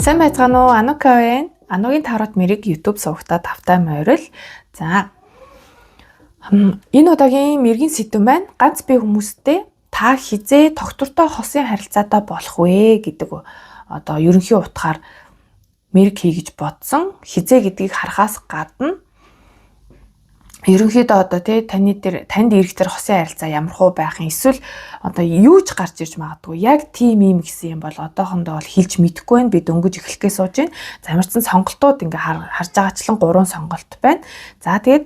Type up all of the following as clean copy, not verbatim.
Сайн байцгаана уу? Анука байна. Анугийн тарот мэрийг YouTube сувагтаа тавтай морил. За. Энэ удаагийн мэргийн сэдв байна. Ганц бие хүмүүстэй та хизээ доктортой хосын харилцаатай болох вэ гэдэг одоо ерөнхий утгаар мэрэг хийгэж бодсон. Хизээ гэдгийг харахаас гадна ерөнхийдөө одоо танд ирэх тэр хосын харилцаа ямар хөө байх юм, эсвэл одоо юу ч гарч ирж магадгүй. Яг тийм юм гэсэн юм бол одоохондоо бол хэлж мэдэхгүй байна. Би дөнгөж эхлэхээ сууж байна. За ямар ч сонголтууд ингээ харж байгаачлан 3 сонголт байна. За тэгээд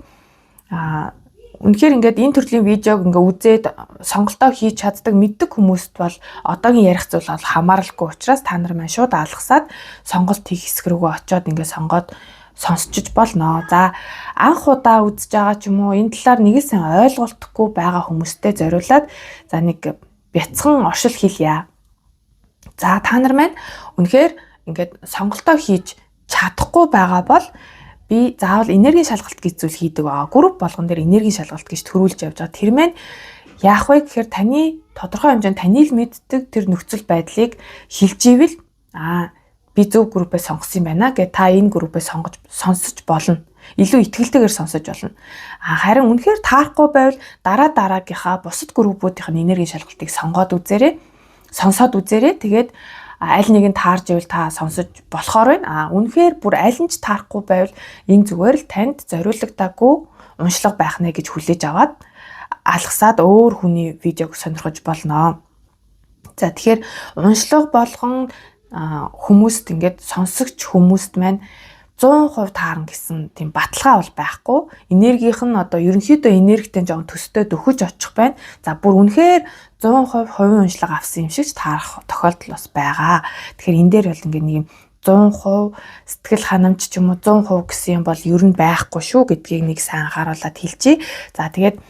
үнэхээр ингээд энэ төрлийн видеог ингээ үзээд сонголтоо хийж чаддаг мэддэг хүмүүст бол одоогийн ярих зүйл бол хамааралгүй учраас та нар маань шууд алгасаад сонголт хийх хэсэг рүүгээ очиод ингээ сонгоод сонсчиж болно. За анх удаа үзэж байгаа ч юм уу энэ талаар нэгэн ойлголтгүй байгаа хүмүүстэй зориулаад за нэг бяцхан оршил хийлье. За та нар маань үнэхээр ингээд сонголтоо хийж чадахгүй байгаа бол би заавал энергийн шалгалт гэж зүйл хийдэг байгаа. Групп болгон дээр энергийн шалгалт гэж төрүүлж явж байгаа. Тэр маань яах вэ гэхээр таны тодорхой хэмжээнд таны л мэддэг тэр нөхцөл байдлыг хэлж ивэл би зөв группээ сонгосон юм байна гэ та энэ группээ сонсож болно. Илүү итгэлтэйгээр сонсож болно. Харин үнэхээр таарахгүй байвал дараагийнхаа бусад группуудын энергийн шалгалтыг сонсоод үзээрэй. Тэгээд аль нэг нь таарж ивэл та сонсож болохоор байна. Үнэхээр бүр аль нь ч таарахгүй байвал энэ зүгээр л танд зориулагдаагүй уншлага байх нэ гэж хүлээж аваад алгасаад өөр хүний видеог сонирхож болно. За тэгэхээр уншлага болгон хүмүүст ингээд сонсогч хүмүүст маань 100% таарна гэсэн тийм баталгаа бол байхгүй. Энергийнх нь одоо ерөнхийдөө энергитэй жоон төстэй дөхөж очих байна. За бүр үнэхээр 100% хувийн уншлага авсан юм шиг таарах тохиолдол бас байгаа. Тэгэхээр энэ дээр бол ингээд нэг юм 100% сэтгэл ханамж ч юм уу 100% гэсэн юм бол ер нь байхгүй шүү гэдгийг нэг сайн анхааруулад хэлчихье. За тэгээд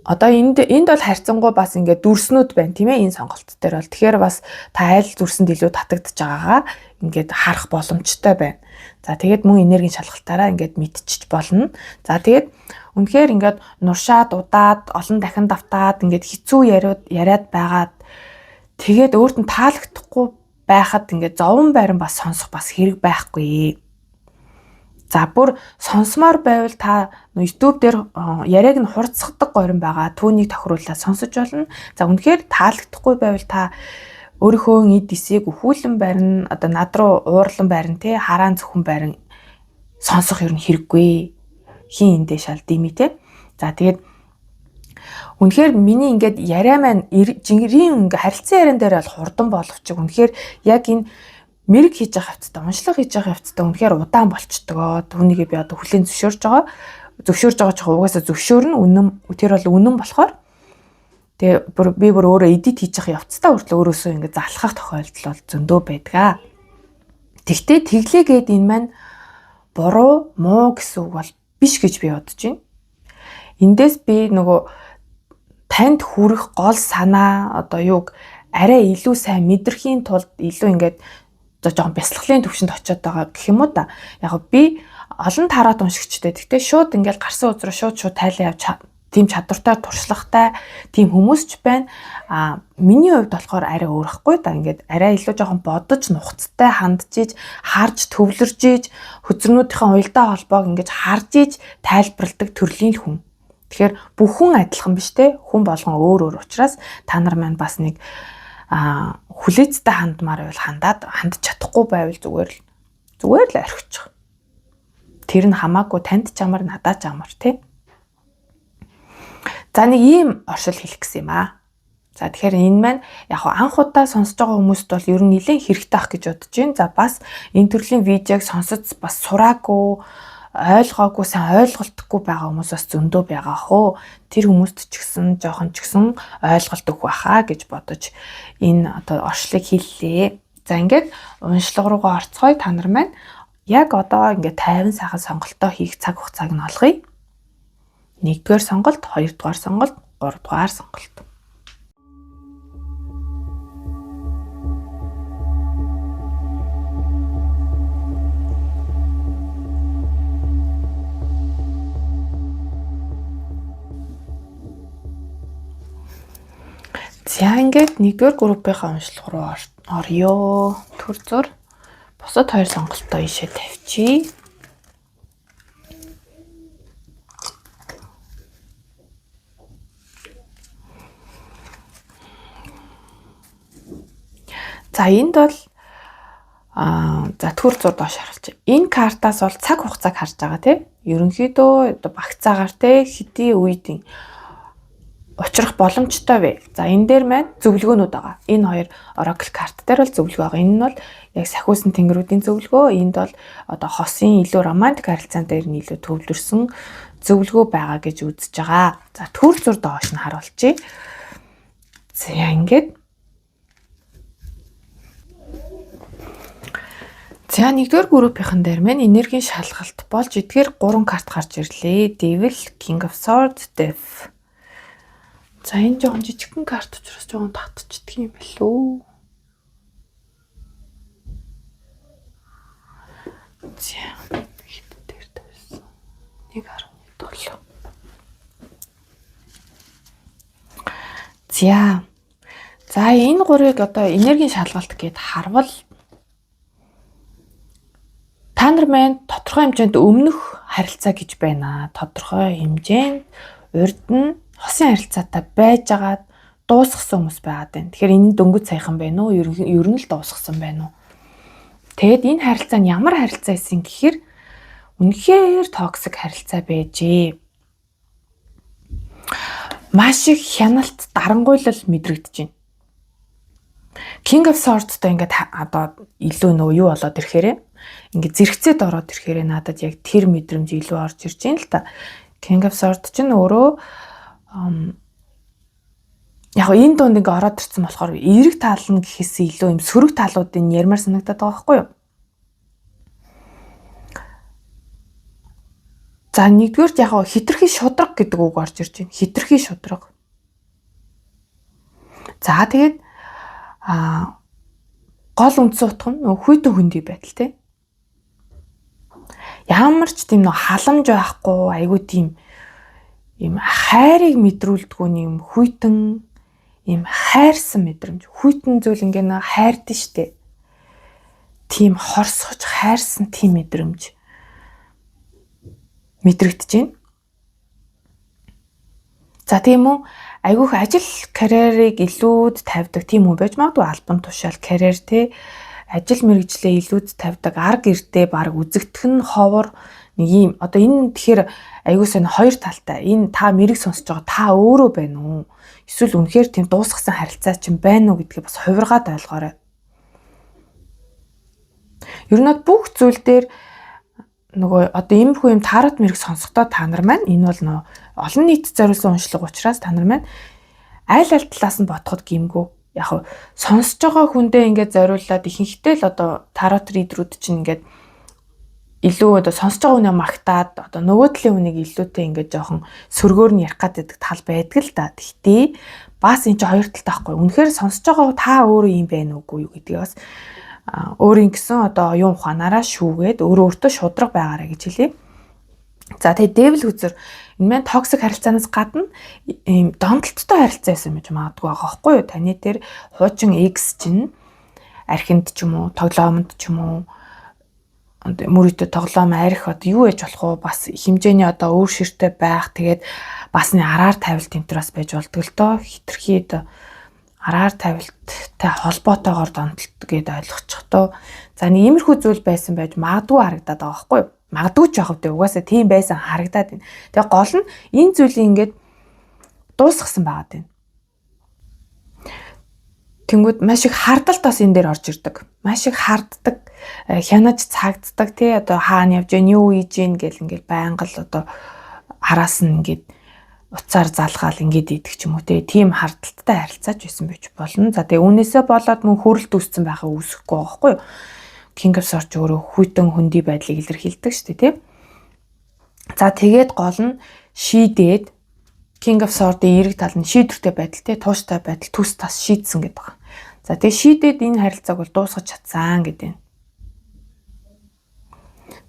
одоо энд бол харьцангуй бас ингээд дүрснүүд байна тийм ээ энэ сонголт дээр бол. Тэгэхээр бас та айл дүрсэнд илүү татагдж байгаагаа ингээд харах боломжтой байна. За тэгээд мөн энергийн шалгалтаараа ингээд мэдчих болно. За тэгээд үнэхээр ингээд нуршаад удаад олон дахин давтаад ингээд хэцүү яриад байгаад тэгээд өөрт нь таалагдахгүй байхад ингээд зовон байран бас сонсох бас хэрэг байхгүй. За бүр сонсомоор байвал та YouTube дээр яриаг нь хурцсагдаг горин байгаа. Түүнийг тохируулаад сонсож болно. За үнэхээр таалагдахгүй байвал та өөрийнхөө эд эсээг өхүүлэн барин одоо над руу уурлан барин хараан зөвхөн барин сонсох ер нь хэрэггүй. Хин эндээ шал дими те. За тэгээд үнэхээр миний ингээд яриа маань жингэрийн харилцан яриан дээр бол хурдан боловч үнэхээр яг энэ мэрэг хийж байгаа хавцтай, уншлага хийж байгаа хавцтай үнэхээр удаан болчдөг. Түүнийг би одоо хүлээн зөвшөөрж байгаа ч угаасаа зөвшөөрнө. Тэр бол үнэн болохоор тэгээ би бүр өөрөө эдит хийж байгаа явцтай хүртэл өөрөөсөө ингэ залхах тохиолдол бол зөндөө байдаг. Тэгтээ тэглээгээд энэ маань буруу, муу гэсэн үг бол биш гэж би бодож байна. Эндээс би нөгөө танд хүрэх гол санаа одоо юуг арай илүү сайн мэдрэхийн тулд илүү ингээд жоохон бясалгалын төвшөнд очиод байгаа гэх юм уу да. Яг би олон тараад уншигчтэй. Гэхдээ шууд ингээл гарсан үзрээ шууд тайлан явж тийм чадвартай туршлагатай тийм хүмүүс ч байна. Миний хувьд болохоор арай өөрөхгүй да. Ингээд арай илүү жоохон бодож нухацтай хандж иж, харж төвлөрж иж, хөзрнүүдийн уялдаа холбоог ингээд харж иж тайлбарладаг төрлийн хүн. Тэгэхээр бүх хүн адилхан биш те. Хүн болгон өөр учраас та нар маань бас нэг хүлээцтэй хандмаар байвал хандж чадахгүй байвал зүгээр л орхичих. Тэр нь хамаагүй танд ч амар надад ч амар тий. За нэг ийм оршил хэлэх гэсэн юм аа. За тэгэхээр энэ маань яг анх удаа сонсож байгаа хүмүүст бол ер нь нэлээд хэрэгтэй ах гэж бодож байна. За бас энэ төрлийн видеог сонсож бас сураагүй ойлгоогүй сайн ойлголтгүй байгаа хүмүүс бас зөндөө байгаа хөө. Тэр хүмүүст ч гэсэн жоохон ч гэсэн ойлголт өгөх байхаа гэж бодож энэ одоо оршлыг хэллээ. За ингээд уншлага руугаа орцгоё та нар маань яг одоо ингээд 50 сайхан сонголтоо хийх цаг хугацааг нь олгоё. 1-р сонголт, 2-р сонголт, 3-р сонголт. За ингээд 1-р группийнхаа уншлага руу Орё. Төр зур. Бусад хоёр сонголтоо ийшээ тавьчи. За энд бол за төр зур доош харуулчих. Энэ картаас бол цаг хугацааг харж байгаа тийм. Ерөнхийдөө багцаагаар те хэдийн үед учрах боломжтой вэ? За энэ дээр маань зөвлөгөөнүүд байгаа. Энэ хоёр Oracle карт дээр бол зөвлөгөө байгаа. Энэ нь бол яг сахиусан тэнгэрүүдийн зөвлөгөө. Энд бол одоо хосын илүү романтик харилцаан дээр нь илүү төвлөрсөн зөвлөгөө байгаа гэж үзэж байгаа. За төр зур доош нь харуулчих. За ингээд. За нэгдүгээр группийнхэн дээр маань энергийн шалгалт болж эдгээр 3 карт гарч ирлээ. Devil, King of Swords, Death. За энэ жоохон жижигхэн карт учраас жоохон татчихдаг юм билүү. За хэд дээр тавьсан. 1.7. За энэ гурыг одоо энергийн шалгалт гэд харвал та нар маань тодорхой хэмжээнд өмнөх харилцаа гэж байна. Тодорхой хэмжээнд урд нь хосын харилцаатай байжгаад дуусгасан хүмүүс байгаад байна. Тэгэхээр энэ дөнгөж саяхан байна уу? Ер нь л дуусгасан байна уу? Тэгэд энэ харилцаа нь ямар харилцаа исэн гэхээр үнэхээр токсик харилцаа байжээ. Маш их хяналт, дарангуйлал мэдрэгдэж байна. King of Swords-тай ингээд одоо илүү нөгөө юу болоод ирэхээрээ ингээд зэрэгцээд ороод ирэхээрээ надад яг тэр мэдрэмж илүү орж ирж байна л та. King of Swords чинь өөрөө яг энэ донд ингээ ороод ирсэн болохоор эерэг тал нь гэхээс илүү юм сөрөг талуудын ярмаар санагдаад байгаа байхгүй юу? За нэгдүгээрт яг хитрхи шудраг гэдэг үг орж ирж байна. Хитрхи шудраг. За тэгээд гол үндсэн утга нь хүйтэн хөндөй байдал те. Ямар ч тийм нөө халамж байхгүй айгүй тийм юм хайрыг мэдрүүлдэггүй юм хүйтэн юм хайрсан мэдрэмж. Хүйтэн зүйл ингээ нэг хайрдэн штэ. Тийм хорсгож хайрсан тийм мэдрэмж мэдрэгдэж байна. За тийм үү айгүйх ажил карьерийг илүүд тавьдаг тийм үү байж магадгүй альбом тушаал карьер те ажил мэргэжлээ илүүд тавьдаг арга гэрдээ баг үзэгдэх нь ховор нэг юм одоо энэ тэгэхээр айгүй сайн хоёр талтай энэ та мэрэг сонсож байгаа та өөрөө байна уу эсвэл үнэхээр тийм дуусгасан харилцаа чинь байна уу гэдгийг бас хувиргаад ойлгоорой. Ер нь бүх зүйл дээр нөгөө одоо иймэрхүү юм таарат мэрэг сонсохдоо та нар маань энэ бол нөө олон нийт зориулсан уншлага учраас та нар маань аль талаас нь бодоход гимгүү яг сонсож байгаа хүндээ ингээд зориуллаад ихэнхдээ л одоо тарот ридерүүд чинь ингээд илүү одоо сонсож байгаа хүнээ магтаад одоо нөгөө талын хүнийг илүүтэй ингээд жоохон сөргөөр нь ярих гэдэг тал байдаг л да. Гэхдээ бас энэ чинь хоёр талтай байхгүй. Үнэхээр сонсож байгаа та өөрөө юм байна уугүй юу гэдгийг бас өөрийн гэсэн одоо оюун ухаанаараа шүүгээд өөрөө өөртөө шудраг байгаарэ гэж хэлье. За тэгээ devil хүзэр энэ маань токсик харилцаанаас гадна ийм донтолттой харилцаа байсан гэж магадгүй байгаа байхгүй юу? Таны дээр хуучин X чинь архинд ч юм уу, тоглоомонд ч юм уу мөрөдө тоглоом арих одоо юу ээж болох уу? Бас хэмжээний одоо өөр ширтэй байх. Тэгээд бас нэг араар тавилт тэмдрээс байж болдгоо л доо. Хитрхий одоо араар тавилттай холбоотойгоор донтолт гэдээ ойлгочих тоо. За нэг иймэрхүү зүйл байсан байж магадгүй харагдаад байгаа байхгүй юу? Магадгүй ч яг хэвдээ угаасаа тийм байсан харагдаад байна. Тэгээ гол нь энэ зүйлийг ингээд дуусгасан байгаад байна. Тэнгүүд маш их хардалт бас энэ дээр орж ирдэг. Маш их харддаг, хянаж цагддаг тий одоо хаана явж гэн юу хийж гэн гэл ингээд байнга л одоо араас нь ингээд уцаар залгаал ингээд идэх ч юм уу тийм хардталтай харилцаач байсан байж болно. За тэгээ үүнээсээ болоод мөн хөрөлт үүссэн байхаа үүсэхгүй байхгүй юу? King of Swords өөрөө хүйтэн хөндөй байдлыг илэрхийлдэг шүү дээ тийм. За тэгээд гол нь шийдээд King of Swords-ийн эерэг тал нь шийдвэртэй байдал тий тууштай байдал төс тас шийдсэн гэдэг байна. За тэгээд шийдээд энэ харилцааг бол дуусгаж чадсан гэдэг.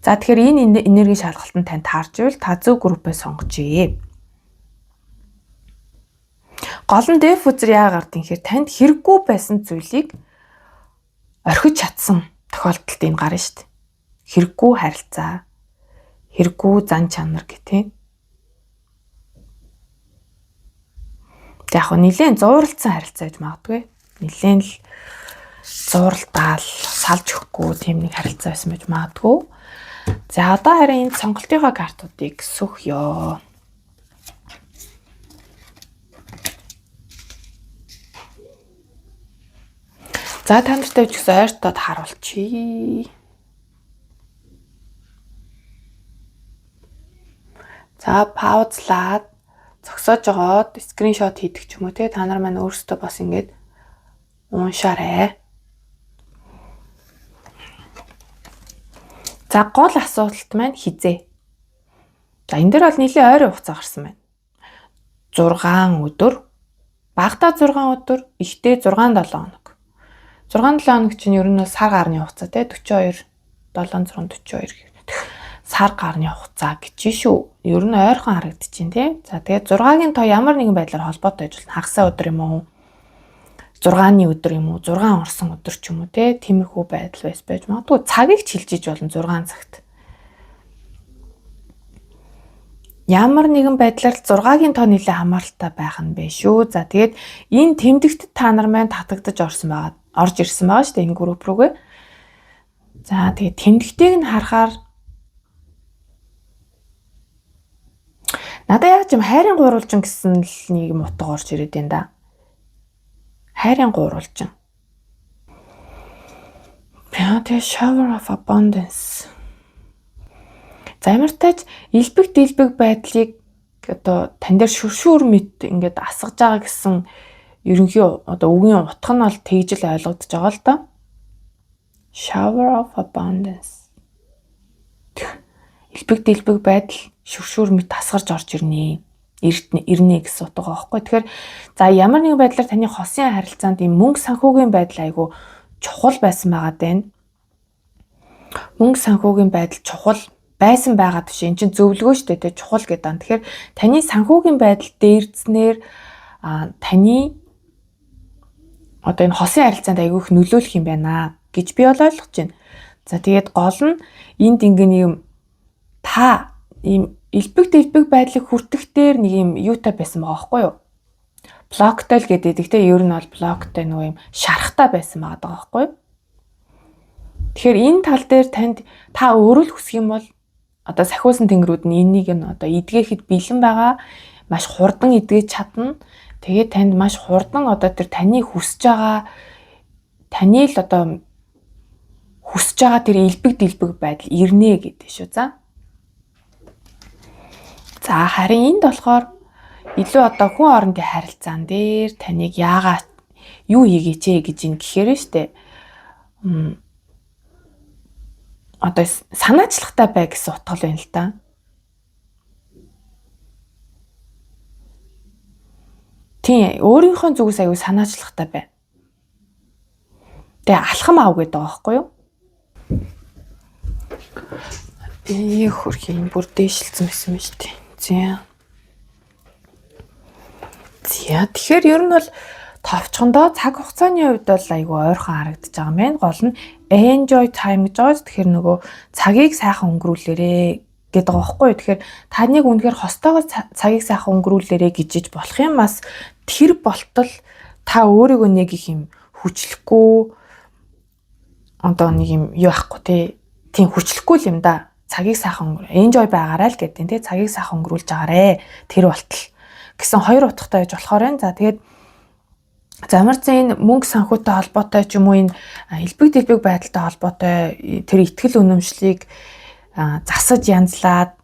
За тэгэхээр энэ энергийн шалгалтанд тань таарч ивэл та зөв группээ сонгожээ. Гол нь Death үзэр яагаад гэх юм хэрэг танд хэрэггүй байсан зүйлийг орхиж чадсан тохиолдолд энэ гарна шүү дээ. Хэрэггүй харилцаа, хэрэггүй зан чанар гэх тийм. Яг хөө нэлээд зууралцсан харилцаа гэж магадгүй. Нэлээд л зууралдаал, салж өгөхгүй тийм нэг харилцаа байсан гэж магадгүй. За одоо харин энэ сонголтынхаа картуудыг сөхё. За та нартай ч гэсэн ойртоод харуулчих. За паузлаад зогсоож жогоод скриншот хийдэг ч юм уу те, та нар маань өөрсдөө бас ингэж уншаарай. За гол асуулт маань хизээ. За энэ дээр бол нэлийн ойрын хугацаа гарсан байна. 6 өдөр, багадаа 6 өдөр, ихтэй 6-7 хоног. 6-7 хоног чинь ер нь бол сар гарны хугацаа те, 42 742 гэх сар гарны хугацаа гэж шүү. Ер нь ойрхон харагдчихээн тий. За тэгээд 6-гийн тоо ямар нэгэн байдлаар холбоотой байж болно. Хагасаа өдөр юм уу? 6-ны өдөр юм уу? 6 орсон өдөр ч юм уу тий. Тиймэрхүү байдал байж магадгүй. Цагийг чилжиж болно 6 цагт. Ямар нэгэн байдлаар 6-гийн тоо нэлээд хамааралтай байх нь бэ шүү. За тэгээд энэ тэмдэгтэд та нар маань татагдаж орж ирсэн байгаа шүү дээ энэ групп руугээ. За тэгээд тэмдэгтийг нь харахаар надад яг ч юм хайрын гурвалжин гэсэн л нэг юм утга орж ирээд байна да. Хайрын гурвалжин. The shower of abundance. Замартайч элбэг дэлбэг байдлыг одоо тань дээр шүршүүр мэд ингээд асгаж байгаа гэсэн ерөнхий одоо үгийн утга нь бол тэгж л ойлгогдож байгаа л да. Shower of abundance. Элбэг дэлбэг байдал шүршүүр мэд асгарч орж ирнэ. Ирнэ гэсэн утга байхгүй. Тэгэхээр за ямар нэгэн байдлаар таны хосын харилцаанд ийм мөнгө санхүүгийн байдал айгүй чухал байсан байгаа даа. Мөнгө санхүүгийн байдал чухал байсан байгаа биш. Энд чинь зөвлөгөө шүү дээ, чухал гэдэг нь. Тэгэхээр таны санхүүгийн байдал дээрдснээр таны одоо энэ хосын харилцаанд айгүйх нөлөөлөх юм байна гэж би бол ойлгож байна. За тэгээд гол нь энд ингэн юм та ийм элбэг дэлбэг байдлыг хүртэх дээр нэг юм юутай байсан байгаа байхгүй юу? Блоктой л гэдэг. Гэхдээ ер нь бол блоктой нөгөө юм шарахтай байсан байгаа байхгүй юу? Тэгэхээр энэ тал дээр танд та өөрөө л хүсэх юм бол одоо сахиусан тэнгэрүүд нь энийг нь одоо эдгээхэд бэлэн байгаа, маш хурдан эдгэж чадна. Тэгээд танд маш хурдан одоо тэр таны хүсэж байгаа таны л одоо хүсэж байгаа тэр элбэг дэлбэг байдал ирнэ гэдэг шүү. За харин энд болохоор илүү одоо хүн хоорондын харилцаан дээр таныг яагаад юу хийгээч гэж ин гэхээр штэ. Одоо санаачлагтай бай гэсэн утга байна л да. Тийм, өөрийнхөө зүгээс аягүй санаачлагтай бай. Тэгээ алхам аав гэдэг байгаа байхгүй юу? Хөрх юм бүр дээшилцсэн байсан юм шүү дээ. За тэгэхээр ер нь бол товчхондоо цаг хугацааны хувьд бол айгүй ойрхон харагдаж байгаа мэн. Гол нь enjoy time гэж байгаа. Тэгэхээр нөгөө цагийг сайхан өнгөрүүлээрэ гэдэг байгаа байхгүй юу. Тэгэхээр таныг үнэхээр хостойгоо цагийг сайхан өнгөрүүлээрэ гэж болох юм бас тэр болтол та өөрийгөө нэг их юм хүчлэхгүй одоо нэг юм юу ахгүй тийм хүчлэхгүй юм да. Цагийг сайхан enjoy байгаарай л гэдэг тийм цагийг сайхан өнгөрүүлж байгаарэ тэр болтол гэсэн хоёр утгатай байж болохоор байна. За тэгээд замарцсан энэ мөнгө санхүүтэй холбоотой ч юм уу энэ элбэг дэлбэг байдалтай холбоотой тэр ихтгэл үнэмшлийг засаж янзлаад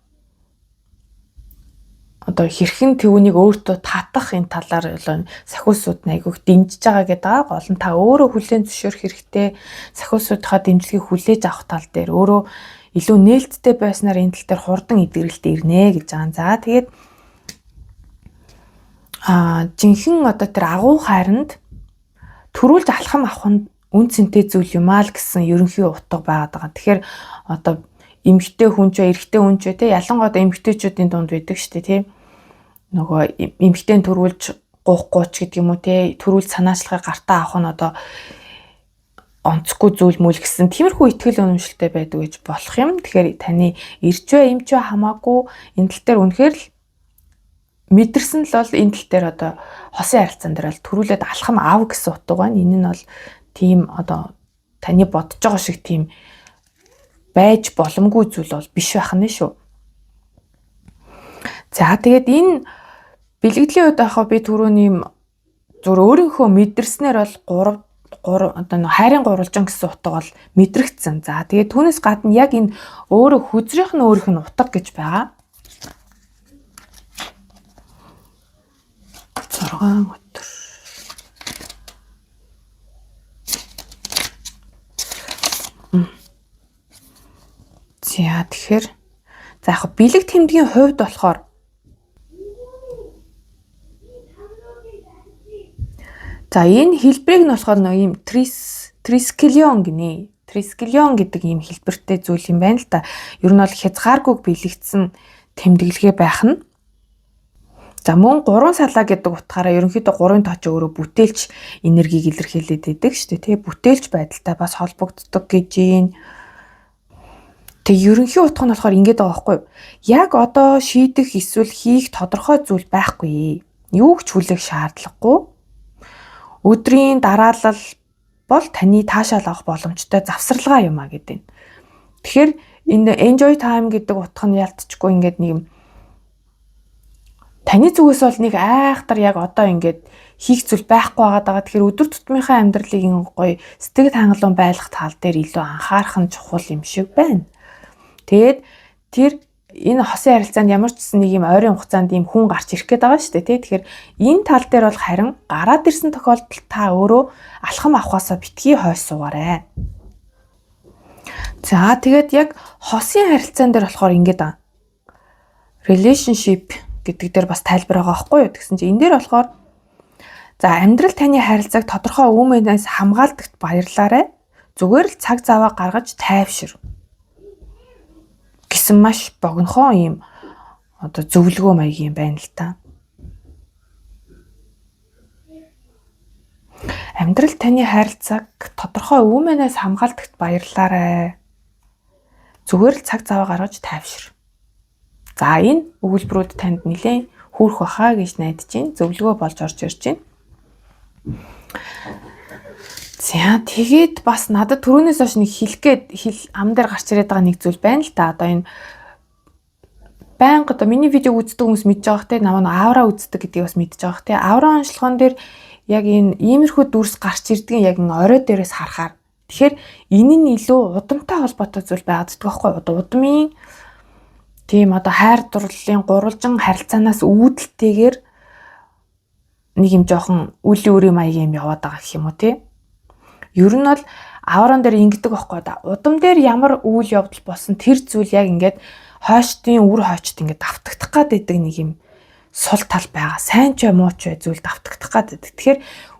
одоо хэрхэн төвөнийг өөртөө татах энэ талаар сахиусууд айгүйх дэмжиж байгаа гэдэг. Гол нь та өөрөө хүлээн зөвшөөрөх хэрэгтэй. Сахиусуудынхаа дэмжлэгийг хүлээж авах тал дээр өөрөө илүү нээлттэй байснаар энэ тал дээр хурдан эдгэрэлт ирнэ гэж байгаа. За тэгээд жинхэнэ одоо тэр агуу хайранд төрүүлж алхам авах нь үн цэнтэй зүйл юм аа л гэсэн ерөнхий утга байгаад байгаа. Тэгэхээр одоо эмэгтэй хүн ч эрэгтэй хүн ч те ялангуяа эмэгтэйчүүдийн дунд байдаг шүү дээ тийм. Нөгөө эмэгтэй төрүүлж гуухгүй ч гэдэг юм уу те төрүүлж санаачлагыг гартаа авах нь одоо онцгүй зүйл мүл гэсэн тиймэрхүү итгэл үнэмшилтэй байдаг гэж болох юм. Тэгэхээр таны ирж бай, эмч бай хамаагүй энэ тал дээр үнэхээр л мэдэрсэн л бол энэ тал дээр одоо хосын харилцаан дээр бол төрүүлээд алхам аав гэсэн утга байна. Энэ нь бол тийм одоо таны бодож байгаа шиг тийм байж боломгүй зүйл бол биш байх нь шүү. За тэгээд энэ бэлгэдлийн үед яхаа би түрүүний зүр өөрийнхөө мэдэрснээр бол 3 одоо хайрын гурвалжин гэсэн утга бол мэдрэгдсэн. За тэгээд түүнээс гадна яг энэ өөрөө хүзрийнх нь өөрийнх нь утга гэж байгаа. 6 өдөр. За тэгэхээр за яг бэлэг тэмдгийн хувьд болохоор за энэ хэлбэрийг нь болохоор нэг юм трискелион гинэ. Трискелион гэдэг ийм хэлбэртэй зүйл юм байна л да. Ер нь бол хязгааргүй бэлэгдсэн тэмдэглэгээ байх нь. За мөн 3 салаа гэдэг утгаараа ерөнхийдөө 3-ын тооч өөрөө бүтээлч энергийг илэрхийлээд байдаг шүү дээ. Тэгээ бүтээлч байдалтай бас холбогддог гэж юм. Тэг ерөнхий утга нь болохоор ингэж байгаа байхгүй юу? Яг одоо шийдэх эсвэл хийх тодорхой зүйл байхгүй. Юу ч хүлээх шаардлагагүй. Өдрийн дараалал бол таны таашаал авах боломжтой завсралгаа юм а гэдэг. Тэгэхээр энэ enjoy time гэдэг утга нь ялцчихгүй ингээд нэг юм таны зүгээс бол нэг айхтар яг одоо ингээд хийх зүйл байхгүй байгаа. Тэгэхээр өдөр тутмынхаа амьдралыг гоё сэтгэл хангалуун байлгах тал дээр илүү анхаарах нь чухал юм шиг байна. Тэгээд тэр энэ хосын харилцаанд ямар ч гэсэн нэг юм ойрын хугацаанд ийм хүн гарч ирэх гээд байгаа шүү дээ тий. Тэгэхээр энэ тал дээр бол харин гараад ирсэн тохиолдолд та өөрөө алхам авахаасаа битгий хойш суугаарай. За тэгээд яг хосын харилцаан дээр болохоор ингэж аа. Relationship гэдэг дээр бас тайлбар байгаа байхгүй юу? Тэгсэн чинь энэ дээр болохоор за амьдрал таны харилцааг тодорхой өмнөөс хамгаалдагт баярлаарай. Зүгээр л цаг заваа гаргаж тайвшир гэсэн маш богинохон юм одоо зөвлөгөө маягийн байна л та. Амьдрал таны харилцааг тодорхой өмнөөс хамгаалдагт баярлаарай. Зүгээр л цаг заваа гаргаж тайвшир. За энэ өгүүлбэрүүд танд нэлээд хөөрөх баха гэж найдаж байна. Зөвлөгөө болж орж ирж байна. За тэгээд бас надад түрүүнээс хойш нэг хэлэх ам дээр гарч ирээд байгаа нэг зүйл байна л да. Одоо энэ байнга одоо миний видеог үздэг хүмүүс мэдж байгаа хэ намаа авра үздэг гэдгийг бас мэдж байгаа хэ. Авра онцлогоон дээр яг энэ иймэрхүү дүрс гарч ирдгийг яг орой дээрээс харахаар. Тэгэхээр энэ нь илүү удамтай холбоотой зүйл байгаад байгаа байхгүй юу? Удмын тийм одоо хайр дурлалын гурвалжин харилцаанаас үүдэлтэйгээр нэг юм жоохон үлийн үрийн маягийн юм яваад байгаа гэх юм уу тий. Ер нь бол авран дээр ингэдэг байхгүй да. Удам дээр ямар үйл явдал болсон тэр зүйл яг ингээд хойштын үр хойчт ингээд давтагдах гэдэг нэг юм сул тал байгаа. Сайн ч муу ч зүйл давтагдах гэдэг. Тэгэхээр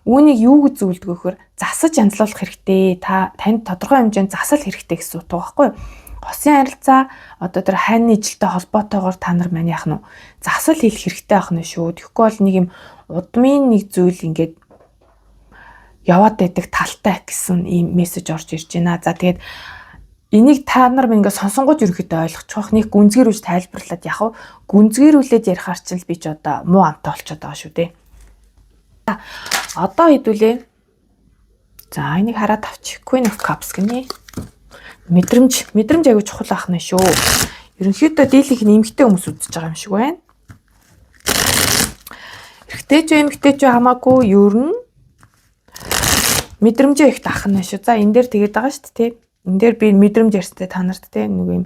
үүнийг юу гэж зөвлөдөг вөхөр засаж янзлуулах хэрэгтэй. Танд тодорхой хэмжээнд засал хэрэгтэй гэсэн утга байхгүй юу? Хосын харилцаа одоо тэр хайрны ижилтэй холбоотойгоор та нар маань яах нь засал хийх хэрэгтэй байх нь шүү. Тэгэхгүй бол нэг юм удмын нэг зүйл ингээд яваад байдаг талтай гэсэн ийм мессеж орж ирж байна. За тэгээд энийг та нар ингээд сонсонгууд ерөөхдөө ойлгочих. Нэг гүнзгийрүүлж тайлбарлаад яг гүнзгийрүүлээд ярихаар ч би ч одоо муу амтаа болчиход байгаа шүү дээ. Одоо хэдүүлээ. За энийг хараад авчих. Queen of Cups гинэ. Мэдрэмж аягүй чухал ахна шүү. Ерөнхийдөө дийлийнх нь эмгтэй хүмүүс үзэж байгаа юм шиг байна. Эмгтэй ч хамаагүй ер нь мэдрэмжээ ихт ахна шүү. За энэ дээр тэгээд байгаа шүү дээ. Энэ дээр би мэдрэмж ярьстай та нарт те нэг юм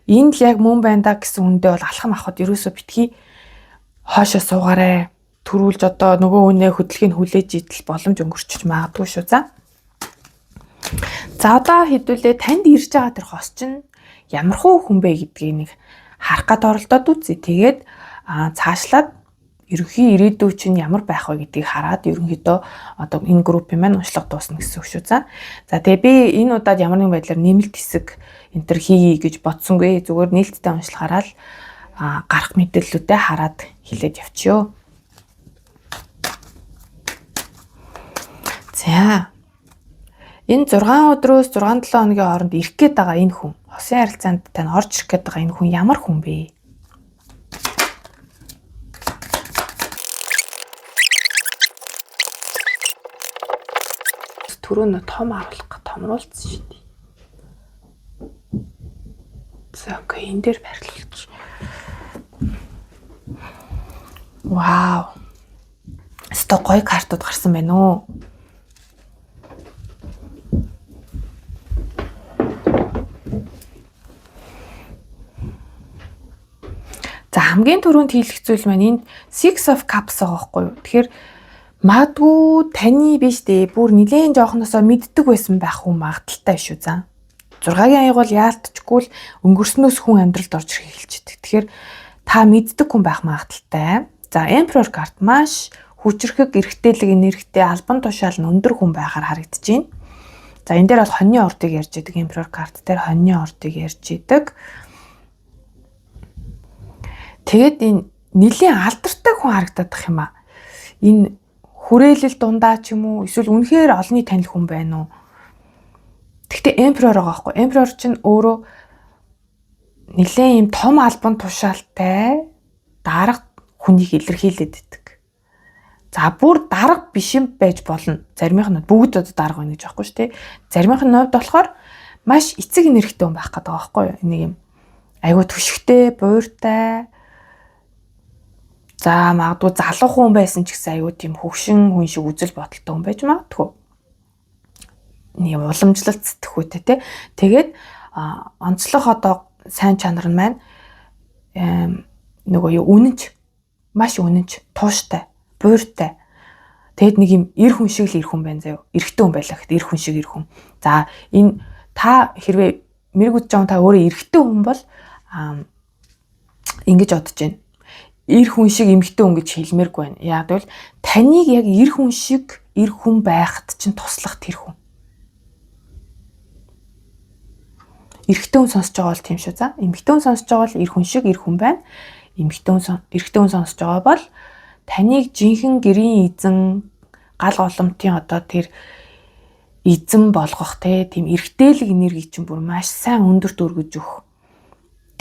энэ л яг мөн байна да гэсэн үндэ бол алхам авахд ерөөсөө битгий хоошоо суугаарай. Төрүүлж одоо нөгөө үнэ хөдөлгөөний хүлээж идэл боломж өнгөрчөж магадгүй шүү. За одоо хэдүүлээ танд ирж байгаа тэр хос чинь ямархуу хүн бэ гэдгийг нэг харах гад оролдоод үзье. Тэгээд цаашлаад ерөнхий ирээдүй чинь ямар байх вэ гэдгийг хараад ерөнхийдөө одоо энэ группийн маань уншлага дуусна гэсэн үг шүү. За тэгээ би энэ удаад ямар нэгэн байдлаар нэмэлт хэсэг энэ төр хийе гэж бодсонгүй. Зүгээр нээлттэй уншлагаараа л гарах мэдээллүүдээ хараад хэлээд явчихё. За Энэ 6 өдрөөс 6-7 хоногийн хооронд ирэх гээд байгаа энэ хүн, хосын харилцаанд тань орж ирэх гээд байгаа энэ хүн ямар хүн бэ? Түрүүн том харуулах гэж томруулсан шүү дээ. За окей, энэ дээр барилуулчих. Вау. Сто гоё картууд гарсан байна уу? За хамгийн түрүүнд хийх зүйл маань энд Six of Cups байгаа байхгүй юу? Тэгэхээр магадгүй таны биш дээ. Бүр нэлээд жоохносоо мэддэг байсан байх хүн магадaltaй шүү за. 6-гийн аяг бол яалтчгүй л өнгөрснөөс хүн амьдралд орж ирэх эхэлчихдэг. Тэгэхээр та мэддэг хүн байх магадaltaй. За Emperor карт маш хүчрхэг, эргэтэлэг, энергитэй, албан тушаал нь өндөр хүн байхаар харагдаж байна. За энэ дээр бол хоньны ордыг ярьж идэг. Emperor карт дээр хоньны ордыг ярьж идэг. Тэгээд энэ нэлийн алдартай хүн харагдаад байх юм аа. Энэ хүрээлэл дундаа ч юм уу эсвэл үнэхээр олонний танил хүн байна уу? Гэхдээ Emperor байгаа байхгүй. Emperor чинь өөрөө нэлээд юм том албан тушаалтай дарга хүнийг илэрхийлээд идэг. За бүр дарга биш юм байж болно. Заримийнх нь бүгд одоо дарга байна гэж байхгүй шүү дээ. Заримийнх нь хувьд болохоор маш эцэг энергитэй хүн байх гэдэг байгаа байхгүй юу? Нэг юм айгүй түшигтэй, буйртай. За магадгүй залуу хүн байсан ч гэсэн айгүй тийм хөвшин хүн шиг үзэл бодолтой хүн байж магадгүй. Нэг уламжлалт сэтгхүйтэй тий. Тэгээд онцлог одоо сайн чанар нь маань нөгөө юу үнэнч, маш үнэнч, тууштай, буйртай. Тэгэд нэг юм эр хүн шиг л эр хүн байна заяа. Эрэгтэй хүн байлаа гэхэд эр хүн шиг эр хүн. За энэ та хэрвээ мэрэгүүд жоон та өөрөө эрэгтэй хүн бол ингэж бодож байна. Эр хүн шиг эмэгтэй хүн гэж хэлмээргүй байна. Яг бол таныг яг эр хүн шиг эр хүн байхад чинь туслах тэр хүн. Эрэгтэй хүн сонсож байгаа бол тийм шүү за. Эмэгтэй хүн сонсож байгаа бол эр хүн шиг эр хүн байна. Эрэгтэй хүн сонсож байгаа бол таныг жинхэнэ гэрийн эзэн гал голомтын одоо тэр эзэн болгох тийм эргэтэлэг энерги чинь бүр маш сайн өндөр дөргөж өгөх.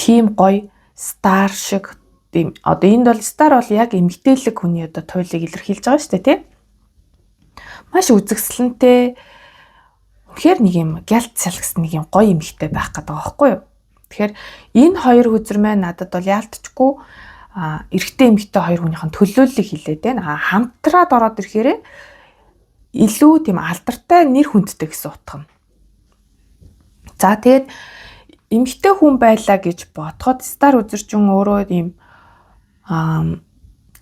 Тийм гоё стар шиг тийм одоо энд бол стар бол яг эмгтээлэг хүний одоо туйлыг илэрхийлж байгаа шүү дээ тий. Маш үзэгсэлэнтэй тэгэхээр нэг юм гялт салгас нэг юм гоё эмгтэй байх гэдэг байгаа байхгүй юу. Тэгэхээр энэ хоёр хүзэр маань надад бол яалтчгүй эрэгтэй эмгтэй хоёр хүнийхэн төлөөллийг хилээд байна. Хамтраад ороод ирэхээр илүү тийм алдартай нэр хүндтэй гэсэн утга нь. За тэгээд эмгтэй хүн байлаа гэж бодоход стар үзэрчин өөрөө ийм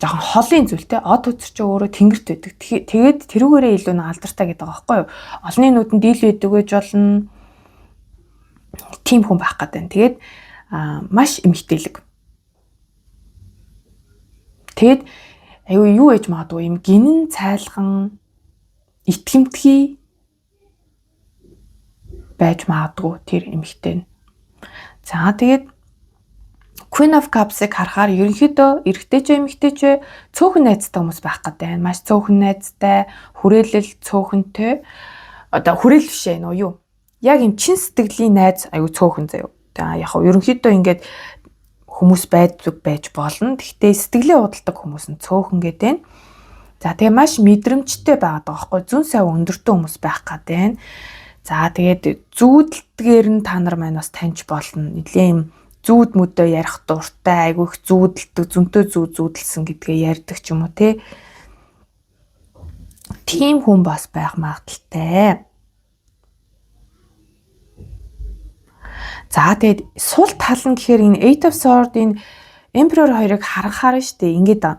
жоохон холын зүйлтэй од үзэрчин өөрөө тэнгэрт байдаг. Тэгээд тэрүүгээрээ илүү нэг алдартай гэдэг байгаа байхгүй юу? Олонний нүдэнд дийл байдаг гэж болно. Тим хүн байх гэдэг. Тэгээд маш эмгтээлэг. Тэгэд аюу юу ээж магадгүй юм гинэн цайлган итгэмтгий байж магадгүй тэр эмгтэй нь. За тэгээд Queen of Cups-ыг харахаар ерөнхийдөө эрэгтэй ч эмэгтэй ч цөөхөн найзтай хүмүүс байх гэдэг. Маш цөөхөн найзтай, хүрээлэл цөөхөнтэй. Одоо хүрээлэл биш ээ нөө юу? Яг юм чин сэтгэлийн найз аюу цөөхөн заяа. За яг хөө ерөнхийдөө ингээд хүмүүс байж болно. Гэхдээ сэтгэлээ худалдаг хүмүүс нь цөөхөн гэдэг. За тэгээ маш мэдрэмжтэй байгаад байгаа байхгүй зүүн сав өндөртөө хүмүүс байх гэдэг. За тэгээд зүүдэлтгээр нь та нар маань бас таньж болно. Нэлийн юм зүүд мүдөө ярих дуртай, айгүй их зүүдэлдэг, зөнтөө зүүдэлсэн гэдгээ ярьдаг ч юм уу те. Тийм хүн бас байх магадaltaй. За тэгээд сул тал нь гэхээр энэ Eight of Swords энэ Emperor хоёрыг харахаар штэ ингээд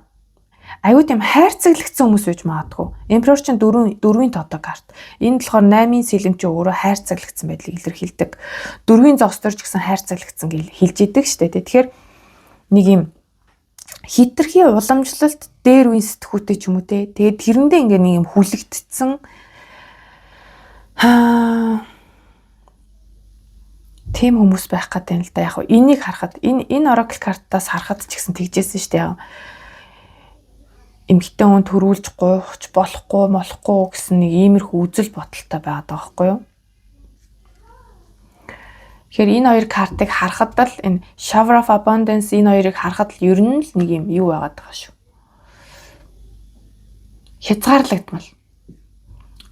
аюу тийм хайрцаглагдсан хүмүүс байж магадгүй. Emperor чинь дөрвийн тодоо карт. Энэ болохоор 8-ын сэлэм чи өөрөө хайрцаглагдсан байдлыг илэрхийлдэг. Дөрвийн зогсдорч гэсэн хайрцаглагдсан гэж хэлж идэг штэ. Тэгэхээр нэг юм хитрхи уламжлалт дээр үн сэтгүүтэй ч юм уу те. Тэгээд тэрэндээ ингээ нэг юм хүлэгдсэн тийм хүмүүс байх гэдэг юм л да. Яг нь энийг харахад энэ Oracle картаас харахад ч гэсэн тэгжсэн штэ. эмэгтэй хүн төрүүлж гуйхч болохгүй гэсэн нэг иймэрхүү үзэл бодолтой байгаад байгаа байхгүй юу? Тэгэхээр энэ хоёр картыг харахад л энэ Shower of Abundance энэ хоёрыг харахад л ер нь л нэг юм юу байгаад байгаа шүү. Хязгаарлагдмал.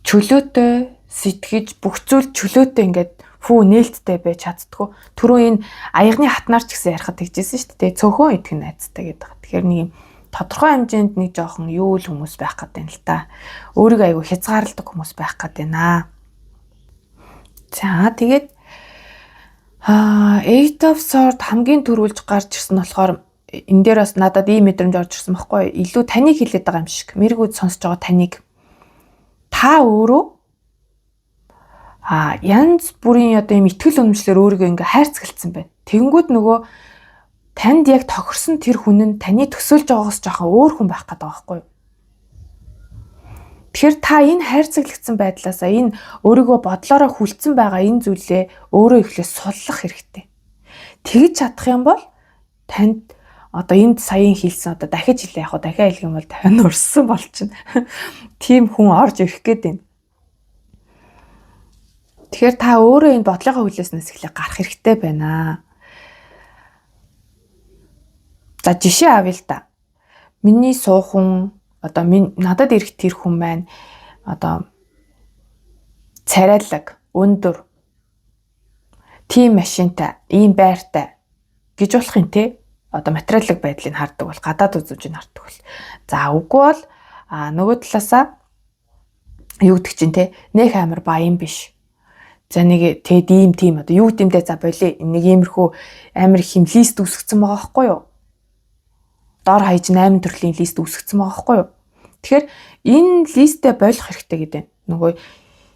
Чөлөөтэй сэтгэж бүх зүйл чөлөөтэй ингээд нээлттэй байж чаддгүй. Түрүү энэ аягны хатнаар ч гэсэн ярихад тэгжсэн шүү дээ. Цөөхөн идэх нь айцтай гэдэг. Тэгэхээр нэг юм тодорхой хэмжээнд нэг жоохон юу л хүмүүс байх гэдэг юм л та. Өөрийгөө айгүй хязгаарладаг хүмүүс байх гэдэг наа. За тэгээд Eight of Swords хамгийн түрүүлж гарч ирсэн болохоор энэ дээр бас надад ийм мэдрэмж орж ирсэн байхгүй юу? Илүү таныг хэлээд байгаа юм шиг. Мэргүүд сонсож байгаа таныг. Та өөрөө янз бүрийн одоо юм итгэл үнэмшлэр өөрийгөө ингээ хайрцагалцсан байна. Тэгэнгүүт нөгөө танд яг тохирсон тэр хүн нь таны төсөөлж байгаагаас жоохон өөр хүн байх гэдэг байгаа байхгүй юу? Тэгэхээр та энэ хайрцаглагдсан байдлаасаа энэ өөрийгөө бодлороо хүлцэн байгаа энэ зүйлээ өөрөө эхлээд суллах хэрэгтэй. Тэгж чадах юм бол танд одоо энд саяын хэлсэн одоо дахиж хэлээ яг дахиад хэлэх юм бол тань урссан болчихно. Тим хүн орж ирэх гээд байна. Тэгэхээр та өөрөө энэ бодлогоо хүлээснээс эхлээ гарах хэрэгтэй байна. За жишээ авъя л да. Миний суухан одоо надад ирэх тэр хүн маань одоо царайлаг, өндөр, тийм машинтай, ийм байртай гэж болох юм те. Одоо материалын байдлыг хардаг бол гадаад үзүүжийг хардаг бол. За үгүй бол нөгөө талаасаа юу гэдэг чинь те нөх амар баян биш. За нэг тэгэд ийм тийм одоо юу гэмдэ за болиё нэг иймэрхүү амар их юм лист үсгэсэн байгаа байхгүй юу? Дор хаяж 8 төрлийн лист үсгэсэн байгаа байхгүй юу? Тэгэхээр энэ листээ болох хэрэгтэй гэдэг. Нөгөө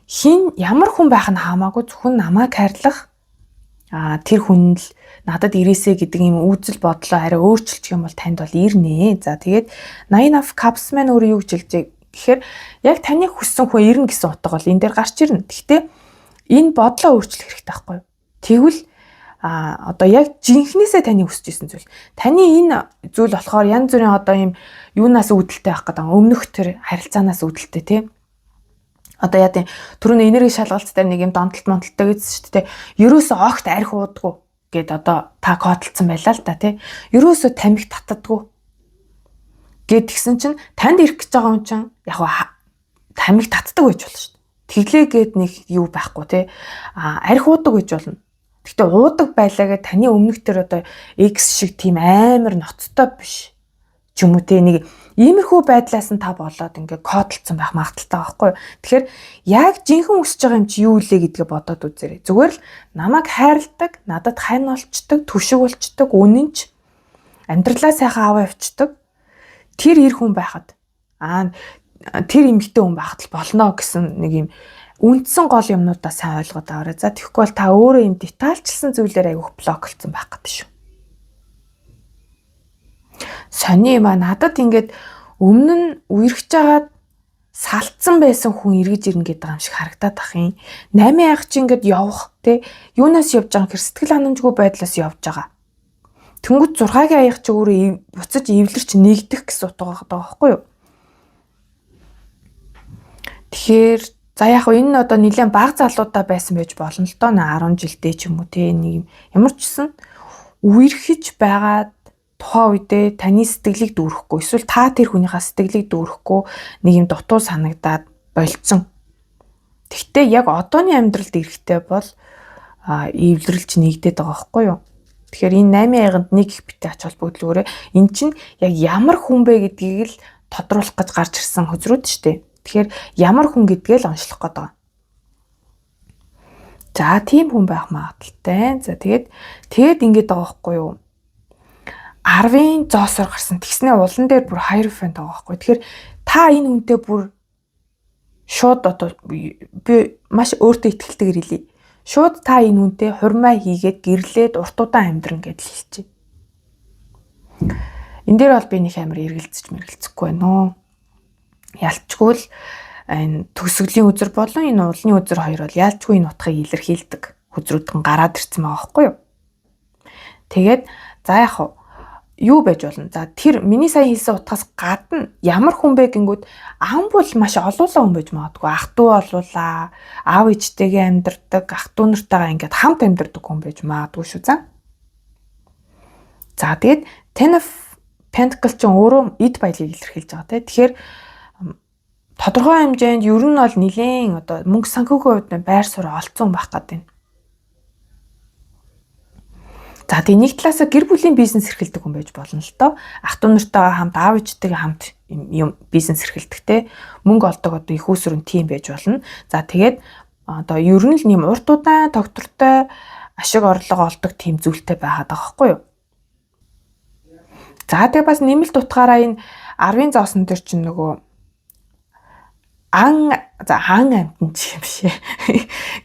хин ямар хүн байх нь хамаагүй зөвхөн намайг хайрлах тэр хүн л надад ирээсэ гэдэг юм үзэл бодлоо арай өөрчилчих юм бол танд бол ирнэ. За тэгээд Nine of Cups маань өөрөө юу гэж хэлж гэхээр яг таны хүссэн хүн ирнэ гэсэн утга бол энэ дээр гарч ирнэ. Гэхдээ энэ бодлоо өөрчлөх хэрэгтэй байхгүй юу? Тэгвэл одоо яг жинхнээсээ таны хүсэж исэн зүйл. Таны энэ зүйл болохоор янз бүрийн одоо юм юунаас үүдэлтэй байх гэдэг. Өмнөх тэр харилцаанаас үүдэлтэй тийм. Одоо яа тийм түрүүний энерги шалгалт дээр нэг юм донтолтой гэсэн шүү дээ. Ерөөсөө огт арх уудаггүй гэд одоо та кодлцсон байлаа л да тийм. Ерөөсөө тамхи татдаггүй гэд гисэн чинь танд ирэх гэж байгаа юм чинь яг тамхи татдаг байж болно шүү дээ. Тэглээгээд нэг юу байхгүй тий. Арх уудаг гэж болно. Гэхдээ уудаг байлаагээ таны өмнөх тэр одоо X шиг тийм амар ноцтой биш. Ч юм уу тий нэг иймэрхүү байдлаас нь та болоод ингээ кодлцсон байх магадaltaй байхгүй юу. Тэгэхээр яг жинхэнэ өсөж байгаа юм чи юу илээ гэдгээ бодоод үзээрэй. Зүгээр л намайг хайрладаг, надад хань олчдаг, түшиг болчдаг, үнэнч амьдралаа сайхан аваа явцдаг. Тэр ир хүн байхад тэр эмэгтэй хүн байхад л болно гэсэн нэг юм үндсэн гол юмнуудаа сайн ойлгоод аваарай. За тэгэхгүй бол та өөрөө юм детальчилсан зүйлээр айгүйх блоклцсон байх гэдэг шүү. Сони юм надад ингээд өмнө нь үерхэж агаад салтсан байсан хүн эргэж ирнэ гэдэг юм шиг харагдаад ах юм. 8 аяг чи ингээд явах те юунаас явж байгаа хэр сэтгэл ханамжгүй байдлаас явж байгаа. Тэнгүүд 6-гийн аяг чи өөрөө буцаж эвлэрч нэгдэх гэсэн утга байгаа байхгүй юу? Тэгэхээр за яг энэ одоо нэлээд бага залуудаа байсан байж болно л доо 10 жилдээ ч юм уу те нэг ямар ч гэсэн үерхэж байгаад тухайн үедээ таны сэтгэлийг дүүрэхгүй эсвэл та тэр хүнийхээ сэтгэлийг дүүрэхгүй нэг юм дутуу санагдаад болцсон. Тэгтээ яг одооний амьдралд эрэхтэй бол эвлэрэлж нэгдээд байгаа байхгүй юу? Тэгэхээр энэ 8 аяганд нэг их битээ ач холбогдлогоорой. Эн чинь яг ямар хүн бэ гэдгийг л тодруулах гэж гарч ирсэн хөзрүүд шүү дээ. Тэгэхээр ямар хүн гэдгээ л онцлох гээд байгаа. За тийм хүн байх магадaltaй. За тэгээд ингэж байгаа байхгүй юу? 10-ын зоосоор гарсан. Тэгснээ улан дээр бүр Hierophant байгаа байхгүй. Тэгэхээр та энэ хүнтэй бүр шууд одоо би маш өөртөө ихтэй хэлье. Шууд та энэ хүнтэй хурмаа хийгээд гэрлээд уртудаан амьдран гэдэл хэлчихэ. Энэ дээр бол би нэг амар эргэлзэхгүй байна. Ялчгүй л энэ төгсгөлийн үзэр болон энэ уулны үзэр хоёр бол ялчгүй энэ утгыг илэрхийлдэг хөзрүүдгэн гараад ирсэн байгаа байхгүй юу. Тэгээд за яг юу байж болно. За тэр миний сая хэлсэн утгаас гадна ямар хүн бэ гингүүд ам бол маш олуулаа хүн байж магадгүй. Ах トゥ олуулаа, аав ээжтэйгээ амьдардаг, ах トゥ нартайгаа ингээд хамт амьдардаг хүн байж магадгүй шүү. За тэгээд Ten of Pentacles ч өөрөө эд баялаг илэрхийлж байгаа тийм. Тэгэхээр тодорхой хэмжээнд ер нь бол нэлээд одоо мөнгө санхүүгийн хувьд байр суурь олцсон байх гэдэг. За тэгээ нэг талаасаа гэр бүлийн бизнес эрхэлдэг хүн байж болно л доо. Ах トゥ нартайгаа хамт, аав ээжтэйгээ хамт юм бизнес эрхэлдэгтэй мөнгө олдог одоо их усрын тим байж болно. За тэгээд одоо ер нь л нэм урт удаан тогтвортой ашиг орлого олдог тим зүйлтэй байгаад байгаа байхгүй юу? За тэгээ бас нэмэлт утгаараа энэ 10-ын зоосон дээр чинь нөгөө ан амтэн ч юм шээ.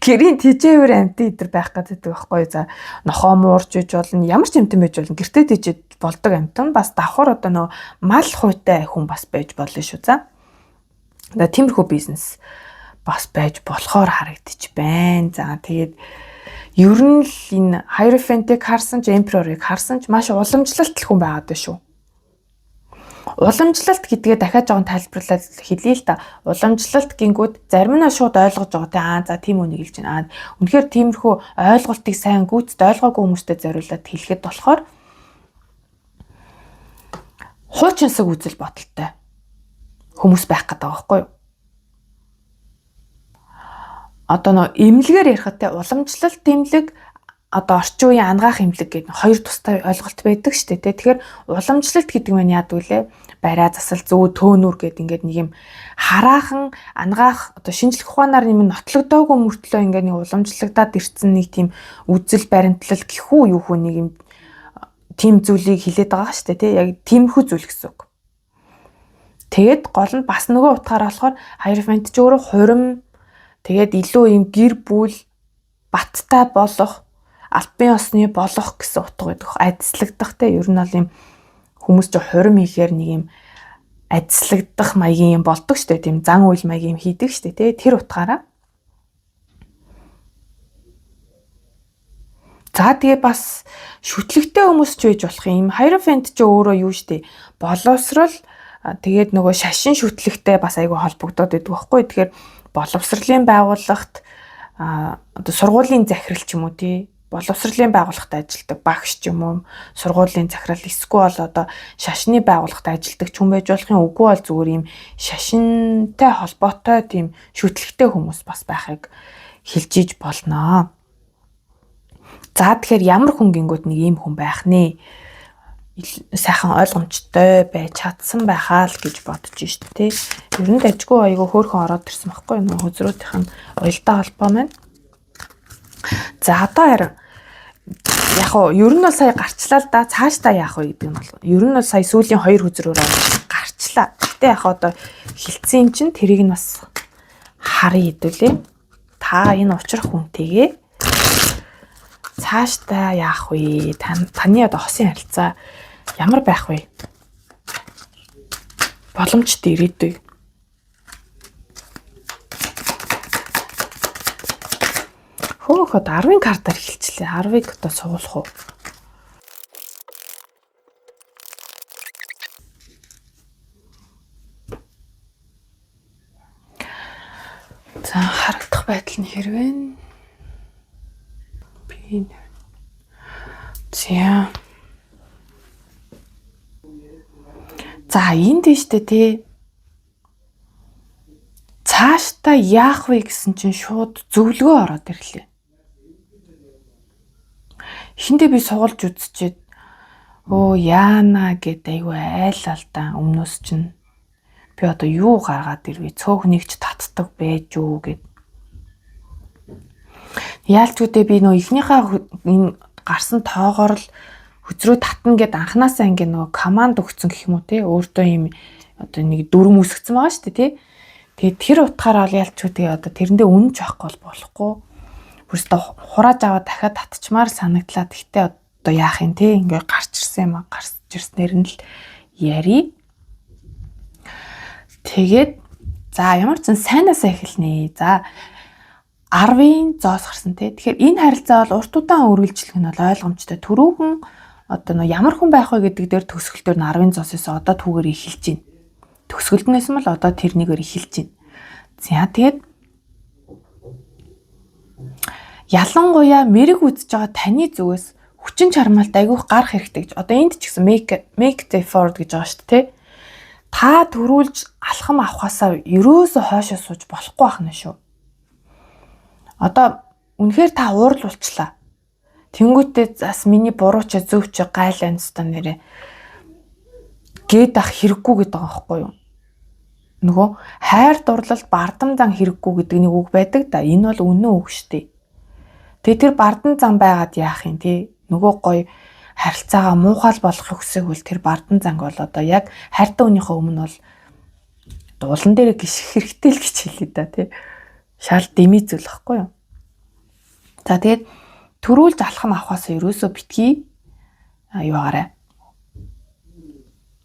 Гэрийн тижээвэр амтэн идэр байх гэдэг байхгүй юу? За нохоо муурж иж болно, ямар ч амтэн байж болно. Гэртээ тижээд болдог амтэн бас давхар одоо нөгөө мал хуйтай хүн бас байж болно шүү. За тиймэрхүү бизнес бас байж болохоор харагдчих байна. За тэгээд ер нь л энэ Hierophant-ыг харсан ч Emperor-ыг харсан ч маш уламжлалт хүн байгаад байна шүү. Уламжлалт гэдгээ дахиад жоохон тайлбарлаад хэлье л да. Уламжлалт гингүүд зарим нь шууд ойлгож байгаа те. За тийм үнийг хэлж байна. Үнэхээр тиймэрхүү ойлголтыг сайн гүйцэд ойлгоогүй хүмүүстэй зориулаад хэлэхэд болохоор хуучинсаг үзэл бодолтой хүмүүс байх гэдэг байгаа байхгүй юу? Одоо нөө эмнэлгээр ярихад те уламжлалт эмнэлэг одоо орчин үеийн ангаах эмнэлэг гэдэг хоёр тустай ойлголт байдаг шүү дээ. Тэгэхээр уламжлалт гэдэг нь яадаг вүлээ? Бариа засал зүү төөнүр гэдэг ингээд нэг юм хараахан ангаах одоо шинжлэх ухаанаар юм нотлогдоогүй мөртлөө ингээд нэг уламжлагдаад ирсэн нэг тийм үзэл баримтлал гэхүү юу хөө нэг юм тийм зүйлийг хилээд байгаа шүү дээ. Яг тиймэрхүү зүйл гэсэн үг. Тэгэд гол нь бас нөгөө утгаараа болохоор Hierophant ч өөрөө хурим тэгээд илүү юм гэр бүл баттай болох албан ёсны болох гэсэн утга байдаг. Адислагдах те ер нь бол юм хүмүүс ч хурим хийхээр нэг юм адислагдах маягийн юм болдог шүү дээ. Тийм зан үйл маягийн юм хийдэг шүү дээ. Тэр утгаараа. За тэгээ бас шүтлэгтэй хүмүүс ч байж болох юм. Hierophant ч өөрөө юу шүү дээ. Боловсрал тэгээд нөгөө шашин шүтлэгтэй бас айгүй холбогдоод байдаг байхгүй. Тэгэхээр боловсролын байгууллагт одоо сургуулийн захирал ч юм уу тий боловсролын байгууллагт ажилладаг багш ч юм уу сургуулийн захирал эсвэл одоо шашны байгууллагт ажилладаг ч хүн байж болох юм. Үгүй бол зүгээр юм шашинтай холбоотой тийм шүтлэгтэй хүмүүс бас байхыг хэлж иж болноо. За тэгэхээр ямар хүн гингүүд нэг ийм хүн байх нэ? Сайхан ойлгомжтой байж чадсан байхаа л гэж бодож штэ тий. Ер нь дажгүй айгүй хөөрхөн ороод ирсэн байхгүй юу? Хөзрүүдийнх нь уялдаа холбоо маань. За одоо харин яг уу ер нь бол сая гарчлаа л да. Цаашдаа яах вэ гэдэг нь бол ер нь бол сая сүүлийн 2 хөзрөөр гарчлаа. Гэтэ яг одоо хилцэн чинь тэрийг нь бас харъя хэдүүлээ. Та энэ учрах хүнтэйгээ цаашдаа яах вэ? Таны одоо хосын харилцаа ямар байх вэ? Боломжтой ирээдүй. Хөөхөд 10-ын картаар эхэлчихлээ. 10-ыг одоо суулгах уу? За харагдах байдал нь хэрвээ За энд тийштэй тий. Цаашдаа яах вэ гэсэн чинь шууд зөвлөгөө ороод ирлээ. Эхэндээ би суулж үзчихэд яана гэд айгүй айлал да өмнөөс чинь би одоо юу гаргаад ирвэ цөөхнийг ч татдаг байж юу гэд. Яалч үдээ би нөө ихнийхээ энэ гарсан тоогоор л хөзрөө татна гэд анханасаа ингээ нөгөө команд өгсөн гэх юм уу те өөртөө юм одоо нэг дүрм үсгцэн байгаа шүү дээ те. Тэгээд тэр утгаараа яалч үдээ одоо тэрэндээ үнэнч байхгүй болохгүй. Бүрстэ хурааж аваад дахиад татчмаар санагдлаа. Гэхдээ одоо яах юм те ингээ гарч ирсэн юм гарч ирснээр нь л яри. Тэгээд за ямар ч сайнасаа эхэлнэ. За 10-ын зоос гарсан тий. Тэгэхээр энэ харилцаа бол урт удаан үргэлжлэх нь бол ойлгомжтой. Түрүүхэн одоо нөө ямар хүн байх вэ гэдэг дээр төгсгөл дээр нь 10-ын цосоос одоо түүгээр эхэлж байна. Төгсгөлднээс нь л одоо тэрнийгээр эхэлж байна. За тэгээд ялангуяа мэрэг үзэж байгаа таны зүгээс хүчин чармаалт айгүйх гарах хэрэгтэй гэж. Одоо энд ч гэсэн make the effort гэж байгаа шүү дээ. Та төрүүлж алхам авахаасаа ерөөсө хойшоо сууж болохгүй байх нь шүү. Одоо үнэхээр та уурлуулчлаа. Тэнгүүтээ бас миний буруу ч зөв ч гайлаа нэстэ нэрээ гээд ах хэрэггүй гэдэг байгаа байхгүй юу? Нөгөө хайр дурлал бардам зан хэрэггүй гэдэг нэг үг байдаг да. Энэ бол үнэн үг шүү дээ. Тэгээ тэр бардам зан байгаад яах юм те? Нөгөө гоё харилцаагаа муухай болгохыг хүсээгвэл тэр бардам занг бол одоо яг хайртай хүнийхээ өмнө бол дуулан дээр гიშгэх хэрэгтэй л гэж хэлээ да тий. Шал дэмий зүйл واخгүй юу. За тэгээд төрүүлж алхам авахаас ерөөсөө битгий юугаарай.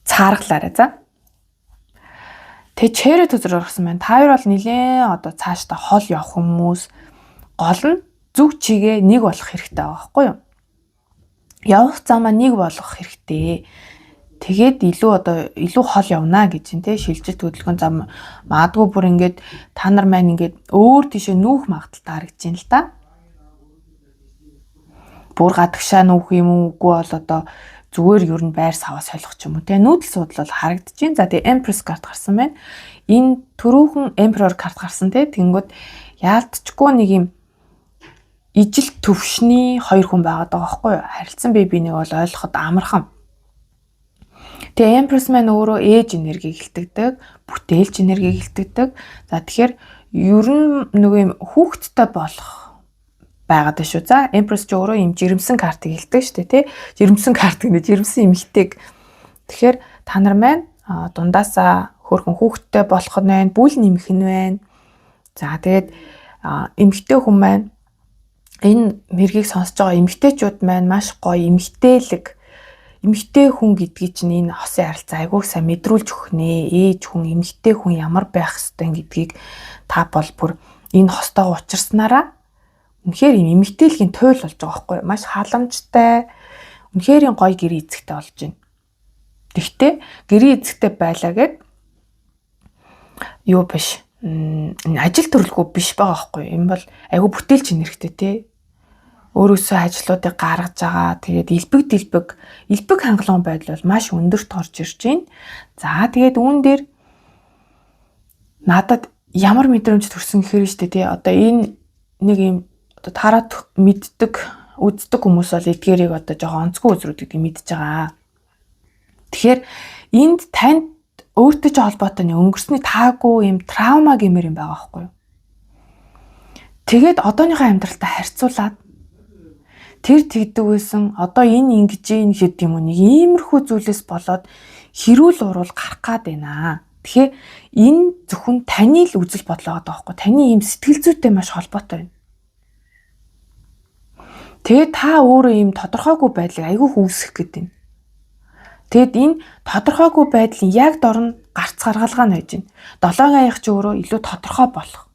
Цааргалаарай за. Тэг чэрэ төзөр орсон байна. Та хоёр бол нилээн одоо цаашдаа хол явах хүмүүс гол нь зүг чигээ нэг болох хэрэгтэй байгаа واخгүй юу. Явах замаа нэг болгох хэрэгтэй. Тэгээд илүү хол явна гэж юм те шилжилт хөдөлгөөн зам маадгүй бүр ингээд та нар маань ингээд өөр тийшээ нүүх магадaltaй харагдаж байна л да. Бүр гадагшаа нүүх юм уугүй бол одоо зүгээр ер нь байр саваа солих ч юм уу те нүүдэл судал бол харагдаж байна. За тэгээ Empress карт гарсан байна. Энэ түрүүхэн Emperor карт гарсан те тэнгүүд яалтчгүй нэг юм ижил төвшний хоёр хүн байгаад байгаа байхгүй юу? Харилцан бибинийг бол ойлгоход амархан. Тэгээ Empress маань өөрөө ээж энергийг илтгэдэг, бүтээлч энергийг илтгэдэг. За тэгэхээр ер нь нөгөө юм хүүхэдтэй болох байгаад байна шүү. За Empress ч өөрөө юм жирэмсэн картыг илтгэдэг шүү дээ, тий? Жирэмсэн карт гэнэ, жирэмсэн эмэгтэйг. Тэгэхээр та нар маань дундаасаа хөөрхөн хүүхэдтэй болох нь байна, бүл нэмэх нь байна. За тэгээд эмэгтэй хүн маань энэ мэргийг сонсож байгаа эмэгтэйчүүд маань маш гоё эмэгтэй хүн гэдгийг чинь энэ хосын харилцаа айгүйх сайн мэдрүүлж өгөх нэ. Ээж хүн, эмэгтэй хүн ямар байх ёстой гэдгийг та бол бүр энэ хостойгоо учирснараа үнэхээр юм эмэгтэйлгийн туйл болж байгаа байхгүй юу? Маш халамжтай, үнэхээр гоё гэрээ эзэгтэй болж байна. Тэгтээ гэрээ эзэгтэй байлаа гэд юу биш. Ажил төрөлгүй биш байгаа байхгүй юу? Энэ бол айгүй бүтээлч нэрхтэй тий. Өөрөөсөө ажлуудыг гаргаж байгаа. Тэгээд элбэг хангалуун байдал бол маш өндөрт орж ирж байна. За тэгээд үүн дээр надад ямар мэдрэмж төрсөн гэхээр шүү дээ тий. Одоо энэ нэг юм одоо тараад мэддэг, үздэг хүмүүс бол эдгээрийг одоо жоохон онцгой үзрүүд гэдэг мэдж байгаа. Тэгэхээр энд танд өөртөө ч холбоотой нэг өнгөрсний таагүй юм травма гэмээр юм байгаа байхгүй юу? Тэгээд одооныхоо амьдралтай харьцуулаад тэр тэгдэг байсан одоо энэ ингэж гэдэг юм уу нэг иймэрхүү зүйлээс болоод хэрүүл урал гарах гад байна. Тэгэхээр энэ зөвхөн таны л үзэл бодлоо байгаа байхгүй таны ийм сэтгэл зүйтэй маш холбоотой байна. Тэгээд та өөрөө ийм тодорхойгүй байдлыг айгүй үүсгэх гэдэг юм. Тэгэд энэ тодорхойгүй байдлын яг дор нь гарц гаргалгаа нь байж байна. 7 аяг ч өөрөө илүү тодорхой болох.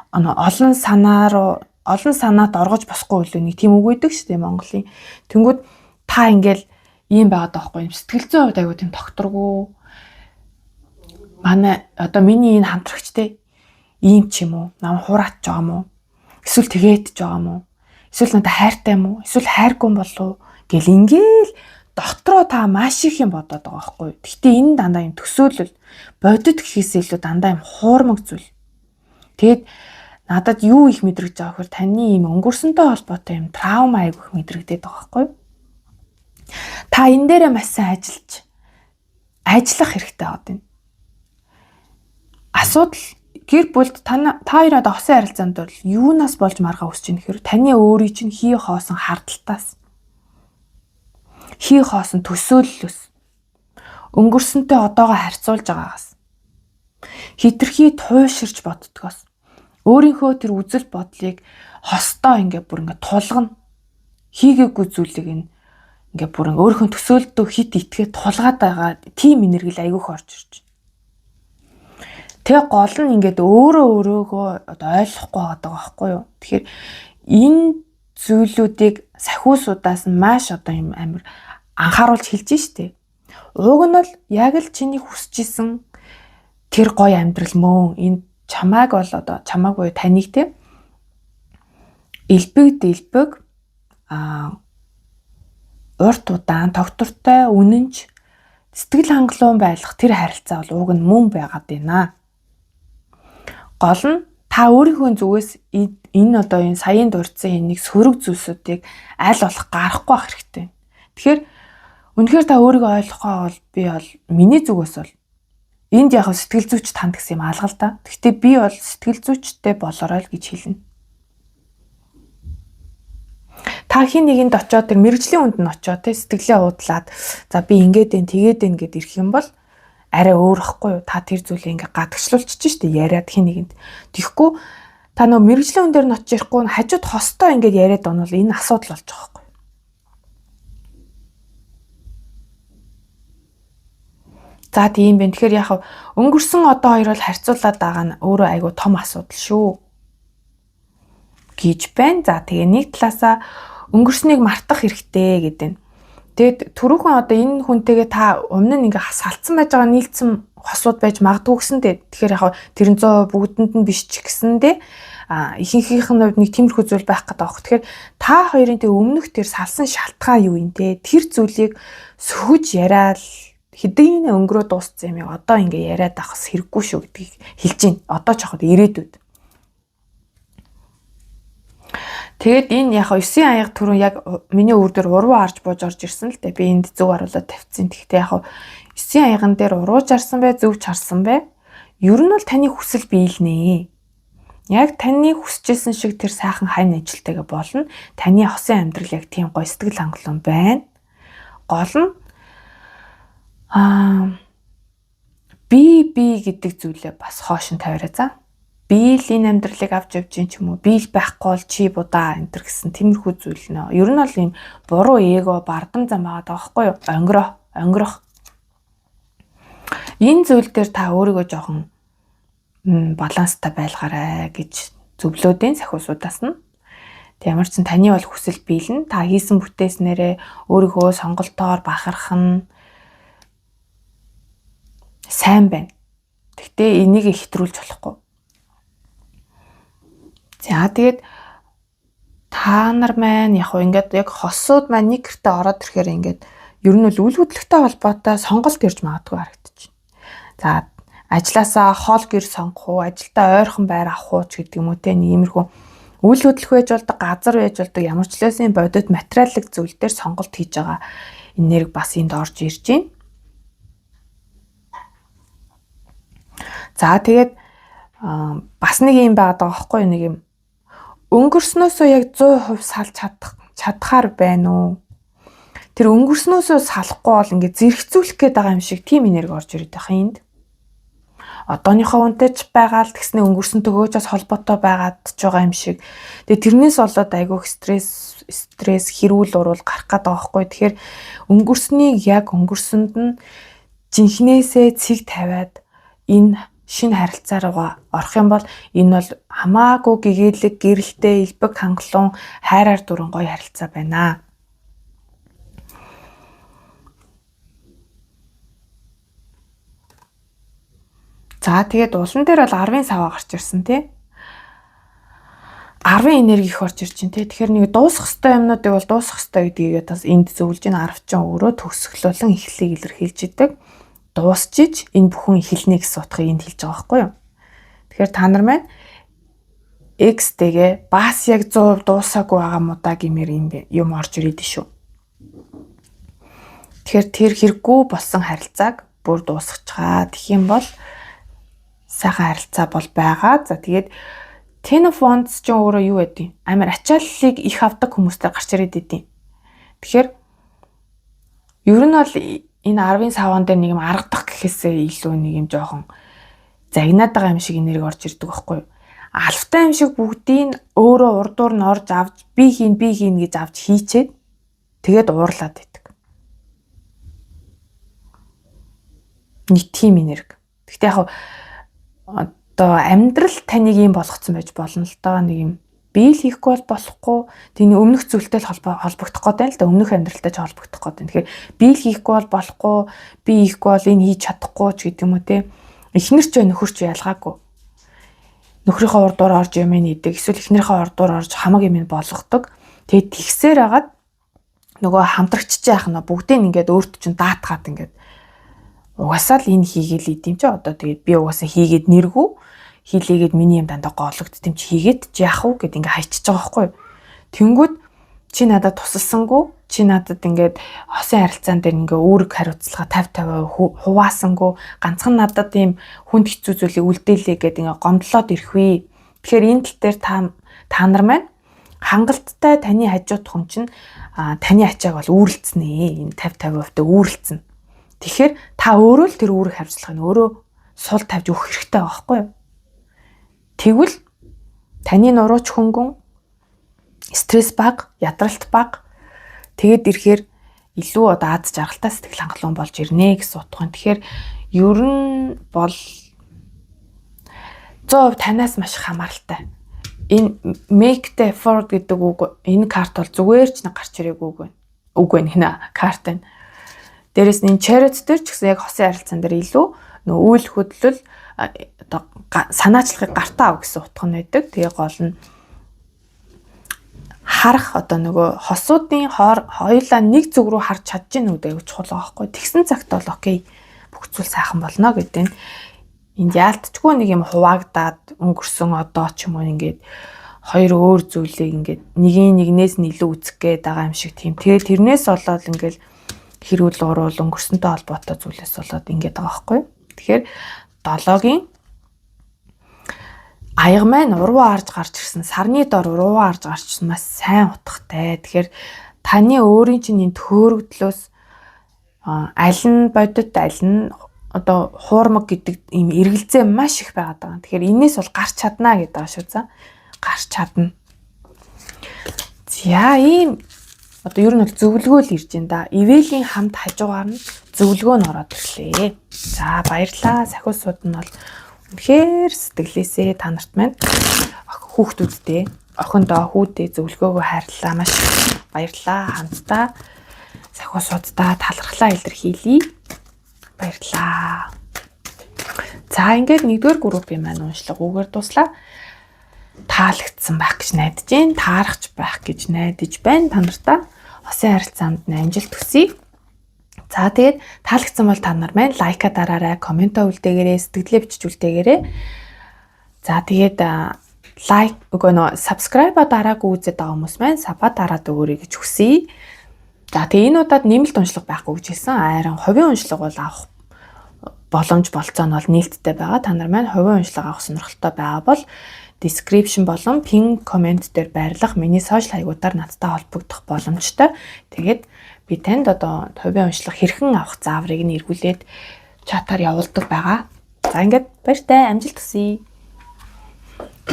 Олон санаад оргож босхгүй үлээ нэг тийм үг өгдөг шүү дээ Монголын. Тэнгүүд та ингээл ийм байгаад байгаа байхгүй юм. Сэтгэл зүйн хувьд айгүй тийм докторгүй. Манай одоо миний энэ хамтрагч те ийм ч юм уу? Нам хураач байгаа мó? Эсвэл тэгээд ч байгаа мó? Эсвэл надад хайртай юм уу? Эсвэл хайргүй болов уу? Гэл ингээл дотроо та маш их юм бодоод байгаа байхгүй. Гэхдээ энэ дандаа юм төсөөлөл бодит гэхээс илүү дандаа юм хуурмаг зүйл. Тэгэд надад юу их мэдрэгж байгаа гэхээр таны юм өнгөрсөнтэй холбоотой юм травма айгүйх мэдрэгдээд байгаа байхгүй. Та энэ дээрээ маш сайн ажиллах хэрэгтэй байгаа юм. Асуудал гэр бүлд та хоёроо хосын харилцаанд бол юунаас болж маргаа үсэж ийн гэхээр таны өөрийн чинь хий хоосон хардталтаас хий хоосон төсөөллөөс өнгөрсөнтэй одоогоо харьцуулж байгаагаас хитрхи туйширч боддгоос өөрийнхөө тэр үзэл бодлыг хостоо бүр тулгана хийгээгүй зүйлийг ингээ бүр өөрийнхөө төсөөлтөө хит итгээд тулгаад байгаа тийм энерги айгүйх орж ирж байна. Тэгээ гол нь ингээд өөрөөгөө одоо ойлгохгүй байгаа байхгүй юу. Тэгэхээр энэ зүйлүүдийг сахиусудаас нь маш одоо юм амар анхааруулж хэлж штэ. Уг нь бол яг л чиний хүсэж исэн тэр гоё амьдрал мөн. Энэ чамайг бол одоо чамайг буюу таныг те элбэг урт удаан тогтвортой үнэнч сэтгэл хангалуун байх тэр харилцаа бол уг нь мөн байгаад байна. Гол нь та өөрийнхөө зүгээс энэ одоо энэ саяын дурдсан энийг сөрөг зүйлсүүдийг аль болох гарахгүй байх хэрэгтэй. Тэгэхээр үнэхээр та өөрийгөө ойлгохоо бол би бол миний зүгээс бол энд яг сэтгэл зүйч танд гэсэн юм алга л да. Гэхдээ би бол сэтгэл зүйчтэй болоорой л гэж хэлнэ. Та хин нэгэнд очоод тэр мэрэгжлийн үнд нь очоод те сэтгэлээ уудлаад за би ингээд энэ тэгээд энэ гэд ирэх юм бол арай өөр ахгүй юу? Та тэр зүйлийг ингээ гадагшлуулчих штеп яриад хин нэгэнд. Тэгэхгүй та нөө мэрэгжлийн үн дээр нь очиж ирэхгүй хажууд хостой ингээд яриад онвол энэ асуудал болж байгаа хгүй. За тийм бэ. Тэгэхээр яг өнгөрсөн одоо хоёр бол харьцуулаад байгаа нь өөрөө айгүй том асуудал шүү гэж байна. За тэгээ нэг талаасаа өнгөрснийг мартах хэрэгтэй гэдэг. Тэгэд түрүүхэн одоо энэ хүнтэйгээ та өмнө нь ингээ салцсан байж байгаа нийлцсэн хосууд байж магадгүй гэсэндээ тэгэхээр яг тэрэн 100% бүгдэнд нь биш ч гэсэндээ ихэнхийнх нь хувьд нэг тиймэрхүү зүйл байх гэдэг аах. Тэгэхээр та хоёрын тэг өмнөх тэр салсан шалтгаан юу юм те? Тэр зүйлийг сөхөж яриад хэдийн өнгөрөө дууссан юм одоо ингээ яриад авахс хэрэггүй шүү гэдгийг хэлж байна. Одоо ч яг ирээдүйд. Тэгэд энэ яг 9 аяга түрүү яг миний өвөр дээр уруу арж бууж орж ирсэн л дээ. Би энд зөв харуулаад тавьчихсан. Тэгэхдээ яг 9 аяган дээр урууж арсан бай, зөв чарсан бай. Ер нь бол таны хүсэл биелнэ. Яг таны хүсэжсэн шиг тэр сайхан хань ажилтайгаа болно. Таны хосын амьдрал яг тийм гоё сэтгэл хангалуун байна. Гол нь би гэдэг зүйлээ бас хоош нь тавиараа за. Би л энэ амьдралыг авч явж юм ч юм уу. Би л байхгүй бол чи будаа энэ гэсэн тиймэрхүү зүйл нэ. Ер нь бол ийм буруу эго бардам зам байгаа даахгүй юу? Онгирох. Энэ зүйл дээр та өөрийгөө жоохон баланстай байлгаарай гэж зөвлөдөө сахиусудаас нь. Тэг ямар ч сан таны бол хүсэл биелнэ. Та хийсэн бүтээснээрээ өөрийгөө сонголтоор бахарх нь сайн байна. Гэхдээ энийг ихтрүүлж болохгүй. За тэгээд та нар маань яг ингээд яг хосууд маань нэг гэртээ ороод ирэхээр ингээд ер нь үл хөдлөлттэй холбоотой сонголт ирж магадгүй харагдаж байна. За ажилласаа хоол гэр сонгох уу, ажилдаа ойрхон байр авах уу ч гэдэг юм уу те иймэрхүү үл хөдлөх байж болдог, газар байж болдог, ямар ч лээсийн бодит материаллык зүйл дээр сонголт хийж байгаа энерги бас энд орж ирж байна. За тэгээд бас нэг юм байгаад байгаа байхгүй нэг юм өнгөрснөөсөө яг 100% салж чадхаар байна уу? Тэр өнгөрснөөсөө салахгүй бол ингээд зэрэгцүүлэх гээд байгаа юм шиг тийм энерги орж ирээд байгаа энд. Одооныхоо үнтэй ч байгаа л тэгснэ өнгөрсөнтэйгөө ч бас холбоотой байгаад ч байгаа юм шиг. Тэгээ тэрнээс болоод айгүйх стресс хэрүүл урвал гарах гээд байгаа байхгүй. Тэгэхээр өнгөрснийг яг өнгөрсөнд нь жинхнээсээ цэг тавиад энэ шинэ харилцаа руугаа орох юм бол энэ бол хамаагүй гэгээлэг, гэрэлтэй, элбэг хангалуун, хайраар дүрэн гоё харилцаа байна. За тэгээд улан дээр бол 10-ын саваа гарч ирсэн тий. 10 энерги их орж ирж байна тий. Тэгэхээр нэг дуусах хэвээр юмнуудыг бол дуусах хэвээр гэдгийг бас энд зөвлөж ин 10 ч өөрөө төгсгөлөн эхлэлийг илэрхийлж идэг. Дуусчиж энэ бүхэн эхэлнэ гэсэн утгыг энд хэлж байгаа байхгүй юу. Тэгэхээр та нар маань X-тэйгээ бас яг 100% дуусаагүй байгаа мудаа гэмээр юм орж ирээд шүү. Тэгэхээр тэр хэрэггүй болсон харилцааг бүр дуусгачгаа. Тэгэх юм бол сайхан харилцаа бол байгаа. За тэгээд Ten of Wands ч өөрөө юу байдیں۔ Амар ачааллыг их авдаг хүмүүстэй гарч ирээд байдیں۔ Тэгэхээр ер нь бол энэ 10-ын саван дээр нэг юм аргадах гэхээсээ илүү нэг юм жоохон загнаад байгаа юм шиг энерги орж ирдэг байхгүй юу? Алфтай юм шиг бүгдийг өөрөө урдуур нь орж авч би хийн гэж авч хийчээд тэгээд уурлаад байдаг. Нэг тийм энерги. Гэхдээ яг одоо амьдрал таныг юм болгоцсон байж болно л доо нэг юм бие л хийхгүй бол болохгүй. Тэний өмнөх зүйлтэй л холбогдох гээд байна л да. Өмнөх амьдралтай ч холбогдох гээд байна. Тэгэхээр бие л хийхгүй бол болохгүй, би хийхгүй бол энэ хийж чадахгүй ч гэдэг юм уу те. Эхнэр ч нөхөр ч ялгаагүй. Нөхрийнхөө урдуур орж юм ийдэг. Эсвэл эхнэрийнхээ урдуур орж хамаг юм болгодог. Тэгээд тэгсээр хагаад нөгөө хамтрагчж яах нь бүгдийг ингээд өөрт чинь даатгаад ингээд угаасаа л энэ хийгээл идэм чи одоо тэгээд би угаасаа хийгээд нэргүү хийлээгээд миний юм дандаа гоологдт юм чи хийгээд ч яах вэ гэд ингээ хайчиж байгаа байхгүй юу. Тэнгүүд чи надад тусалсангүй чи надад ингээд хосын харилцаан дээр ингээ үүрэг хариуцлага 50-50 хуваасангүй ганцхан надад ийм хүнд хэцүү зүйлийг үлдээлээ гэд ингээ гомдлоод ирэх вэ. Тэгэхээр энэ тал дээр та нар маань хангалттай таны хажууд хүн чинь таны ачааг бол үүрэлцэнэ. Энэ 50-50% та үүрэлцэнэ. Тэгэхээр та өөрөө л тэр үүрэг хариуцлагыг өөрөө сул тавьж өгөх хэрэгтэй байгаа байхгүй юу? Тэгвэл таны нурууч хөнгөн стресс бага, ядралт бага тэгээд ирэхээр илүү одоо аз жаргалтай сэтгэл хангалуун болж ирнэ гэсэн утга. Тэгэхээр ер нь бол 100% танаас маш хамааралтай. Энэ make the effort гэдэг үг энэ карт бол зүгээр ч нэг гарч ирээгүй үг байна. Үг байна хинэ карт байна. Дээрээс нь charity дээр ч гэсэн яг хосын харилцаан дээр илүү нөө үйл хөдлөл одоо санаачлахыг гартаа ав гэсэн утга нь байдаг. Тэгээ гол нь харах одоо нөгөө хосуудын хоёулаа нэг зүг рүү харж чадж гэнэ үү гэж чухал байгаа байхгүй. Тэгсэн цагт бол окей бүх зүйл сайхан болно гэдэг нь энд яалтчгүй нэг юм хуваагдаад өнгөрсөн одоо ч юм уу ингээд хоёр өөр зүйлийг ингээд нэгнээс нь илүү үзэх гээд байгаа юм шиг тийм. Тэгээ тэрнээс болоод ингээд хэрүүл уруул өнгөрсөнтэй холбоотой зүйлээс болоод ингээд байгаа байхгүй. Тэгэхээр 7-гийн аяга маань уруу арж гарч ирсэн, сарны дор уруу арж гарч ирсэн маш сайн утгатай. Тэгэхээр таны өөрийн чинь энэ төөрөгдлөөс аль нь бодит, аль нь одоо хуурмаг гэдэг ийм эргэлзээ маш их байгаад байгаа. Тэгэхээр энээс бол гарч чадна гэдэг байгаа шүү за. Гарч чадна. За ийм одоо ер нь бол зөвлөгөө л ирж байна да. Ивэл-ийн хамт хажуугаар нь зөвлөгөө нь ороод ирлээ. За баярлалаа. Сахиусууд нь бол үнэхээр сэтгэлээсээ та нарт маань хүүхдүүдтэй, охиндоо хүүдээ зөвлөгөөгөө хайрлаа. Маш баярлалаа. Хамтдаа сахиусуудаа талархлаа илэрхийлье. Баярлалаа. За ингээд 1-р группийн маань уншлага үгээр дуслаа. Таалагдсан байх гэж найдаж байна. Таарахч байх гэж найдаж байна. Та нартаа хосын харилцаанд амжилт хүсье. За тэгээд таалагдсан бол та нар маань лайка дараарай, комментоо үлдээгээрэй, сэтгэлээ бичиж үлдээгээрэй. За тэгээд лайк subscribe дараагүй үзээд байгаа хүмүүс маань саба дараад өгөөрэй гэж хүсье. За тэгээд энэ удаад нэмэлт уншлага байхгүй гэж хэлсэн. Харин хувийн уншлага бол авах боломж болцоо нь бол нээлттэй байгаа. Та нар маань хувийн уншлага авах сонирхолтой байгаа бол description болон pin comment дээр байрлах миний сошиал хаягуудаар надтай холбогдох боломжтой. Тэгээд би танд одоо хувийн уншлага хэрхэн авах зааврыг нь эргүүлээд чатаар явуулдаг байгаа. За ингээд баяртай амжилт хүсье.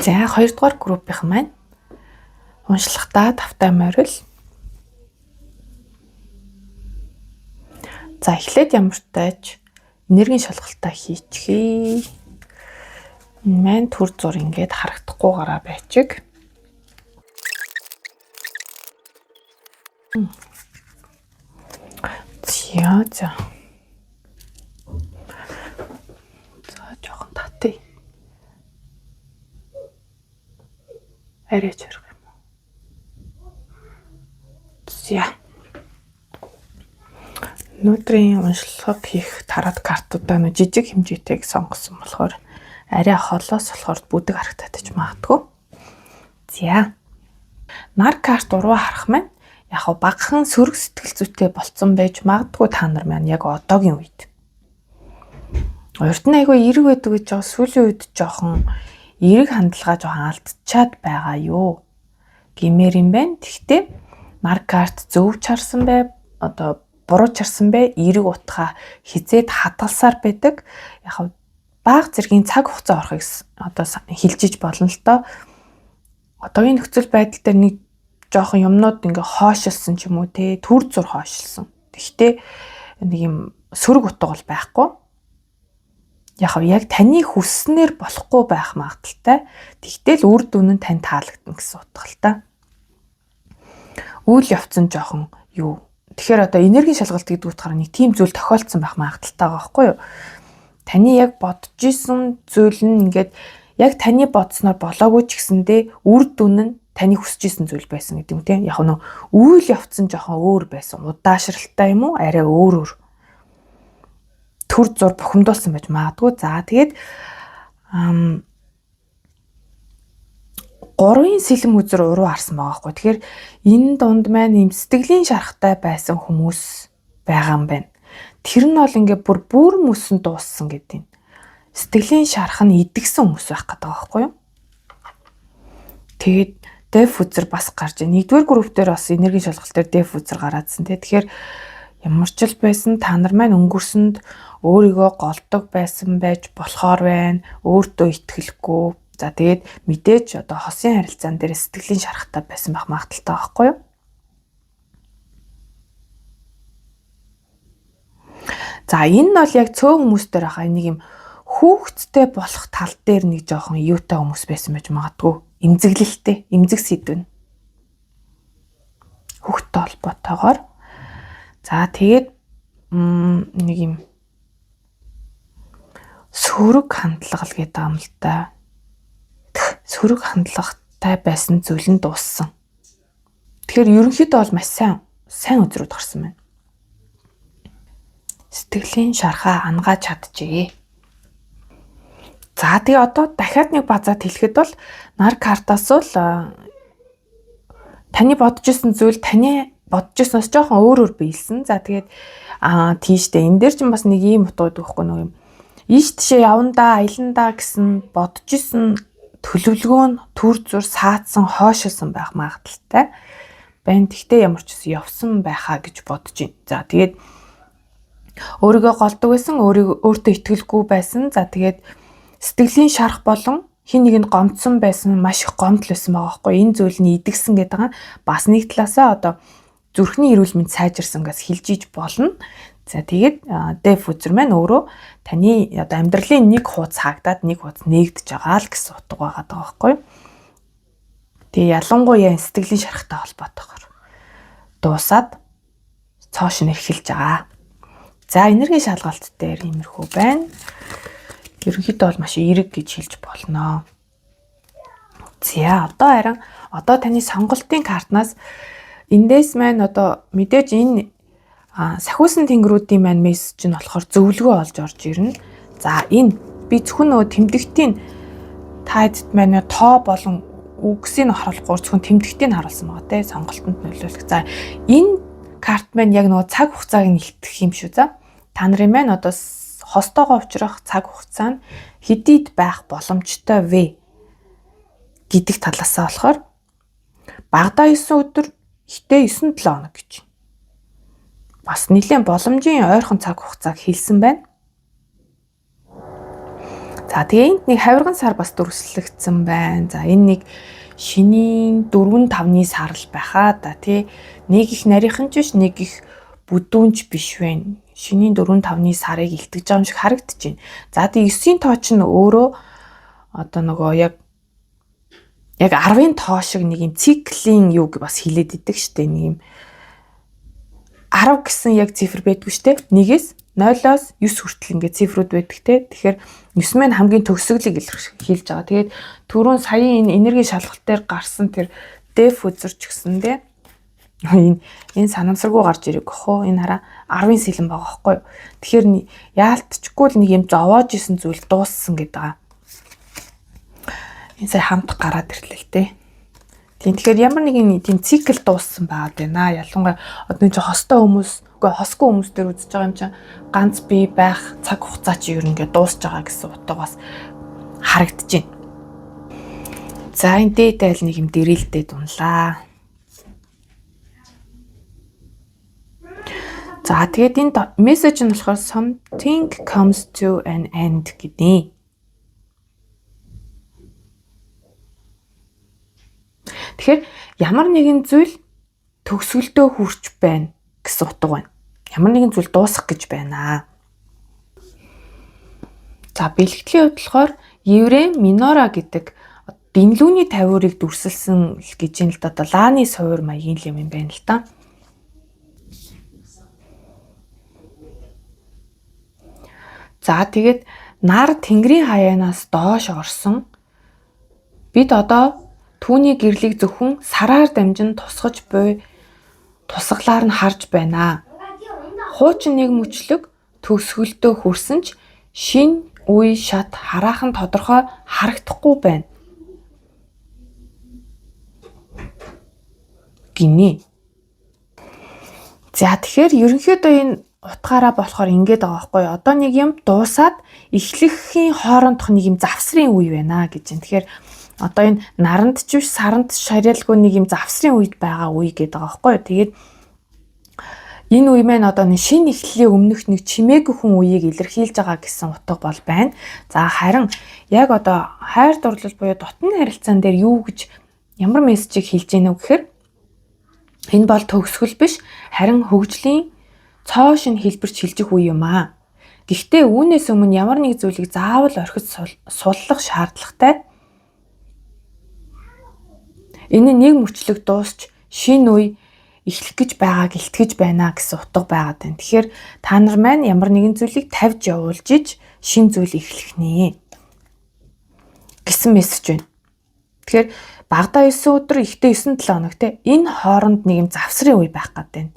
За 2-р группийнхан маань уншлагатаа тавтай морил. За эхлээд ямар тааж энергийн шалгалтаа хийчихье. Мэн төр зур ингээд харагдахгүй гараа байчиг. За. За жоохон татъя. Арайч ярих юм уу? За. Өнөөдрийн уншлага хийх тараад картуудаа нөө жижиг хэмжээтэйг сонгосон болохоор арай холоос болохоор бүдэг харагдаад магадгүй. За. Нар карт уруу харах маань яг багахан сөрөг сэтгэл зүйтэй болцсон байж магадгүй та нар маань яг одоогийн үед. Урд нь айгүй эрг байдаг гэж байгаа сүүлийн үед жоохон эрг хандлагаа жоохон алдчихад байгаа юу гэмээр юм байна. Тэгтээ нар карт зөв чарсан бай одоо буруу чарсан бай эрг утгаа хизээд хадгалсаар байдаг. Яг бага зэргийн цаг хугацаа орохыг одоо хилжиж болно л доо. Одоогийн нөхцөл байдал дээр нэг жоохон юмнууд ингээ хоошлсон ч юм уу те төр зур хоошлсон. Тэгтээ нэг юм сөрөг утга бол байхгүй. яг таны хүсснээр болохгүй байх магадaltaй. Тэгтэл үр дүн нь тань таалагдана гэсэн утгатай. Үйл явц нь жоохон юу. Тэгэхээр одоо энергийн шалгалт гэдэг утгаараа нэг тийм зүйл тохиолдсон байх магадaltaй байгаа байхгүй юу? Таны яг бодож исэн зүйл нь ингээд яг таны бодсноор болоогүй ч гэсэндээ үр дүн нь таны хүсэж исэн зүйл байсан гэдэг юм тийм. Яг нь үйл явц нь жоохон өөр байсан. Удаашралтай юм уу? Арай өөр. Төр зур бухимдуулсан байж магадгүй. За тэгээд 3 сэлэм үзэр уруу харсан байгаа байхгүй. Тэгэхээр энэ дунд маань юм сэтгэлийн шарахтай байсан хүмүүс байгаа юм байна. Тэр нь бол ингээ бүр мөсөн дууссан гэдэг юм. Сэтгэлийн шарах нь идэгсэн хүмүүс байх гэдэг байгаа байхгүй юу? Тэгээд деф үзэр бас гарч байна. 1-р групп дээр бас энергийн шалгалт дээр деф үзэр гараадсэн тий. Тэгэхээр ямар ч л байсан та нар маань өнгөрсөнд өөрийгөө голдог байсан байж болохоор байна. Өөртөө итгэлгүй. За тэгээд мэдээж одоо хосын харилцаан дээр сэтгэлийн шарахтай байсан байх магадaltaй байхгүй юу? За энэ нь бол яг цөөн хүмүүс дээр хаа нэг юм хүүхэдтэй болох тал дээр нэг жоохон юутай хүмүүс байсан байж магадгүй. Имзэглэлтэй, имзэг сэдвэн. Хүүхэдтэй холбоотойгоор. За тэгээд нэг юм сөрөг хандлага л гэдэг юм л да. Сөрөг хандлагатай байсан зүйл нь дууссан. Тэгэхээр ерөнхийдөө бол маш сайн үзрүүд гарсан байна. Сэтгэлийн шархаа ангааж чадчихъя. За тэгээ одоо дахиад нэг базаад хэлэхэд бол нар картаас бол таны бодож исэн зүйл таны бодож ирсэнээс жоохон өөрөөр биелсэн. За тэгээд тийштэй энэ дээр чинь бас нэг ийм утгууд өгөхгүй нэг юм. Ийш тийшээ явандаа, аяландаа гэсэн бодож исэн төлөвлөгөө нь төр зур саадсан, хойшилсан байх магадaltaй байна. Тэгтээ ямар ч үсэн явсан байхаа гэж бодож байна. За тэгээд өөрийгөө голдог байсан, өөртөө итгэлгүй байсан. За тэгээд сэтгэлийн шарах болон хин нэгэнд гомдсон байсан, маш их гомдол байсан байгаа байхгүй. Энэ зүйл нь идэгсэн гэдэг нь бас нэг талаасаа одоо зүрхний эрүүл мэнд сайжирсан гэж хэлж иж болно. За тэгээд деф үзэр маань өөрөө таны одоо амьдралын нэг хуудас хаагдаад нэг хуудас нээгдэж байгаа л гэсэн утга байгаа даа байхгүй. Тэгээ ялангуяа сэтгэлийн шарахтай холбоотойгоор дуусаад цоош нь эхэлж байгаа. За энергийн шалгалт дээр иймэрхүү байна. Ерөнхийдөө бол маш эерэг гэж хэлж болно. За одоо таны сонголтын картнаас эндээс маань одоо мэдээж энэ сахиусан тэнгэрүүдийн маань мессеж нь болохоор зөвлөгөө олж орж ирнэ. За энэ би зөвхөн нөгөө тэмдэгтийн тайдд маань тоо болон үгсийг харуулахгүй зөвхөн тэмдэгтийг харуулсан байгаа те сонголтонд нөлөөлөх. За энэ карт маань яг нөгөө цаг хугацааг нь илтгэх юм шүү. За та нарын маань одоо хостоогоо учрах цаг хугацаа нь хэдийд байх боломжтой вэ гэдэг талаасаа болохоор багадаа 9 өдөр, хитээ 9-7 хоног гэж. Бас нэлээд боломжийн ойрхон цаг хугацааг хэлсэн байна. За тэгээ энд нэг хавирган сар бас дүрслэгдсэн байна. За энэ нэг шинийн 4-5-ны сар л байхаа да тий. Нэг их нарийнхан ч биш, нэг их бүдүүнч биш байна. Шинийн 4-5-ны сарыг илтгэж байгаа юм шиг харагдаж байна. За тэгээ 9-ийн тоо ч нь өөрөө одоо нөгөө яг 10-ын тоо шиг нэг юм циклийн юуг бас хилээд идэг штэ. Нэг юм 10 гэсэн яг цифр байдгүй штэ. 1-ээс 0-оос 9 хүртэл ингээд цифрүүд байдаг те. Тэгэхээр 9 маань хамгийн төгсгөлийг илэрхийлж байгаа. Тэгээд түрүүн саяын энэ энергийн шалгалт дээр гарсан тэр деф үзэрч гисэн те. Энэ санамсаргүй гарч ирэх гохоо. Энэ хараа 10-ын сэлэн байгаа байхгүй юу. Тэгэхээр яалтчгүй л нэг юм зовоож исэн зүйл дууссан гэдэг байгаа. Энэ сая хамт гараад ирлээ л те. Тэгэхээр ямар нэгэн тийм цикл дууссан байгаад байна. Ялангуяа одоо нэг хостой хүмүүс, үгүй хосгүй хүмүүс төр үзэж байгаа юм чинь ганц бие байх цаг хугацаа чи ер нь ингээд дуусж байгаа гэсэн утга бас харагдаж байна. За энэ дээдэл нэг юм дэрэлдээд унлаа. За тэгээд энэ мессеж нь болохоор something comes to an end гэдэг. Тэгэхээр ямар нэгэн зүйл төгсгөлдөө хүрч байна гэсэн утга байна. Ямар нэгэн зүйл дуусах гэж байна. За бэлтгэлийн хувьд болохоор еврей минора гэдэг дэмлүүний тавиурыг дүрсэлсэн л гэж юм л да. Одоо лааны суур маягийн юм байна л да. За тэгээд нар тэнгэрийн хаяанаас доош орсон. Бид одоо түүний гэрлийг зөвхөн сараар дамжин тусгаж буй тусгалаар нь харж байна. Хуучин нэг мөчлөг төгсгөлдөө хүрсэн ч шин үе шат хараахан тодорхой харагдахгүй байна. Гинэ. За тэгэхээр ерөнхийдөө энэ утгаараа болохоор ингэж байгаа байхгүй юу? Одоо нэг юм дуусаад эхлэхийн хоорондох нэг юм завсрын үе байна гэж юм. Тэгэхээр одоо энэ наранд ч биш саранд шарилгүй нэг юм завсрын үед байгаа үе гэдэг байгаа байхгүй юу? Тэгээд энэ үе маань одоо нэг шинэ эхлэлийн өмнөх нэг чимээгүй хүн үеийг илэрхийлж байгаа гэсэн утга бол байна. За харин яг одоо хайр дурлал буюу дотны харилцаан дээр юу гэж ямар мессежийг хэлж гэнэ үү гэхээр энэ бол төгсгөл биш харин хөгжлийн цоо шин хэлбэрч шилжих үе юм аа. Гэхдээ үүнээс өмнө ямар нэг зүйлийг заавал орхиж суллах шаардлагатай. Энэ нэг мөчлөг дуусч шинэ үе эхлэх гэж байгааг илтгэж байна гэсэн утга байгаад байна. Тэгэхээр та нар маань ямар нэгэн зүйлийг тавьж явуулж иж шинэ зүйл эхлэх нэ гэсэн мессеж байна. Тэгэхээр багадаа 9 өдөр ихтэй 9 7 хоног те энэ хооронд нэг юм завсрын үе байх гэдэг.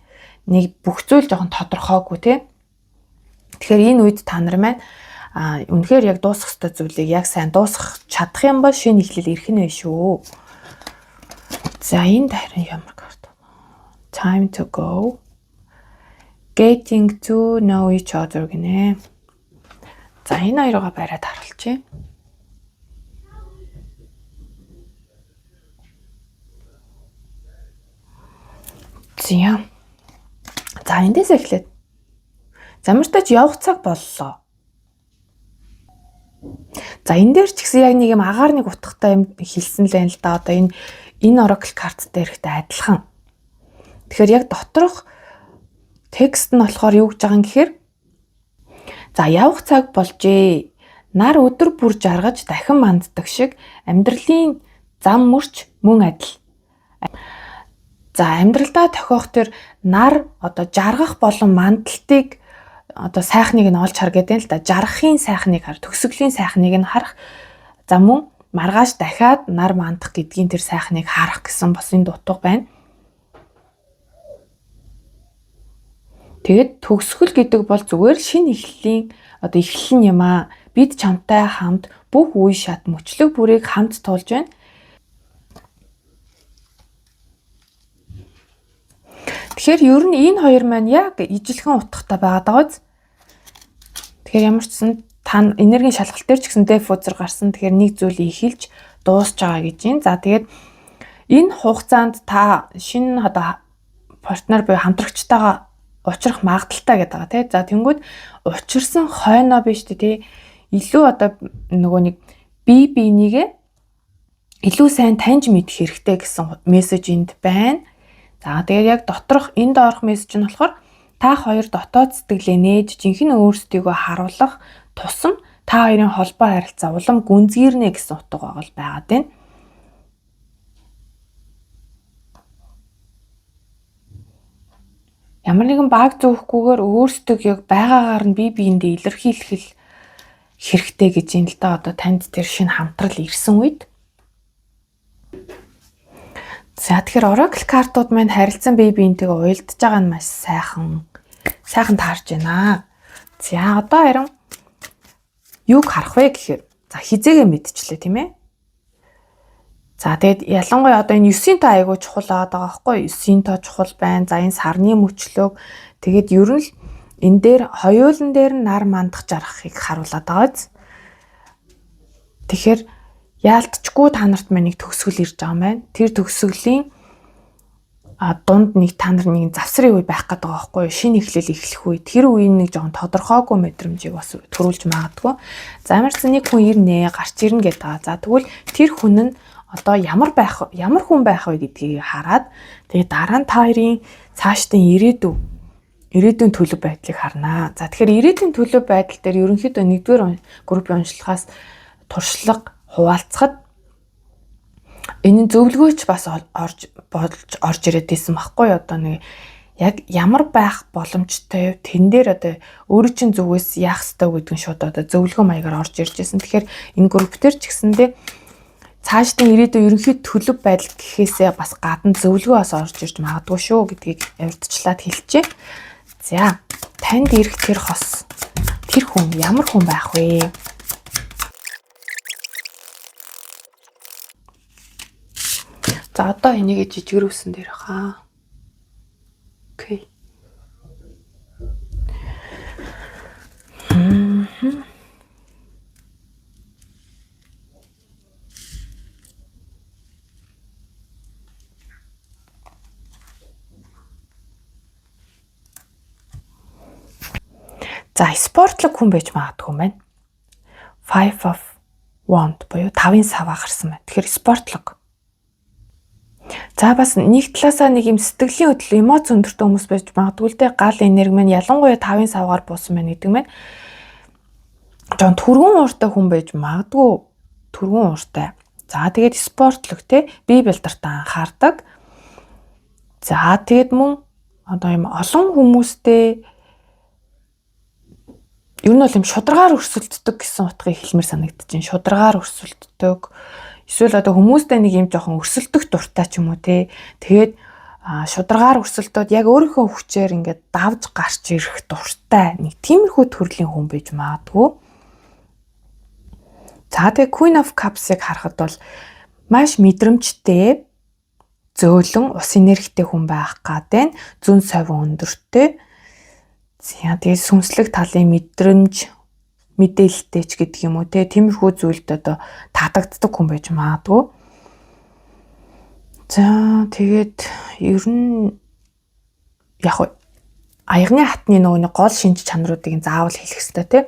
Нэг бүх зүйл жоохон тодорхойгүй те. Тэгэхээр энэ үед та нар маань үнэхээр яг дуусах ёстой зүйлийг яг сайн дуусгах чадах юм бол шинэ эхлэл ирэх нь вэ шүү. За энэ харин ямар карт вэ? Time to go. Getting to know each other гинэ. За энэ хоёроо бариад харуулчих. За эндээс эхлээд замартаа ч явах цаг боллоо. За энэ дээр ч гэсэн яг нэг юм агаар нэг утгатай юм хэлсэн л байна л да. Одоо энэ Oracle карт дээрхтэй адилхан. Тэгэхээр яг доторх текст нь болохоор юу гэж байгаа юм гэхээр за явах цаг болжээ. Нар өдөр бүр жаргаж дахин манддаг шиг амьдралын зам мөрч мөн адил. За амьдралдаа тохиох тэр нар одоо жаргах болон мандалтыг одоо сайхныг нь олж хар гэдэг юм л да. Жаргахын сайхныг хар, төгсгөлийн сайхныг нь харах. За мөн маргааш дахиад нар мандах гэдгийн тэр сайхныг харах гэсэн бас энэ дутуу байна. Тэгээд төгсгөл гэдэг бол зүгээр шинэ эхлэлийн одоо эхлэл юм аа. Бид чамтай хамт бүх үе шат мөчлөг бүрийг хамт туулж байна. Тэгэхээр ер нь энэ хоёр маань яг ижилхэн утгатай байгаад байгаа биз. Тэгэхээр ямар ч сан та энергийн шалгалт дээр ч гэсэн дефузер гарсан. Тэгэхээр нэг зүйлийг эхэлж дуусч байгаа гэж юм. За тэгээд энэ хугацаанд та шинэ одоо партнер буюу хамтрагчтайгаа учрах магадaltaй гэдэг байгаа тий. За тэнгүүд учирсан хойноо биш тий. Илүү одоо нөгөө нэг бие бинийгээ илүү сайн таньж мэдэх хэрэгтэй гэсэн мессеж энд байна. За тэгээд яг доторх энд орох мессеж нь болохоор та хоёр дотоод сэтгэлээ нээж жинхэнэ өөрсдийгөө харуулах тусам та хоёрын холбоо харилцаа улам гүнзгийрнэ гэсэн утга байгаад байна. Ямар нэгэн баг зүүхгүйгээр өөрсдөө яг байгаагаар нь бие биендээ илэрхийлэх хэрэгтэй гэж юм л да. Одоо танд тэр шинэ хамтрал ирсэн үед. За тэгэхээр Oracle картууд маань харилцан бие биентэйгээ уялдаж байгаа нь маш сайхан таарж байна. За одоо харин юуг харах вэ гэхээр за хизээгээ мэдчихлээ тийм ээ. За тэгээд ялангуяа одоо энэ 9-ийн тоо айгуу чухал байгаа байхгүй 9-ийн тоо чухал байна. За энэ сарны мөчлөг тэгээд ер нь л энэ дээр хоёулан дээр нар мандах жаргахыг харуулдаг байгаа биз. Тэгэхээр яалтчгүй та нарт маань нэг төгсгөл ирж байгаа юм байна. Тэр төгсгөлийн дунд нэг та нар нэг завсрын үе байх гэдэг байгаа байхгүй шинэ эхлэл эхлэх үе. Тэр үеийн нэг жоохон тодорхойгүй мэдрэмжийг бас төрүүлж магадгүй. За ямар ч нэг хүн ирнэ, гарч ирнэ гэдэг байгаа. За тэгвэл тэр хүн нь одоо ямар хүн байх вэ гэдгийг хараад тэгээ дараа нь та хоёрын цаашдын ирээдүй ирээдүйн төлөв байдлыг харнаа. За тэгэхээр ирээдүйн төлөв байдал дээр ерөнхийдөө 1-р группийн уншлагаас туршлага хуваалцахад энэ зөвлөгөөч бас орж ирээд исэн баггүй одоо нэг яг ямар байх боломжтой тэн дээр одоо өөрөө чинь зүгээс яах ёстой гэдэг нь шууд одоо зөвлөгөө маягаар орж ирж байсан. Тэгэхээр энэ групп төр ч гэсэндээ цаашдын ирээдүйн ерөнхий төлөв байдал гэхээсээ бас гадна зөвлөгөө бас орж ирж магадгүй шүү гэдгийг урьдчилаад хэлчихье. За, танд ирэх тэр хос, тэр хүн ямар хүн байх вэ? За, одоо энийг жижигрүүлсэн дээр хаа. Окей. За, спортлог хүн байж магадгүй юм байна. Five of Wand буюу 5-ын саваа гарсан байна. Тэгэхээр спортлог. За бас нэг талаасаа нэг юм сэтгэлийн хөдлөл эмоц өндөртэй хүмүүс байж магадгүй л дээ. Гал энерги маань ялангуяа 5-ын савгаар буусан байна гэдэг мэн. Жон түргэн ууртай хүн байж магадгүй түргэн ууртай. За тэгээд спортлог те бие бэлдэртээ анхаардаг. За тэгээд мөн одоо юм олон хүмүүстэй ер нь бол юм шударгаар өрсөлддөг гэсэн утгыг хэлмээр санагдаж байна. Шударгаар өрсөлддөг. Эсвэл одоо хүмүүстэй нэг юм жоохон өрсөлдөх дуртай ч юм уу те. Тэгээд шударгаар өрсөлдөөд яг өөрийнхөө хүчээр ингээд давж гарч ирэх дуртай нэг тиймэрхүү төрлийн хүн байж магадгүй. За тэгээд Queen of Cups-ыг харахад бол маш мэдрэмжтэй, зөөлөн, ус энергитэй хүн байх гадэн зүн совин өндөртэй. За тэгээд сүнслэг талын мэдрэмж мэдээлэлтэй ч гэдэг юм уу те тиймэрхүү зүйлд одоо таатагддаг хүн байж магадгүй. За тэгээд ер нь яг аягны хатны нөгөө гол шинж чанаруудыг заавал хэлэх хэрэгтэй те.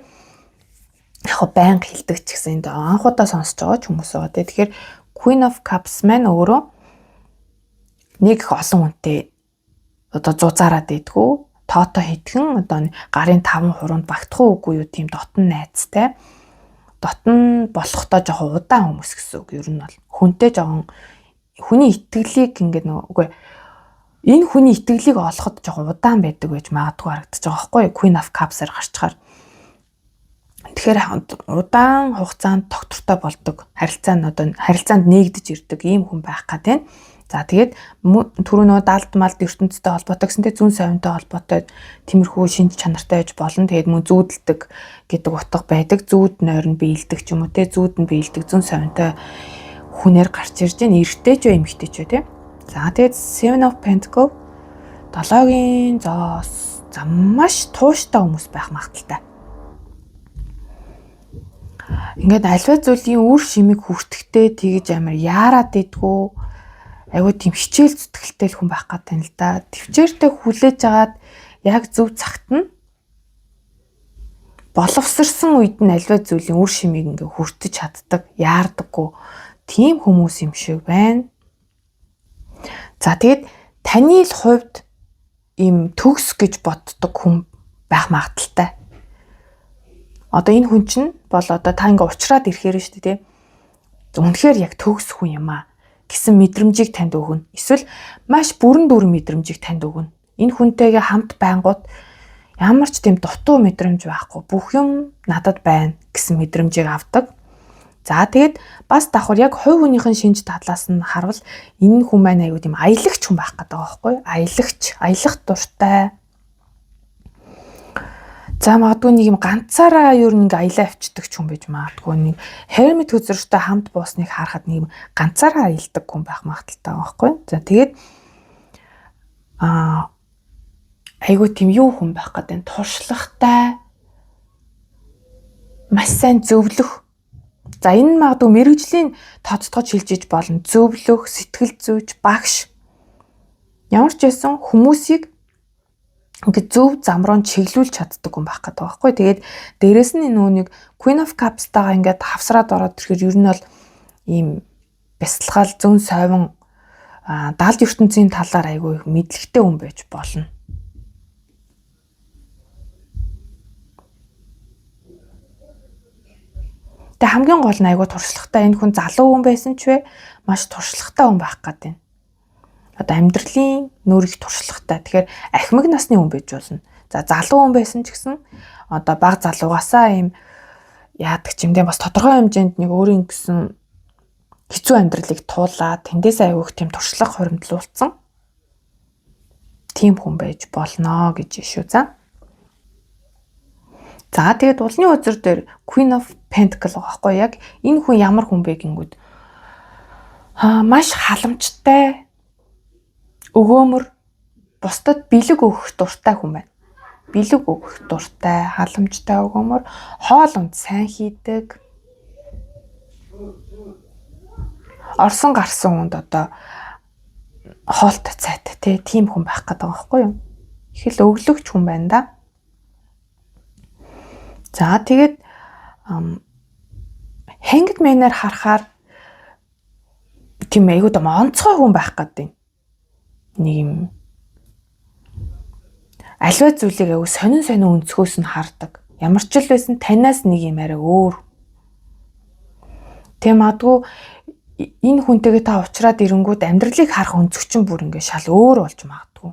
Яг байнга хэлдэг ч гэсэн энэ анхудаа сонсож байгаа ч хүмүүс байгаа те. Тэгэхээр Queen of Cups маань өөрөө нэг олон хүнтэй одоо зузаараад идэггүй. Тоото хэдхэн одоо гарын 5 хуруунд багтах уугүй юу тийм дотн найзтай. Дотн болохдоо жоохон удаан хүмүүс гэсэн үг. Ер нь бол хүнтэй жоохон хүний итгэлийг ингээд үгүй энэ хүний итгэлийг олоход жоохон удаан байдаг байж магадгүй харагдаж байгаа байхгүй Queen of Cups-аар гарчхаар. Тэгэхээр удаан хугацаанд тогтвортой болдог харилцаанд нээгдэж ирдэг ийм хүн байх гэдэг. За тэгээд түрүү нөө далд малд ертөнцтэй холбоотой гэсэнтэй зүүн совинтой холбоотой тиймэрхүү шинж чанартай байж болно. Тэгээд мөн зүүдэлдэг гэдэг утга байдаг. Зүүд нойрон биелдэг ч юм уу те зүүд нь биелдэг зүүн совинтой хүнээр гарч ирж байгаа эрэгтэй ч эмэгтэй ч тий. За тэгээд Seven of Pentacles 7-гийн зоос за маш тууштай хүмүүс байх магадaltaй. Ингээд альва зүйлийн үр шимийг хүртэхтэй тэгж амар яарад идэггүй. Айгуу тийм хичээл зүтгэлтэй хүн байх гэдэг юм л да. Төвчээртэй хүлээж агаад яг зөв цагт нь боловсрсан үед нь альва зүйлийн үр шимийг ингээ хүртэж чаддаг, яардаггүй тийм хүмүүс юм шиг байна. За тэгээд таны л хувьд ийм төгс гэж боддог хүн байх магадaltaй. Одоо энэ хүн чинь бол одоо та ингээ уучраад ирэхээр шүү дээ, тийм. Үнэхээр яг төгс хүн юм аа гэсэн мэдрэмжийг танд өгнө. Эсвэл маш бүрэн дүүрэн мэдрэмжийг танд өгнө. Энэ хүнтэйгээ хамт байнгут ямар ч тийм дутуу мэдрэмж байхгүй. Бүх юм надад байна гэсэн мэдрэмжийг авдаг. За тэгээд бас давхар яг хувь хүнийхэн шинж талаас нь харвал энэ хүн маань аюу тийм аялагч хүн байх гэдэг байгаа байхгүй. Аялах дуртай. За магадгүй нэг юм ганцаараа ер нь ингээ аялаа авчдаг ч хүн байж магадгүй нэг hermit хөзөртэй хамт буусныг харахад нэг юм ганцаараа аялдаг хүн байх магадaltaй байгаа байхгүй. За тэгээд айгуу тийм юу хүн байх гэдэг нь туршлагатай маш сайн зөвлөх. За энэ магадгүй мэрэгжлийн тооцоогоор шилжиж болно. Зөвлөх, сэтгэл зүйч, багш ямар ч байсан хүмүүсийг ингээд зөв зам руу чиглүүлж чаддаг хүн байх гэдэг байхгүй. Тэгээд дээрэс нь нөгөө нэг Queen of Cups-тайгаа ингээд хавсраад ороод ирэхээр ер нь бол ийм бясалгал зүүн совин далд ертөнцийн талаар айгүй их мэдлэгтэй хүн байж болно. Гэтэ хамгийн гол нь айгүй туршлагатай энэ хүн залуу хүн байсан ч вэ маш туршлагатай хүн байх гэдэг. Одоо амьдралын нүүрийг туршлагатай. Тэгэхээр ахмад насны хүн байж болно. За залуу хүн байсан ч гэсэн одоо бага залуугасаа ийм яадаг ч юм дээ бас тодорхой хэмжээнд нэг өөрийн гэсэн хэцүү амьдралыг туулаад тэндээс айгүйх тийм туршлага хуримтлуулсан тийм хүн байж болно гэж шүү за. За тэгээд улны үзэр дээр Queen of Pentacles байгаа хгүй яг энэ хүн ямар хүн бэ гингүүд маш халамжтай өгөөмөр бусдад бэлэг өгөх дуртай хүн байна. Бэлэг өгөх дуртай, халамжтай өгөөмөр, хоол унд сайн хийдэг. Орсон гарсан хүнд одоо хоолтой цайтай тийм хүн байх гэдэг байгаа байхгүй юу? Их л өглөгч хүн байна да. За тэгээд Hanged Man-аар харахаар тийм айгуу дом онцгой хүн байх гэдэг. Нэг юм аливаа зүйлийг айгуу сонин өнцгөөс нь хардаг. Ямар ч л байсан танаас нэг юм арай өөр. Тэг магадгүй энэ хүнтэйгээ та уулзраад ирэнгүүд амьдралыг харах өнцөг чинь бүр ингээ шал өөр болж магадгүй.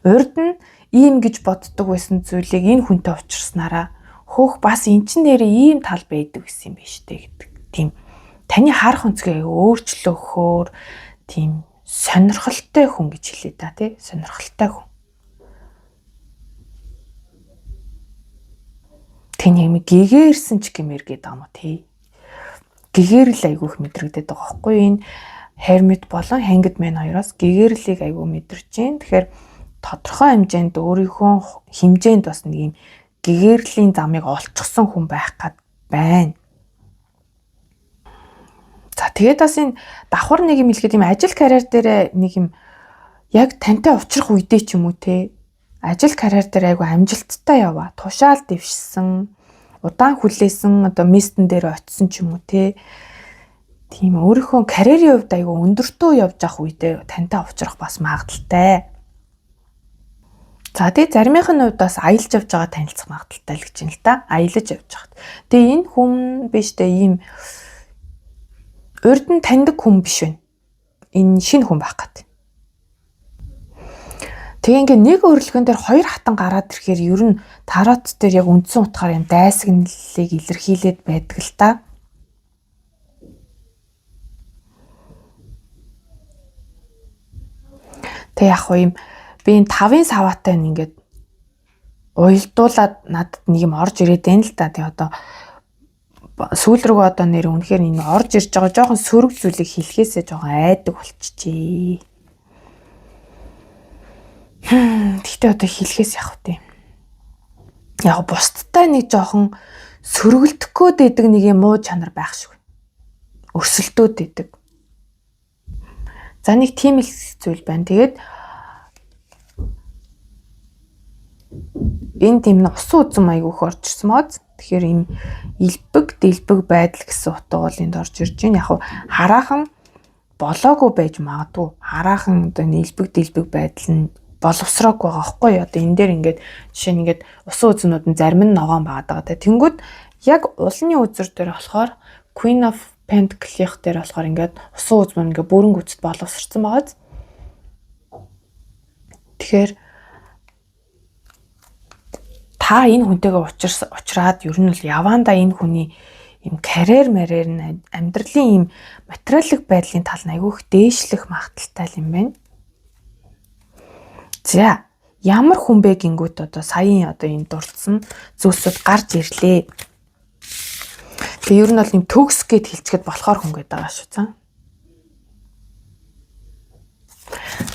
Урд нь ийм гэж боддог байсан зүйлийг энэ хүнтэй уулзснараа хөөх бас эн чин нэрээ ийм тал байдаг гэсэн юм биш үү гэдэг. Тийм таны харах өнцгөө өөрчлөхөөр тийм сонирхолтой хүн гэж хэлээ да тий сонирхолтой хүн. Тэний юм гэгээрсэн ч гэмээр гээд байгаа юм уу тий. Гэгэрл айгүйх мэдрэгдээд байгаа байхгүй энэ Hermit болон Hanged Man хоёроос гэгэрлийг айгүй мэдэрч जैन. Тэгэхээр тодорхой хэмжээнд өөрийнхөө хэмжээнд бас нэг юм гэгэрлийн замыг олчихсон хүн байх гад байна. За тэгээд бас энэ давхар нэг юм хэлгээд юм ажил карьер дээр нэг юм яг тантай уулзрах үедээ ч юм уу те ажил карьер дээр айгүй амжилттай яваа. Тушаал дэвшсэн, удаан хүлээсэн одоо местэн дээр очисон ч юм уу те. Тийм өөрийнхөө карьерийн хувьд айгүй өндөртөө явж явах үедээ тантай уулзрах бас магадaltaй. За тэгээ заримынх нь хувьд бас аялж явж байгаа танилцах магадaltaй л гэж юм л та. Аялаж явж байхад. Тэгээ энэ хүн биш дээ ийм урд нь таньдаг хүн биш байна. Энэ шинэ хүн байх гэдэг. Тэгээ ингээ нэг өөрлөгөн дээр хоёр хатан гараад ирэхээр ер нь тарот дээр яг үндсэн утгаар юм дайсагналыг илэрхийлээд байдаг л та. Тэг яг хоо юм би энэ 5-ын саваатай ингээд уйлдуулаад надад нэг юм орж ирээд байна л да. Тэг одоо сүүл рүү одоо нэр үнэхээр энэ орж ирж байгаа жоохон сөрөг зүйлийг хэлхээсээ жоохон айдаг болчихжээ. Тэгтээ одоо хэлхээс явах тийм. Яг бусдтай нэг жоохон сөргөлдөхгүй дэдэг нэг юм муу чанар байх шиг. Өрсөлдөөд дэдэг. За нэг тийм л зүйл байна. Тэгээд энэ тийм усан үзэм айгүйх орж ирсэн мод. Тэгэхээр ийм элбэг дэлбэг байдал гэсэн утга бол энд орж ирж байна. Яг хараахан болоогүй байж магадгүй. Хараахан одоо элбэг дэлбэг байдал нь боловсроогүй байгаа байхгүй юу? Одоо энэ дээр ингээд жишээ нь ингээд усан үзмнүүд нь зарим нь ногоон байгаа даа. Тэнгүүд яг улны үзэр дээр болохоор Queen of Pentacles дээр болохоор ингээд усан үзмэн ингээд бүрэн гүцэд боловсрсан байгаа. Тэгэхээр та энэ хүнтэйгээ уулзраад ер нь л явандаа энэ хүний юм карьер марьер нь амьдралын юм материалын байдлын тал нь айгүйх дээшлэх магадaltaй юм байна. За ямар хүн бэ гингүүт одоо саяын одоо энэ дурдсан зүйлсүүд гарч ирлээ. Тэгээ ер нь бол юм төгс гэд хэлцгээд болохоор хүн гэдэг байгаа шүү цаа.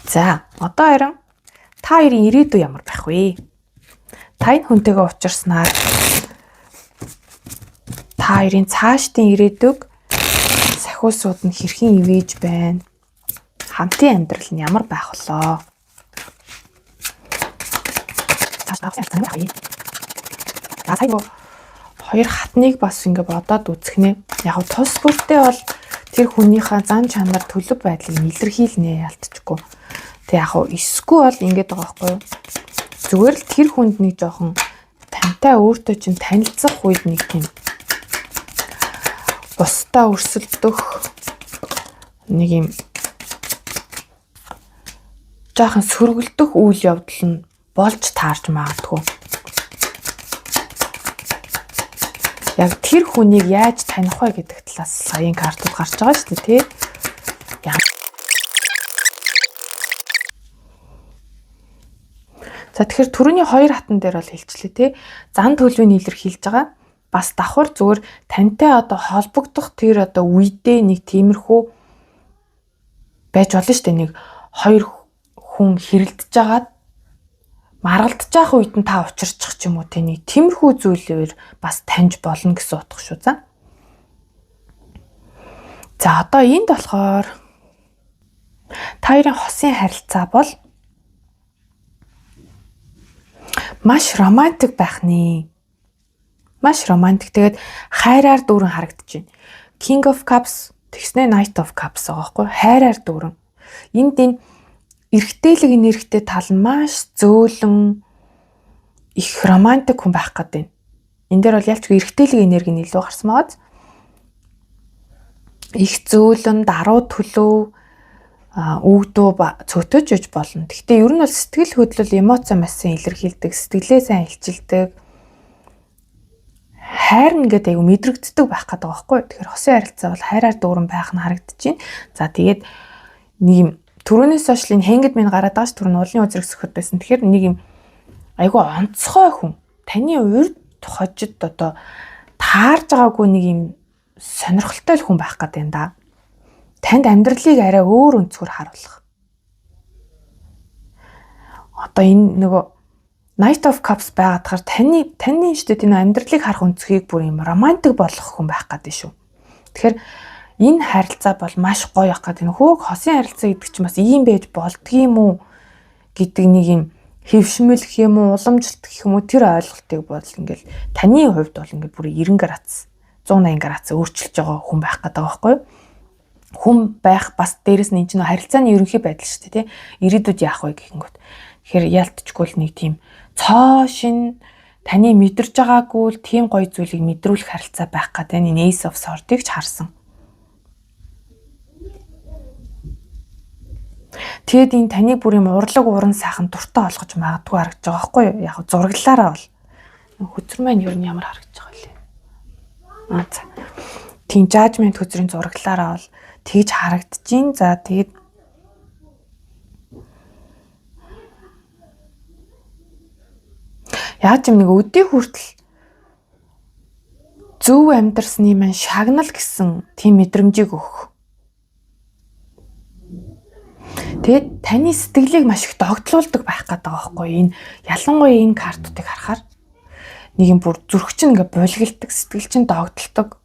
За одоо харин та хоёрын ирээдүй ямар байх вэ? Та энэ хүнтэйгээ уулзснаар та хоёрын цаашдын ирээдүг сахиусууд нь хэрхэн ивэж байна? Хамтын амьдрал нь ямар байх болоо? Асайго хоёр хатныг бас ингэ бодоод үзэхнэ. Яг тус бүртээ бол тэр хүнийхээ зан чанар төлөв байдлыг илэрхийлнэ ялтчихгүй. Тэг яг эсгүй бол ингэж байгаа байхгүй юу? Зүгээр л тэр хүнд нэг жоохон тантай өөртөө чинь танилцах үед нэг тийм бусдаа өрсөлдөх нэг юм жоохон сөргөлдөх үйл явдал нь болж таарч магадгүй. Яг тэр хүнийг яаж таних вэ гэдэг талаас саяын картууд гарч байгаа шүү дээ, тий. За тэгэхээр түрүүний 2 хатан дээр бол хэлчлээ, тий. Зан төлөвийг илэрхийлж байгаа. Бас давхар зүгээр тантай одоо холбогдох тэр одоо үедээ нэг тиймэрхүү байж болно шүү дээ. Нэг 2 хүн хэрэлдэж жагаад маргалдаж байх үед нь та учирчих ч юм уу, тий. Нэг тиймэрхүү зүйлээр бас таньж болно гэсэн утга шүү. За одоо энд болохоор та хоёрын хосын харилцаа бол маш романтик байх нэ. Маш романтик. Тэгээд хайраар дүүрэн харагдаж байна. King of Cups тэгснэ Knight of Cups байгаа байхгүй. Хайраар дүүрэн. Энд энэ эргэтэлэг энергитэй тал нь маш зөөлөн их романтик хүн байх гэдэг. Энэ дээр бол ялчгүй эргэтэлэг энерги нь илүү гарсан байгааз. Их зөөлөн, даруй төлөв, өвдөө цөтөж иж болно. Гэхдээ ер нь бол сэтгэл хөдлөл, эмоц маш сайн илэрхийлдэг, сэтгэлээ сайн илчилдэг. Хайр нэгэд аягүй мэдрэгддэг байх гэдэг байхгүй. Тэгэхээр хосын харилцаа бол хайраар дүүрэн байх нь харагдаж байна. За тэгээд нэг юм түрүүнээс хойш энэ хэнгэд минь гараад байгаа ш, түрүүн уулын үзрэг сөхөд байсан. Тэгэхээр нэг юм аягүй онцгой хүн. Таны урд хожид одоо таарж байгаагүй нэг юм сонирхолтой хүн байх гэдэг юм да. Танд амьдралыг арай өөр өнцгөр харуулах. Одоо энэ нөгөө Knight of Cups байгаад тахаар таны штэ энэ амьдралыг харах өнцгийг бүр юм романтик болгох хүн байх гэдэг шүү. Тэгэхээр энэ харилцаа бол маш гоё явах гэдэг. Хөөх хосын харилцаа гэдэг чинь бас ийм байж болдгийм үү гэдэг нэг юм хэвшмэл гэх юм уу, уламжлалт гэх юм уу, тэр ойлголтыг бол ингээл таны хувьд бол ингээл бүр 90 градус 180 градус өөрчилж байгаа хүн байх гэдэг байхгүй юу? Хүн байх бас дээрэс нь энэ чинь харилцааны ерөнхий байдал шүү дээ, тий. Ирээдүйд яах вэ гэхэнгүүт. Тэгэхээр ялтчгүй л нэг тийм цоо шин таны мэдэрж байгаагүй л тийм гоё зүйлийг мэдрүүлэх харилцаа байх гэдэг энэ Ace of Swords-ыг ч харсан. Тэгэд энэ таны бүр юм урлаг уран сайхан дуртай олгож магадгүй харагдаж байгаа байхгүй юу? Яг зураглаараа бол хөзөр маань юу нь ямар харагдаж байгаа вэ? За. Тийм judgment хөзрийн зураглаараа бол тэгж харагдчихин. За тэгээд яаж юм нэг өдий хүртэл зөв амьдарсны маань шагнал гэсэн тийм мэдрэмжийг өгөх. Тэгээд таны сэтгэлийг маш их догтлуулдаг байх гэдэг байгаа байхгүй. Энэ ялангуяа энэ картуудыг харахаар нэг юм бүр зүрх чинь ингээ булгилдаг, сэтгэл чинь догтлдог.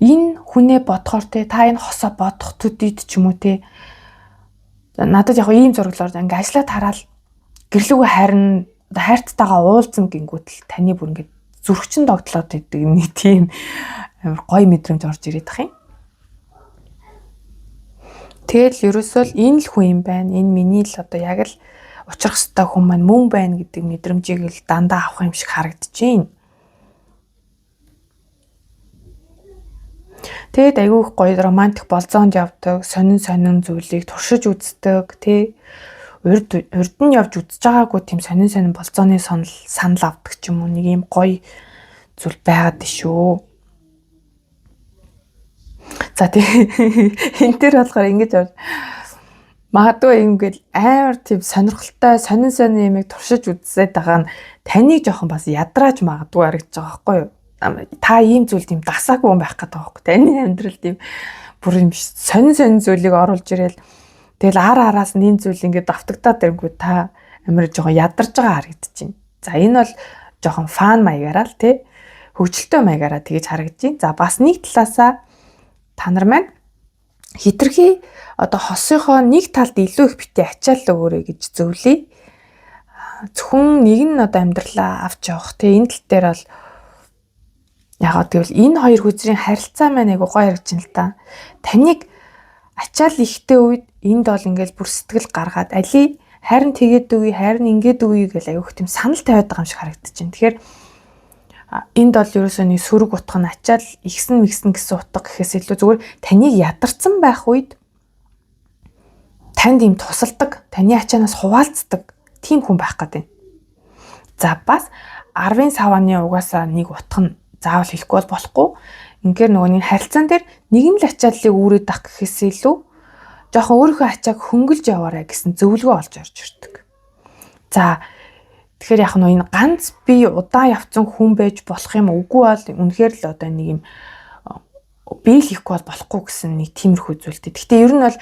Энэ хүнээ бодохоор та энэ хосоо бодох төдийд ч юм уу те. Надад яг ийм зураглаар ингээ ажиллаад хараад гэрлүүгээ хайрн хайрттайгаа уулзсан гингүүт л таны бүр ингээ зүрхчин догтлоод идэг нэг тийм амар гоё мэдрэмж орж ирээд тах юм. Тэгэл ерөөсөө л энэ л хүн юм байна. Энэ миний л одоо яг л учрах ёстой хүн маань мөн байна гэдэг мэдрэмжийг л дандаа авах юм шиг харагдаж байна. Тэгэд айгүй их гоё романтик болзоонд явдаг, сонин зүйлийг туршиж үздэг, тий. Урд нь явж үзэж байгаагүй тийм сонин болзооны санал авдаг ч юм уу, нэг юм гоё зүйл байгаад шүү. За тий. Энэ төр болохоор ингэж магадгүй ингээл амар тийм сонирхолтой, сонин юмыг туршиж үзээд байгаа нь таныг жоохон бас ядрааж магадгүй харагдаж байгаа байхгүй юу? Та ийм зүйл тийм дасаагүй юм байх гэдэг байхгүй. Таны амьдрал тийм бүр юм сонин зүйлийг оруулж ирээл тэгэл араас нь энэ зүйл ингээд давтагдаад ирэнгүү та амар жоохон ядарж байгаа харагдаж байна. За энэ бол жоохон фан маягаараа л тий хөвгөлтэй маягаараа тэгэж харагдаж байна. За бас нэг талаасаа та нар маань хитрхи одоо хосынхоо нэг талд илүү их битээ ачаал өгөөрэй гэж зөвлөе. Зөвхөн нэг нь одоо амьдралаа авч явах тий энэ тал дээр бол яагаад гэвэл энэ хоёр хүзрийн харилцаа маань айгу гоё харагдаж байна л та. Таныг ачаал ихтэй үед энд бол ингээл бүр сэтгэл гаргаад али харин тэгээд үгүй харин ингээд үгүй гэл айгу их тийм санал тавиад байгаа юм шиг харагдаж байна. Тэгэхээр Энд бол ерөөсөө нэг сөрөг утга нь ачаал ихсэн гэсэн утга гэхээс илүү зүгээр таныг ядарсан байх үед танд ийм тусалдаг, таны ачаанаас хуваалцдаг тийм хүн байх гэдэг. За бас 10-ын савааны угаасаа нэг утга нь заавал хэлэхгүй бол болохгүй. Ингээр нөгөө нэг харилцаан дээр нэг нь л ачааллыг үүрээд ах гэхээс илүү жоохон өөрийнхөө ачааг хөнгөлж яваарай гэсэн зөвлөгөө олж орж ирдэг. За тэгэхээр яг нь энэ ганц би удаан явцсан хүн байж болох юм үгүй бол үнэхээр л одоо нэг юм биелэхгүй бол болохгүй гэсэн нэг тиймэрхүү зүйлтэй. Гэхдээ ер нь бол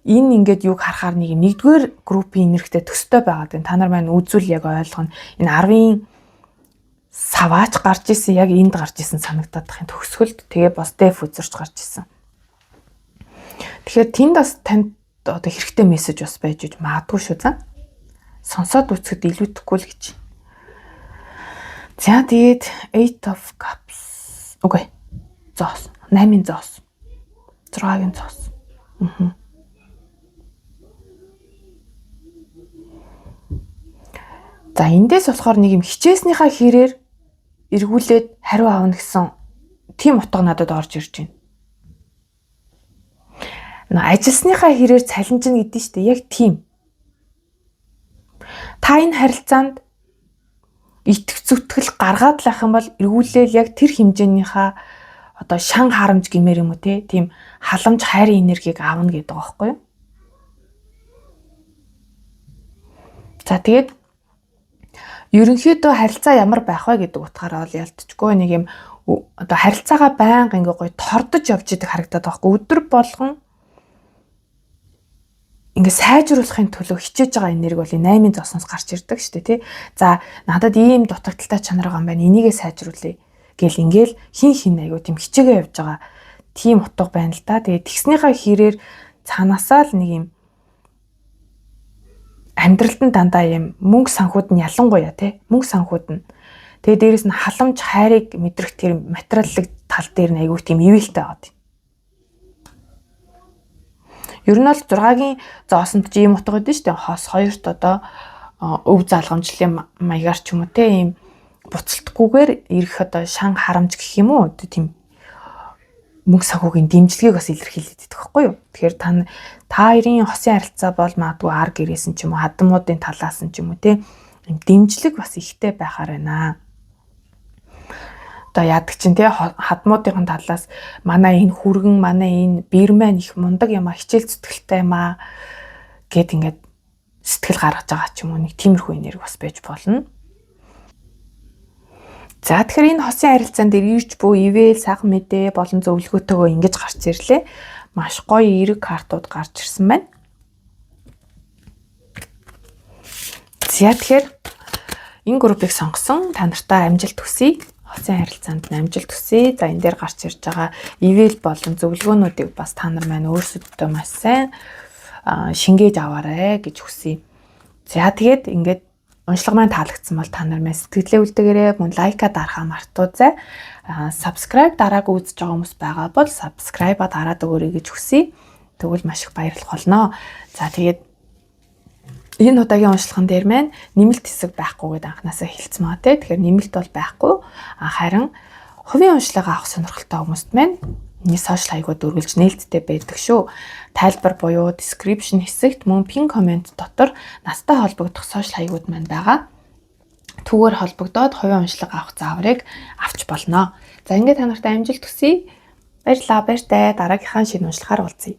энэ ингээд юг харахаар нэг юм нэгдүгээр группийн нэрхтээ төстэй байгаад байна. Та нар маань үзүүл яг ойлгоно. Энэ 10-ын саваач гарч исэн яг энд гарч исэн санагдаад тахын төгсгөлд тэгээ бас деф үзэрч гарч исэн. Тэгэхээр тэнд бас танд одоо хэрэгтэй мессеж бас байж иж магадгүй шүү за. Сонсоод үзэхэд илүүдэхгүй л гэж. За тэгээд 8 of cups. Окей. Зоос. 8-ын зоос. 6-гийн зоос. За эндээс болохоор нэг юм хичээснийхаа хэрээр эргүүлээд хариу аавна гэсэн тийм утга надад орж ирж байна. Ажилсныхаа хэрээр цалинжна гэдэг нь шүү дээ. Яг тийм. Та энэ харилцаанд итгэх зүтгэл гаргаад л ах юм бол эргүүлээл яг тэр хэмжээнийхээ одоо шан харамж гэмээр юм уу тийм халамж хайрын энергийг аавна гэдэг байгаа байхгүй юу? За тэгээд ерөнхийдөө харилцаа ямар байх вэ гэдэг утгаараа бол ялцчихгүй нэг юм одоо харилцаагаа байнга ингээ гоё тордож явж идэг харагдаад байгаа хгүй. Өдөр болгон ингээ сайжруулахын төлөө хичээж байгаа энерги бол 8-ын зоосноос гарч ирдэг шүү дээ тий. За надад ийм дутагдaltaй чанар байгаа юм байна. Энийгээ сайжруулъя гэл ингээл хин айгуу тийм хичээгээ явж байгаа тийм утга байна л да. Тэгээд тэгснийхаа хэрээр цаанаасаа л нэг юм амьдралд нь дандаа юм мөнгө санхүүд нь ялангуяа тий мөнгө санхүүд нь тэгээ дээрэс нь халамж хайрыг мэдрэх тэр материаллык тал дээр нь айгүй тийм ивэлтэй байгаа. Ер нь бол 6-гийн зоосонд ч ийм утга өгдөн шүү дээ. Хос 2-т одоо өв залгамжлын маягаар ч юм уу тий ийм буцалтгүйгээр ирэх одоо шан харамж гэх юм уу тийм мөнгө санхүүгийн дэмжлэгийг бас илэрхийлээд байдаг байхгүй юу. Тэгэхээр та хоёрын хосын харилцаа бол магадгүй ар гэрээсэн ч юм уу хадамуудын талаас нь ч юм уу тийм дэмжлэг бас ихтэй байхаар байна. Одоо яадаг чинь тий хадмуудын талаас манай энэ хүргэн манай энэ бэр маань их мундаг юм а хичээл зүтгэлтэй юм а гэд ингээд сэтгэл гаргаж байгаа ч юм уу нэг тиймэрхүү энерги бас байж болно. За тэгэхээр энэ хосын харилцаан дээр ирж буй ивэл сайхан мэдээ болон зөвлөгөөтэйгөө ингэж гарч ирлээ. Маш гоё эерэг картууд гарч ирсэн байна. За тэгэхээр энэ группыг сонгосон та нартай амжилт хүсье. Хосын харилцаанд амжилт хүсье. За энэ дээр гарч ирж байгаа ивэл болон зөвлөгөөнүүдийг бас та нар маань өөрсөддөө маш сайн шингээж аваарай гэж хүсье. За тэгээд ингээд уншлага маань таалагдсан бол та нар маань сэтгэлээ үлдээгээрэй, мөн лайка дарахаа мартаоцай. Subscribe дараагүй үзэж байгаа хүмүүс байгаа бол subscribe-а дараад өгөөрэй гэж хүсье. Тэгвэл маш их баярлах болно. За тэгээд энэ удаагийн уншлаган дээр маань нэмэлт хэсэг байхгүй гэдээ анханасаа хэлсэн байгаа те. Тэгэхээр нэмэлт бол байхгүй. Харин хувийн уншлагаа авах сонирхолтой хүмүүст маань сошиал хаягууд үргэлж нээлттэй байдаг шүү. Тайлбар буюу description хэсэгт мөн пин комент дотор настай холбогдох сошиал хаягууд маань байгаа. Түүгээр холбогдоод хувийн уншлага авах зааврыг авч болно. За ингээд та нартай амжилт хүсье. Баярлалаа, баяртай. Дараагийнхаа шинэ уншлагаар уулзъя.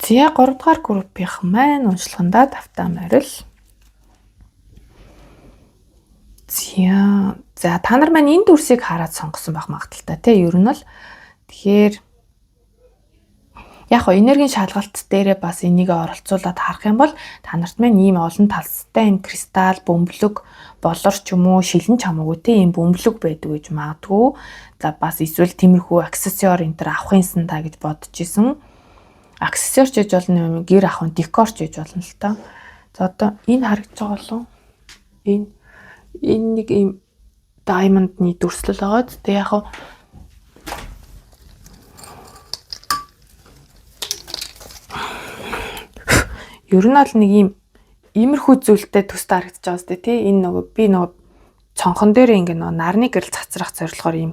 За 3 дугаар группийнх маань уншлагандаа давтаа морил. За та нар маань энэ дүрсийг хараад сонгосон байх магадaltaй тий. Ер нь л тэгэхээр яг хоо энергийн шалгалт дээрээ бас энийг оролцуулаад харах юм бол та нарт маань ийм олон талстай энэ кристалл, бөмбөлөг, болор ч юм уу, шилэн чамаагүй тий ийм бөмбөлөг байдаг гэж магадгүй. За бас эсвэл тиймэрхүү аксессуар энэ төр авахынсан та гэж бодож исэн. Аксессуар ч гэж болно, гэр авах декор ч гэж болно л та. За одоо энэ харагдаж байгаа болов энэ нэг ийм даймондны дүрслэл байгаа. Тэг яг хаа ер нь бол нэг ийм иймэрхүү зүйлтэй төстэй харагдаж байгаа сте тий. Энэ нөгөө би нөгөө цонхон дээр ингээ нөгөө нарны гэрэл цацрах зорилгоор ийм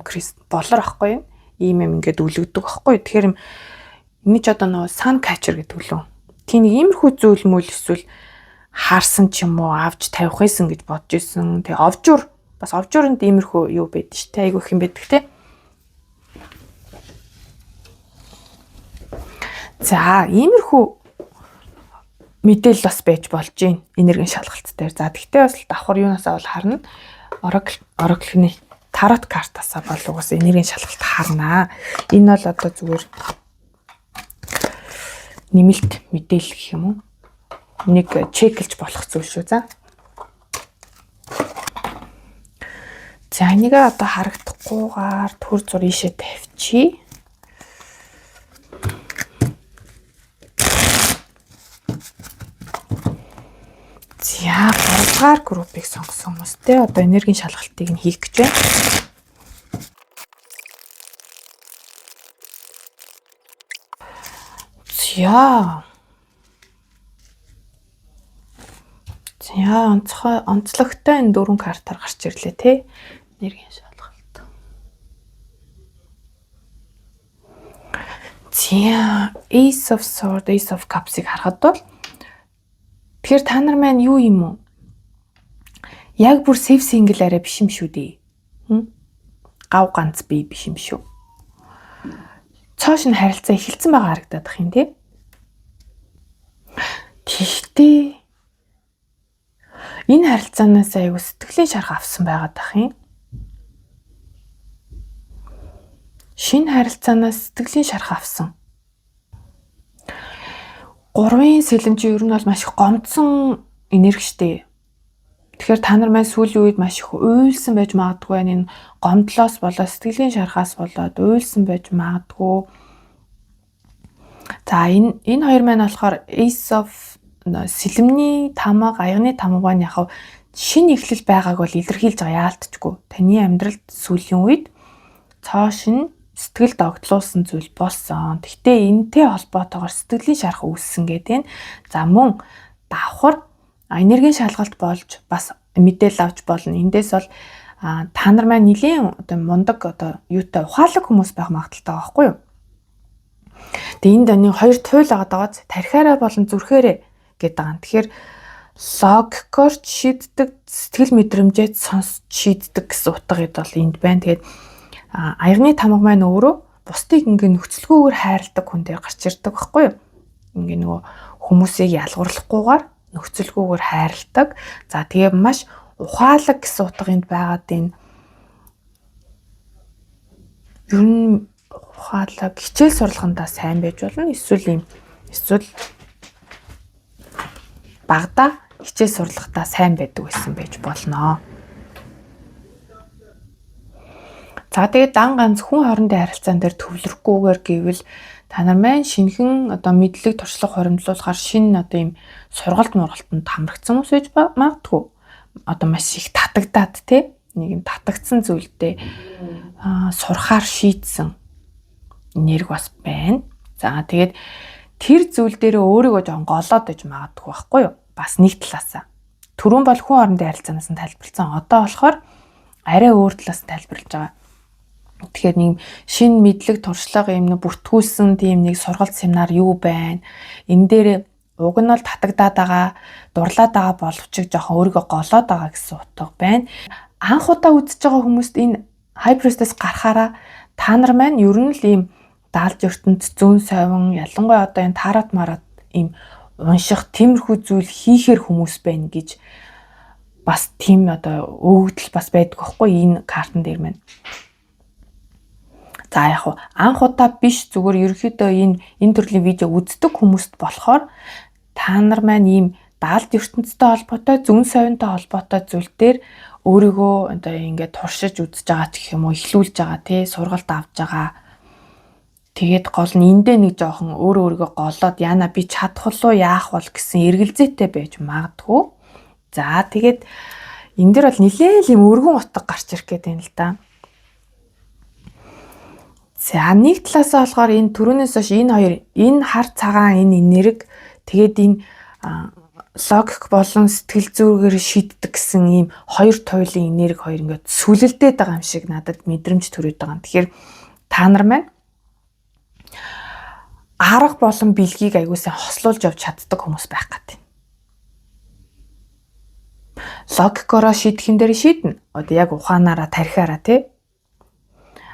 болор ахгүй юм ингээд үлгдэг ахгүй. Тэгэхээр энэ ч одоо нөгөө sun catcher гэдэг лөө. Тийм иймэрхүү зүйл мөл эсвэл харсан ч юм уу авч тавих байсан гэж бодож исэн. Тэгээ овжуур бас овжууранд иймэрхүү юу байдаг ш. Тэ айгүй их юм байдаг те. За иймэрхүү мэдээлэл бас байж болж байна. Энергийн шалгалт дээр. За тэгтээ бас давхар юунасаа бол харна. Oracle-ны тарот картасаа бол угсаа энергийн шалгалт харнаа. Энэ бол одоо зүгээр нэмэлт мэдээлэл гэх юм уу? Нэг чеклж болох зүйл шүү. За энийг одоо харагдахгүйгээр төр зур ийшээ тавьчи. За 3 дугаар группыг сонгосон хүмүүстэй одоо энергийн шалгалтыг нь хийх гэж байна. За онцлогтой энэ 4 картаар гарч ирлээ те. Энергийн шалгалт. За Ace of Swords, Ace of Cups-ыг харахад бол тэгэхээр та нар маань юу юм уу? Яг бүр safe single арай биш юм шүү дээ. Гав ганц бие биш юм шүү. Цоош нь харилцаа эхэлсэн байгаа харагдаад бах юм тий. Тэгтээ энэ харилцаанаас аягүй сэтгэлийн шарх авсан байгаад бах юм. Шинэ харилцаанаас сэтгэлийн шарх авсан. 3-ын сэлэмч ер нь бол маш их гомдсон энерги штэ. Тэгэхээр та нар маань сүүлийн үед маш их уйлсан байж магадгүй байна. Энэ гомдлоос болоод сэтгэлийн шархаас болоод уйлсан байж магадгүй. За энэ хоёр маань болохоор Ace of сэлэмний тамга, аягны тамга маань яг шинэ эхлэл байгааг бол илэрхийлж байгаа яалтчгүй. Таны амьдралд сүүлийн үед цоош нь сэтгэл догтлуулсан зүйл болсон. Гэхдээ энэтэй холбоотойгоор сэтгэлийн шарх үүссэн гэдэг. За мөн давхар энергийн шалгалт болж бас мэдээлэл авч болно. Эндээс бол та нар маань нэлийн одоо мундаг одоо юутай ухаалаг хүмүүс байх магадaltaй байгаа байхгүй юу? Тэгээ энд нэг хоёр туйл байгаа. Тархиараа болон зүрхээрээ гэдэг байгаа. Тэгэхээр логикоор шийддэг, сэтгэл мэдрэмжээ сонсч шийддэг гэсэн утга эд бол энд байна. Тэгээд аягны тамга маань өөрөө бусдыг ингээ нөхцөлгүйгээр хайрладаг хүн дээр гарч ирдэг байхгүй юу? Ингээ нөгөө хүмүүсийг ялгуурлахгүйгээр нөхцөлгүйгээр хайрладаг. За тэгээ маш ухаалаг гэсэн утга энд байгаад энэ ер нь ухаалаг хичээл сурлагандаа сайн байж болно. Эсвэл багада хичээл сурлагатаа сайн байдаг байсан байж болно. За тэгээд дан ганц хүн хоорондын харилцаан дээр төвлөрөхгүйгээр гэвэл та нар маань шинхэн одоо мэдлэг туршлага хоримтлуулахаар шинэ одоо ийм сургалт мургалтанд хамрагдсан хүмүүс байж магадгүй. Одоо маш их татагдаад тий нэг юм татагдсан зүйлдээ сурахаар шийдсэн нэрг бас байна. За тэгээд тэр зүйл дээр өөрийгөө жоон голоод байж магадгүй байхгүй юу? Бас нэг талаасаа. Түрүүн бол хүн хоорондын харилцаанаас нь тайлбарлсан. Одоо болохоор арай өөр талаас нь тайлбарлаж байгаа. Тэгэхээр нэг шинэ мэдлэг туршлага юм бүртгүүлсэн тийм нэг сургалт семинар юу байна? Энэ дээр уг нь бол татагдаад байгаа, дурлаад байгаа боловч жоохон өөрийгөө голоод байгаа гэсэн утга байна. Анх удаа үзэж байгаа хүмүүст энэ High Priestess гарахаараа та нар маань ер нь л ийм даалж ертөнд зүүн совин ялангуяа одоо энэ тарат марат ийм унших тиймэрхүү зүйл хийхээр хүмүүс байна гэж бас тийм одоо өгөгдөл бас байдаг байхгүй энэ картан дээр маань. За яг хуу анх удаа биш зүгээр ерөөхдөө энэ төрлийн видео үздэг хүмүүст болохоор та нар маань ийм даалд ертөнцтэй холбоотой зүүн совинтой холбоотой зүйл дээр өөрийгөө одоо ингээд туршиж үзэж байгаа ч гэх юм уу эхлүүлж байгаа тий сургалт авч байгаа. Тэгээд гол нь эндээ нэг жоохон өөрийгөө голоод яана би чадах уу яах бол гэсэн эргэлзээтэй байж магадгүй. За тэгээд энэ дэр бол нэлээл юм өргөн утга гарч ирэх гээд байна л да. За нэг талаасаа болохоор энэ түрүүнээс хойш энэ хоёр энэ хар цагаан энэ энерги тэгээд энэ логик болон сэтгэл зүргээр шийддэг гэсэн ийм хоёр туйлын энерги хоёр ингээд сүлэлдээд байгаа юм шиг надад мэдрэмж төрөд байгаа юм. Тэгэхээр та нар маань арга болон бэлгийг аягуулсан хослуулж явж чаддаг хүмүүс байх гэдэг. Логикороо шийдэхин дээр шийднэ. Одоо яг ухаанаараа тарихаараа тий.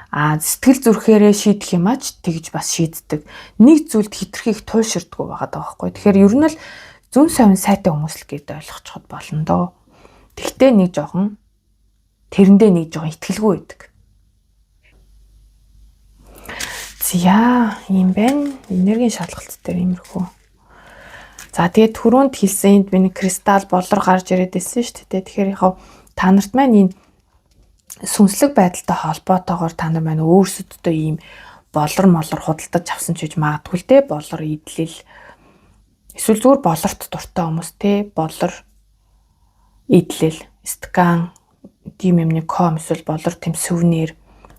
Сэтгэл зүрхээрээ шийдэх юм ач тэгж бас шийддэг. Нэг зүйлд хитрхийг туйлширдаггүй байгаа даахгүй. Тэгэхээр ер нь л зүн совин сайтай хүмүүс л гэдээ ойлгочиход болно доо. Тэгтээ нэг жоохон тэрэндээ нэг жоохон итгэлгүй байдаг. За юм байна. Энергийн шалгалт дээр иймэрхүү. За тэгээд түрүүнд хэлсэн энд миний кристалл болор гарч ирээд байсан шүү дээ. Тэгэхээр яг та нарт маань энэ сүнслэг байдалтай холбоотойгоор та нар маань өөрсөддөө ийм болор молор худалдаж авсан ч гэж магадгүй л дээ. Болор идэлэл эсвэл зүгээр болорт дуртай хүмүүс те болор идэлэл стакан тийм юмны ком эсвэл болор тийм сүвнэр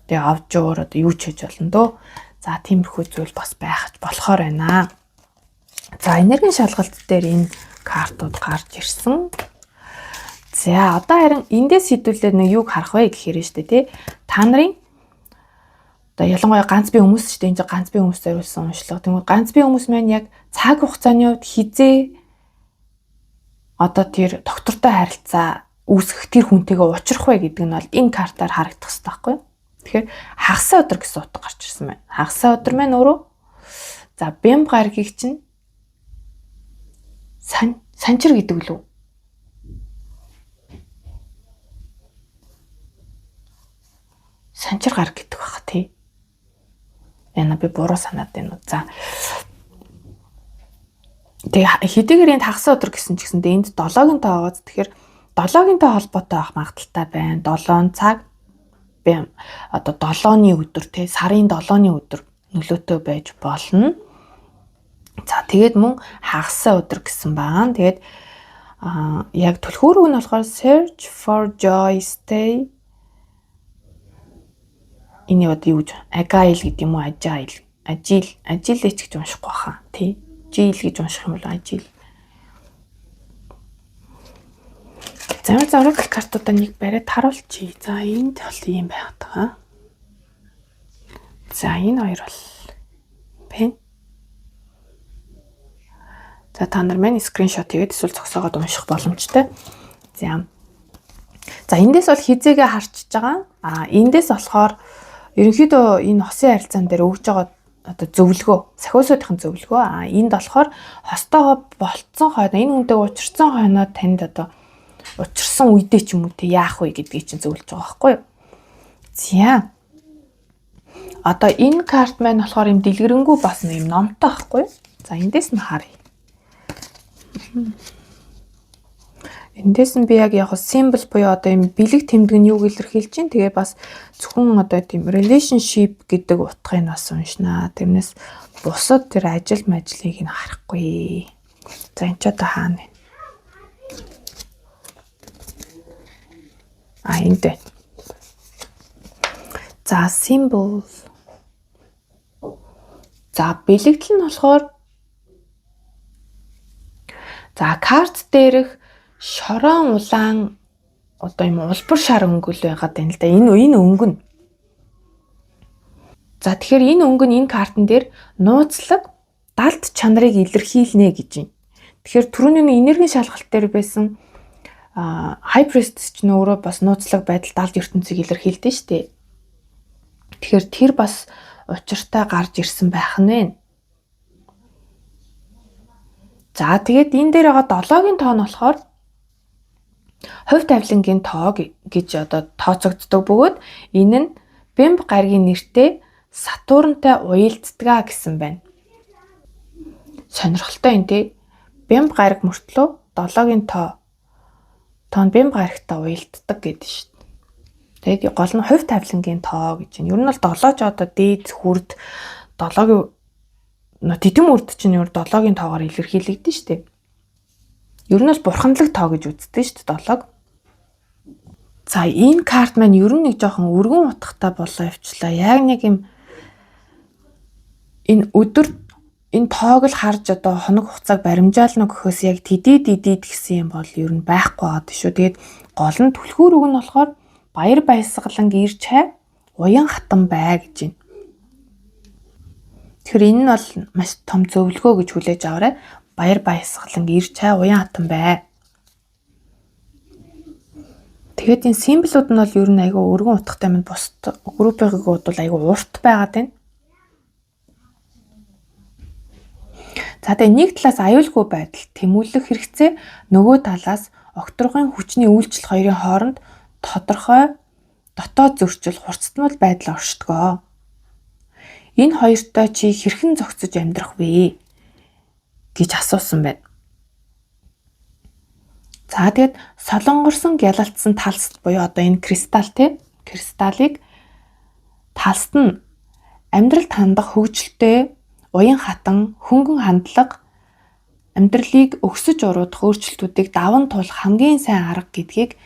тэгээ авжуур одоо юу ч хийж болно дөө. За тиймэрхүү зүйл бас байх болохоор байна. За энергийн шалгалт дээр энэ картууд гарч ирсэн. За одоо харин эндээс хэдүүлээд нэг юг харах вэ гэхээр штэ тий. Та нарын одоо ялангуяа ганц бие хүмүүс штэ энэ ганц бие хүмүүс зориулсан уншлага. Тэгмээ ганц бие хүмүүс маань яг цаг хугацааны хувьд хизээ одоо тэр доктортой харилцаа үүсгэх тэр хүнтэйгээ уулзрах вэ гэдэг нь бол энэ картаар харагдах хэрэгтэй байхгүй юу? Тэгэхээр хагасаа өдөр гэсэн утга гарч ирсэн байна. Хагасаа өдөр маань өөрөө за бямб гаргийг чинь санчир гэдэг лүү. Санчир гар гэдэг баха тий. Яна би буруу санаад байна уу. За. Тэгээ хэдийгээр энд хагас өдөр гэсэн ч гэсэндээ энд 7-гийн тоо байгааз тэгэхээр 7-гийн тоо холбоотой авах магадaltaй байна. 7 цаг би одоо 7-ны өдөр тий сарын 7-ны өдөр нөлөөтэй байж болно. За тэгээд мөн хагасаа өдөр гэсэн байна. Тэгээд яг түлхүүрэг нь болохоор search for joy stay энэ одоо юу гэж agile гэдэг юм уу agile гэж уншихгүй баха тий жил гэж унших юм бол ажил. Зураг картуудаа нэг бариад харуулчих. За энд бол ийм байгаад байгаа. За энэ хоёр бол пен. За та нар маань скриншот хийгээд эсвэл зогсоогоод унших боломжтой. За эндээс бол хизээгээ харчиж байгаа. Эндээс болохоор ерөнхийдөө энэ хосын харилцаан дээр өгж байгаа одоо зөвлөгөө, сахиусуудын зөвлөгөө. Энд болохоор хостойгоо болцсон хойно энэ хүнтэй учирсан хойно танд одоо учирсан үедээ ч юм уу те яах вэ гэдгийг чинь зөвлөж байгаа байхгүй юу? За. Одоо энэ карт маань болохоор юм дэлгэрэнгүй бас юм номтой байхгүй юу? За эндээс нь харъя. Эндээс нь би яг символ буюу одоо юм бэлэг тэмдэг нь юуг илэрхийлж чинь тэгээ бас зөвхөн одоо тийм relationship гэдэг утгыг бас уншнаа. Тэрнээс бусад тэр ажил мэжлийг нь харахгүй. За энэ ч одоо хаана вэ? Энд байна. За symbol. За бэлэгдэл нь болохоор за карт дээрх шорон улаан одоо юм улбар шар өнгөл байгаад байна л да. Энэ өнгө нь. За тэгэхээр энэ өнгө нь энэ картн дээр нууцлаг далд чанарыг илэрхийлнэ гэж байна. Тэгэхээр түрүүний энергийн шалгалт дээр байсан High Priestess ч нөөрөө бас нууцлаг байдал далд ертөнцийг илэрхийлдэг шүү дээ. Тэгэхээр тэр бас учиртай гарч ирсэн байх нь. За тэгээд энэ дээр байгаа 7-гийн тоо нь болохоор хувь тавилангийн тоо гэж одоо тооцогддог бөгөөд энэ нь бямб гаргийн нэртэй Сатурнтай уялддаг гэсэн байна. Сонирхолтой энэ тий. Бямб гариг мөртлөө 7-гийн тоо нь бямб гаригтай уялддаг гэдэг шүү дээ. Тэгээд гол нь хувь тавилангийн тоо гэж байна. Ер нь бол 7 ч одоо дээд хүрд 7-гийн тэдэм үрд чинь ер 7-гийн тоогоор илэрхийлэгдэн шүү дээ. Ер нь бол бурханлаг тоо гэж үздэг шүү дээ 7-г. За энэ карт маань ер нь нэг жоохон өргөн утгатай болоо явчлаа. Яг нэг юм энэ өдөр энэ тоог л харж одоо хоног хугацааг баримжаална гэхээс яг тэдэд гэсэн юм бол ер нь байхгүй байгаа шүү. Тэгээд гол нь түлхүүр үг нь болохоор баяр баясгалан ир чай уян хатан бай гэж байна. Тэгэхээр энэ нь бол маш том зөвлөгөө гэж хүлээж аваарай. Баяр баясгалан ир чай уян хатан бай. Тэгээд энэ символууд нь бол ер нь айгүй өргөн утгатай минь бусд группийн бол айгүй урт байгаад байна. За тэгээ нэг талаас аюулгүй байдал тэмүүлэх хэрэгцээ, нөгөө талаас огторгын хүчний үйлчлэл хоёрын хооронд тодорхой дотоод зөрчил хурцтмал байдал оршдгоо. Энэ хоёртой чи хэрхэн зохицож амьдрах вэ гэж асуусан байна. За тэгээд солонгорсон гялалтсан талст буюу одоо энэ кристаллыг талст нь амьдралд хандах хөгжилтэй уян хатан хөнгөн хандлага амьдралыг өксөж уруудах өөрчлөлтүүдийг даван туулах хамгийн сайн арга гэдгийг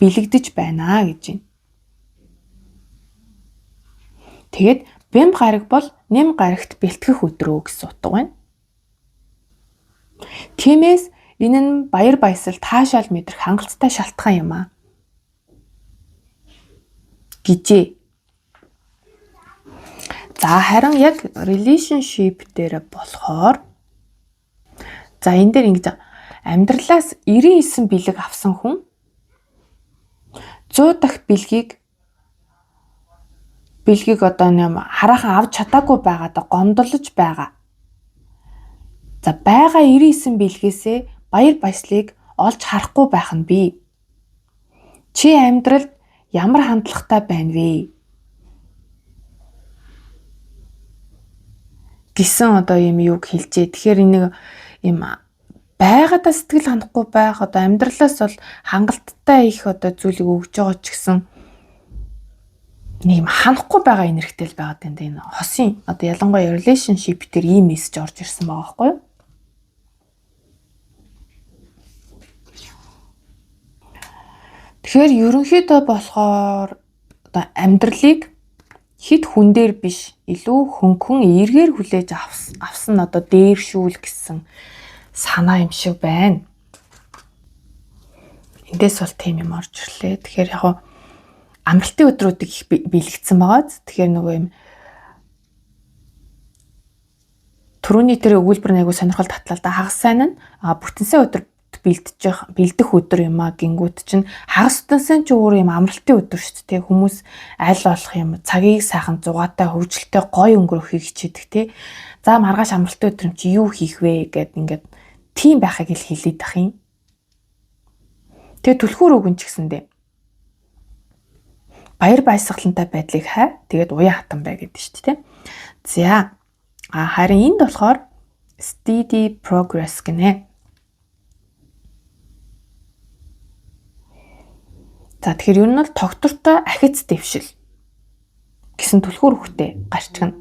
бэлэгдэж байна гэж байна. Тэгээд бэмб гараг бол нэм гарагт бэлтгэх өдрөө гэсэн утга байна. Тиймээс энэ нь баяр баясгал таашаал мэдрэх хангалттай шалтгаан юм аа. Гэжээ. За харин яг relationship дээр болохоор энэ дээр ингэж амьдралаас 99 бэлэг авсан хүн 100 дахь бэлгийг одоо хараахан авч чадаагүй байгаадаа гомдолж байгаа. За байгаа 99 бэлгээсээ баяр баясгалыг олж харахгүй байх нь бий. Чи амьдралд ямар хандлагатай байна вэ? Гэсэн одоо юм юуг хэлжээ. Тэгэхээр энийг юм байгаадаа сэтгэл хандахгүй байх одоо амьдралаас бол хангалттай их одоо зүйлийг өгж байгаа ч гэсэн нэг юм ханахгүй байгаа энергитэй л байгаад байна. Энэ хосын одоо ялангуяа relationship дээр ийм мессеж орж ирсэн байгаа байхгүй юу? Тэгэхээр ерөнхийдөө болохоор одоо амьдралыг хит хүн дээр биш илүү хөнгөн эргээр хүлээж авсан одоо дээршүүл гэсэн санаа юм шиг байна. Эндээс бол тийм юм орж ирлээ. Тэгэхээр яг амралтын өдрүүдийг их бэлэгдсэн байгаа. Тэгэхээр нөгөө юм түрүүний тэр өгүүлбэр айгуу сонирхол татлал да хагас сайн нь бүтэнсээ өдөр бэлдэх өдөр юм а гингүүд чинь хагас утсан ч өөр юм амралтын өдөр шүү дээ. Хүмүүс аль болох юм цагийг сайхан зугаатай хөвжөлтэй гоё өнгөрөхийг хичээдэг тий. За маргааш амралтын өдөр юм чи юу хийх вэ гэд ингээд тийм байхыг л хэлээд ах юм. Тэгээ түлхүүр өгөн ч гэсэндээ баяр баясгалантай байдлыг хай. Тэгээд уян хатан бай гэдэг шүү дээ. За харин энд болохоор steady progress гэнэ. За тэгэхээр ер нь бол тогтвортой ахиц дэвшил гэсэн түлхүүр үгтэй гарчгана.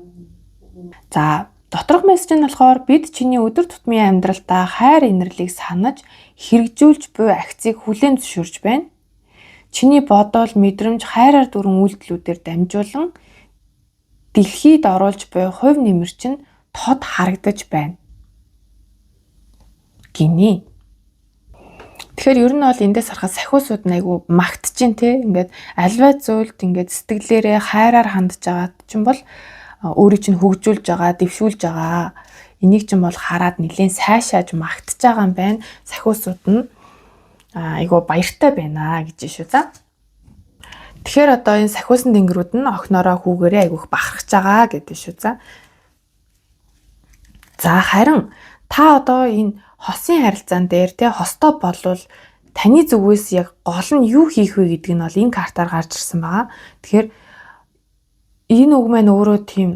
За доторх мессеж нь болохоор бид чиний өдөр тутмын амьдралдаа хайр инэрлийг санаж хэрэгжүүлж буй ахицыг хүлээн зөвшөөрж байна. Чиний бодол, мэдрэмж, хайраар дүрэн үйлдэлүүдээр дамжуулан дэлхийд оруулж буй хувь нэмэр чинь тод харагдаж байна. Гинэ. Тэгэхээр ер нь бол эндээс харахад сахиусууд нь айгүй магтжин те ингээд альва зүйлд ингээд сэтгэлээрээ хайраар хандж байгаа чинь бол өөрийг чинь хөгжүүлж байгаа, дэвшүүлж байгаа. Энийг чинь бол хараад нэлээд сайшааж магтж байгаа юм байна. Сахиусууд нь айгүй баяртай байна гэж шүү за. Тэгэхээр одоо энэ сахиусан тэнгэрүүд нь охиноороо хүүгээрээ айгүйх бахархаж байгаа гэдэг шүү за. За харин та одоо энэ хосын харилцаан дээр те хостой болвол таны зүгээс яг гол нь юу хийх вэ гэдг нь бол энэ картаар гарч ирсэн байгаа. Тэгэхээр энэ үг маань өөрөө тийм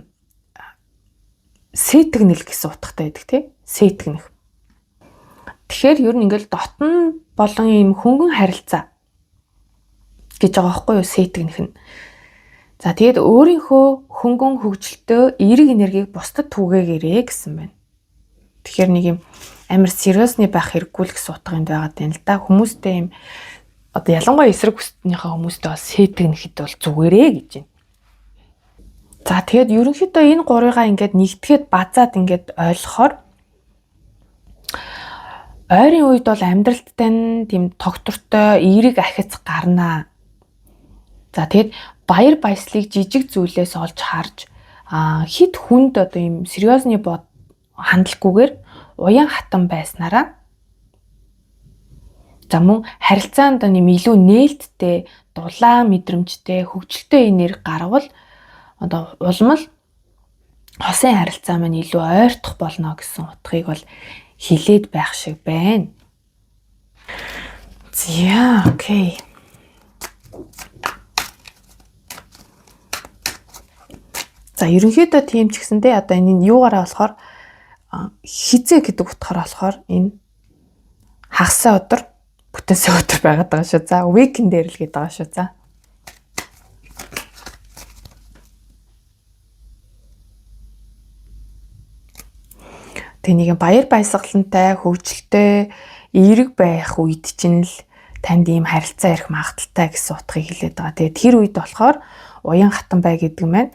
сэтгэнэл гэсэн утгатай байдаг тий. Сэтгэнэх. Тэгэхээр ер нь ингээл дотн болон ийм хөнгөн харилцаа гэж байгаа байхгүй юу сэтгэнэх нь. За тэгээд өөрийнхөө хөнгөн хөгжилтөө эерэг энергийг бусдад түгээгээрэй гэсэн байна. Тэгэхээр нэг юм амар сериусны байх хэрэггүй л гэсэн утга энд байгаад байна л да. Хүмүүстэй юм одоо ялангуяа эсрэг хүснийхээ хүмүүстэй бол сэтгэнэхэд бол зүгээрээ гэж байна. За тэгээд ерөнхийдөө энэ гурыгаа ингээд нэгтгэхэд базаад ингээд ойлгохоор ойрын үед бол амьдралттай нь тийм тогтвортой эерэг ахиц гарнаа. За тэгээд баяр баясгалыг жижиг зүйлээс олж харж хит хүнд одоо юм сериозны хандлаггүйгээр уян хатан байснараа за мөн харилцаанд нэм илүү нээлттэй, дулаан мэдрэмжтэй, хөгжилтэй энерги гарвал одоо улам л хосын харилцаа маань илүү ойртох болно гэсэн утгыг бол хилээд байх шиг байна. За окей. За ерөнхийдөө тийм ч гэсэндээ одоо энэ юугаараа болохоор хизээ гэдэг утгаараа болохоор энэ хагасаа өдөр бүтэнсээ өдөр байгаад байгаа шүү. За weekend дээр л гээд байгаа шүү. За. Тэнийг баяр баясгалантай, хөгжилтэй, эерэг байх үед чинь л танд ийм харилцаа ирэх магадaltaй гэсэн утгыг хэлээд байгаа. Тэгээд тэр үед болохоор уян хатан бай гэдэг маань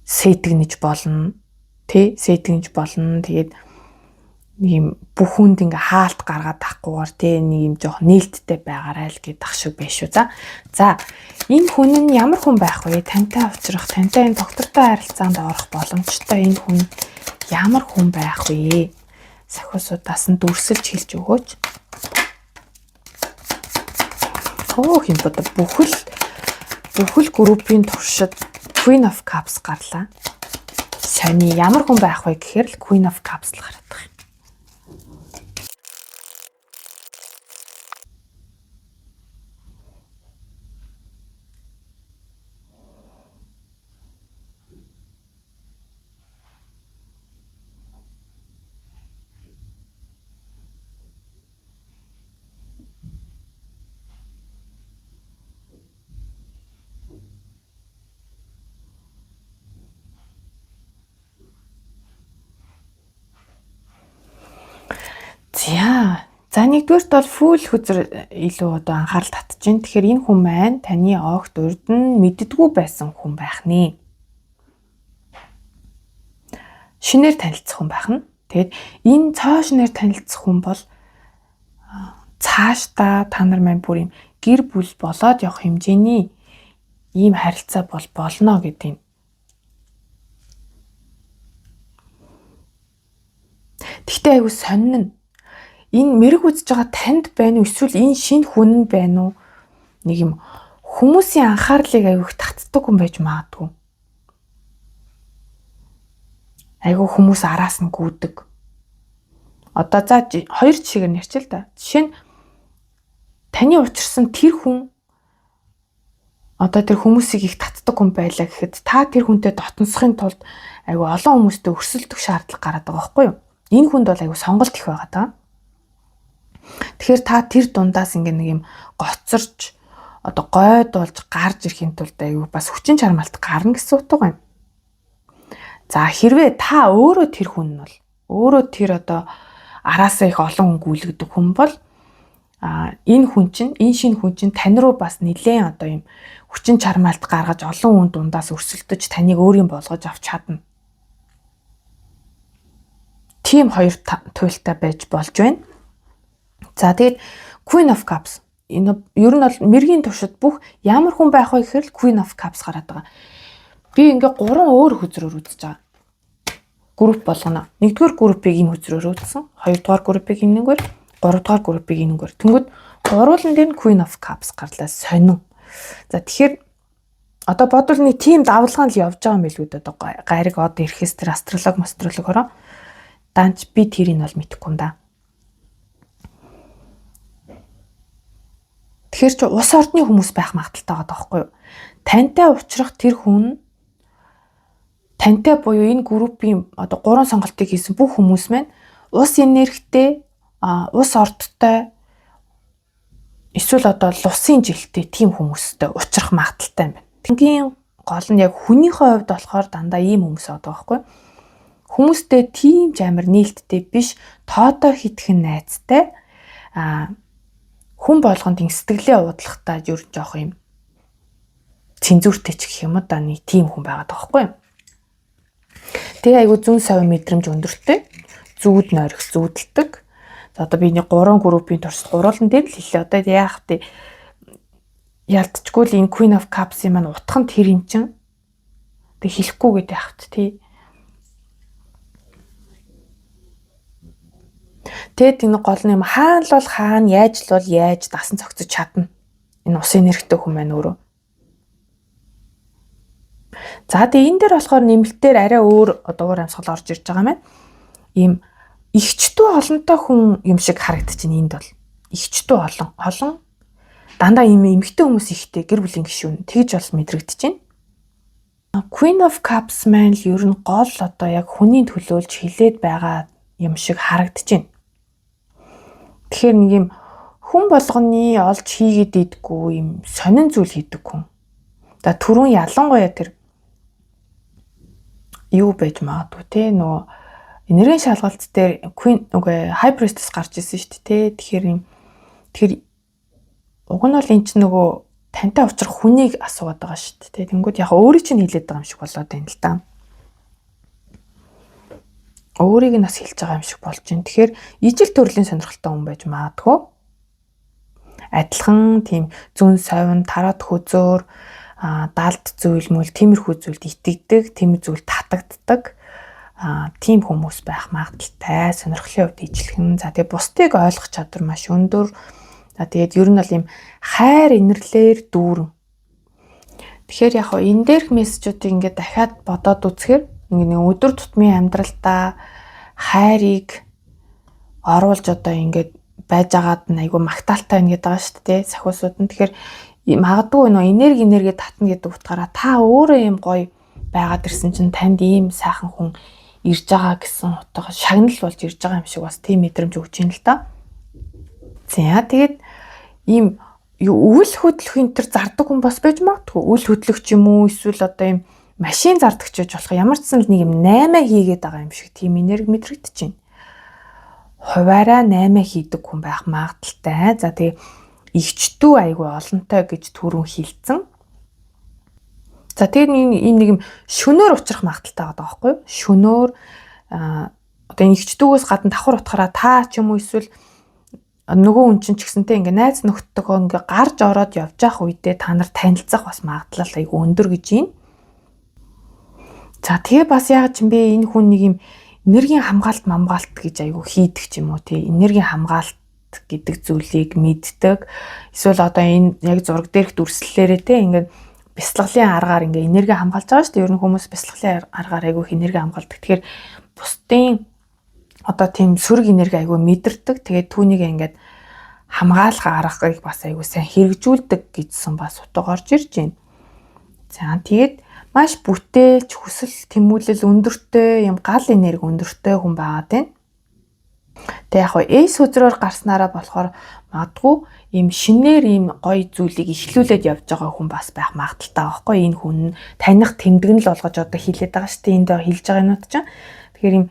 сэтгэнэж болно. Сэтгэнэж болно. Тэгээд нэг юм бүх хүнд ингээ хаалт гаргаад тахгүйгээр нэг юм жоох нээлттэй байгаарай л гэдэг ах шиг байна шүү. За энэ хүн нь ямар хүн байх вэ? Тантай уулзрах, тантай энэ доктортой харилцаанд орох боломжтой энэ хүн ямар хүн байх вэ? Сахиусуудаас нь дүрсэлж хэлж өгөөч. Хин бод бүхэл группийн туршид Queen of Cups гарлаа. Сони ямар хүн байх вэ гэхээр л Queen of Cups л гараад байгаа юм. За нэгдүгээрт бол фул хүзэр илүү одоо анхаарал татж байна. Тэгэхээр энэ хүн маань таны огт урд нь мэддэггүй байсан хүн байх нэ. Шинээр танилцах хүн байх нь. Тэгээд энэ цоо шинээр танилцах хүн бол цаашдаа та нар маань бүр юм гэр бүл болоод явах хэмжээний ийм харилцаа болно гэдэг юм. Тэгтээ айгүй сонин. Энэ мэрэг үзэж байгаа танд байна уу? Эсвэл энэ шинэ хүн нь байна уу? Нэг юм хүмүүсийн анхаарлыг айгүйх татдаг хүн байж магадгүй. Айгүй хүмүүс араас нь гүйдэг. Одоо за хоёр жишээгээр нэрчил та. Жишээ нь таны учирсан тэр хүн одоо тэр хүмүүсийг их татдаг хүн байлаа гэхэд та тэр хүнтэй дотносхын тулд айгүй олон хүмүүстэй өрсөлдөх шаардлага гараад байгаа байхгүй юу? Энэ хүнд бол айгүй сонголт их байгаа даа. Тэгэхээр та тэр дундаас ингээ нэг юм гоцорч одоо гойд болж гарч ирэхин тулд аюу бас хүчин чармаалт гарна гэсэн утга юм. За хэрвээ та өөрөө тэр хүн нь бол өөрөө тэр одоо араасаа их олон хүн гүйлгдэг хүн бол энэ шинэ хүн чинь тань руу бас нэлээд одоо юм хүчин чармаалт гаргаж олон хүн дундаас өрсөлдөж таныг өөрийн болгож авч чадна. Тим хоёр туйлтай байж болж байна. За тэгээд Queen of Cups энэ ер нь бол мэргийн туршид бүх ямар хүн байх вэ гэхээр Queen of Cups гараад байгаа. Би ингээ 3 өөр хүзрөөр үзэж байгаа. Групп болгоно. 1-р группийг энэ хүзрөөр үзсэн. 2-р группийг энэгээр, 3-р группийг энэгээр. Тэнгүүд гурвуулан дээр Queen of Cups гарлаа сонин. За тэгэхээр одоо бодвол нэг тим давлгаан л явж байгаа юм билгүй дээ. Одоо гариг од ирэхээс тэр астролог хороо. Данч би тэрийг бол мэдэхгүй юм да. Тэгэхээр чи ус ордны хүмүүс байх магадaltaй байгаа даахгүй юу? Тантай уулзрах тэр хүн тантай буюу энэ группийн одоо 3 сонголтыг хийсэн бүх хүмүүс маань ус энергитэй, ус ордтой эсвэл одоо лусын жилтэй тийм хүмүүстэй уулзрах магадaltaй юм байна. Тэнгийн гол нь яг хүнийхээ хувьд болохоор дандаа ийм хүмүүс байдаг байхгүй юу? Хүмүүстэй тийм ч амар нээлттэй биш, тоодоо хитгэн найзтай хүн болгонд ин сэтгэлээ уудлахтаа ер жоох юм цензуртэй ч гэх юм уу да нэг тийм хүн байгаад байгаа байхгүй юу. Тэгээ айгүй зүүн совин мэдрэмж өндөртэй, зүүд нойрох зүүдэлдэг. За одоо би нэг 3 группийн туршид гурван дээр л хэлээ. Одоо яах вэ? Ялдчгүй л энэ Queen of Cups-ийн маань утга нь тэр юм чин. Тэг хэлэхгүй гэдэг яахт тий. Тэгээд энэ гол нь юм хаана л бол хаана, яаж л бол яаж дасан цогцож чадна. Энэ ус энергитэй хүн маань өөрөө. За тэгээ энэ дээр болохоор нэмэлтээр арай өөр одоо уур амьсгал орж ирж байгаа маань. Ийм ихчдүү олонтой хүн юм шиг харагдчихэв энд бол. Ихчдүү олон дандаа ийм эмэгтэй хүмүүс ихтэй гэр бүлийн гишүүн тэгж бол мэдрэгдэж байна. Queen of Cups маань л ер нь гол одоо яг хүний төлөөлж хилээд байгаа юм шиг харагдаж байна. Тэгэхээр нэг юм хүн болгоны олж хийгээд идэггүй юм сонин зүйл хийдэг хүн. За түрүүн ялангуяа тэр юу байж магадгүй те нөгөө энергийн шалгалт дээр Queen үгүй High Priestess гарч ирсэн шүү дээ те. Тэгэхээр уг нь бол эн чинь нөгөө тантай уулзрах хүнийг асуугаад байгаа шүү дээ. Тэнгүүд яг өөрийг чинь хэлээд байгаа юм шиг болоод байна л да. Өөрийг нь бас хэлж байгаа юм шиг болж байна. Тэгэхээр ижил төрлийн сонирхолтой хүн байж магадгүй. Адилхан тийм зүүн совин, тараад хөзөөр, далд зүйл мөл тиймэрхүү зүйлд итгэдэг, тиймэр зүйл татагддаг. Тийм хүмүүс байх магадaltaй. Сонирхлын хувьд ижлэгэн. За тэгээ бусдыг ойлгох чадвар маш өндөр. За тэгээд ер нь бол юм хайр инэрлэр дүүрэн. Тэгэхээр яг хоо энэ дээрх мессежүүдийг ингээд дахиад бодоод үзэхээр нэг өдөр тутмын амьдралдаа хайрыг оруулж одоо ингээд байж агаад нь айгүй магтаалтай байна гэдэг байгаа шүү дээ сахиусууд нь. Тэгэхээр магадгүй нөө энерги татна гэдэг утгаараа та өөрөө юм гоё байгаад ирсэн чинь танд ийм сайхан хүн ирж байгаа гэсэн утгаар шагнал болж ирж байгаа юм шиг бас тийм мэдрэмж өгч юм л да. За тэгээд ийм үйл хөдлөх энэ төр зардаг хүн бас байж магадгүй. Үйл хөдлөгч юм уу эсвэл одоо ийм машин зардагч гэж болох ямар ч нэг юм 8 хийгээд байгаа юм шиг тийм энерги мэдрэгдэж байна. Хуваараа 8 хийдэг хүн байх магадaltaй. За тэгээ игчдүү айгүй олонтой гэж түрүүн хэлсэн. За тэгээд ийм нэг юм шөнөөр учрах магадaltaй байгаа байхгүй юу? Шөнөөр одоо энэ игчдүүгээс гадна давхар утгаараа та ч юм уу эсвэл нөгөө хүн чинь ч гэсэнтэй ингээ найз нөхдөдөө ингээ гарч ороод явж явах үедээ та нар танилцах бас магадлал айгүй өндөр гэж байна. За тэгээ бас яг ч юм бэ энэ хүн нэг юм энергийн хамгаалт гэж айгүй хийдэг ч юм уу тий. Энергийн хамгаалт гэдэг зүйлийг мэддэг. Эсвэл одоо энэ яг зураг дээрх дүрслэлээрээ тий ингээ бяцлаглалын аргаар ингээ энерги хамгаалж байгаа шүү дээ. Ер нь хүмүүс бяцлаглалын аргаар айгүй энерги хамгаалдаг. Тэгэхээр бусдын одоо тийм сүрэг энерги айгүй мэдэрдэг. Тэгээд түүнийг ингээд хамгаалах аргыг бас айгүй сайн хэрэгжүүлдэг гэжсэн бас утга орж ирж байна. За тэгээд маш бүтээлч хүсэл тэмүүлэл өндөртэй юм гал энерги өндөртэй хүн байгаад байна. Тэг яг эйс үзрээр гарснараа болохоор магадгүй ийм шинээр ийм гоё зүйлийг ихлүүлээд явж байгаа хүн бас байх магадaltaй байхгүй. Энэ хүн таних тэмдэг нь л болгож одоо хэлээд байгаа шүү дээ. Энд хэлж байгаа юмуд чинь. Тэгэхээр ийм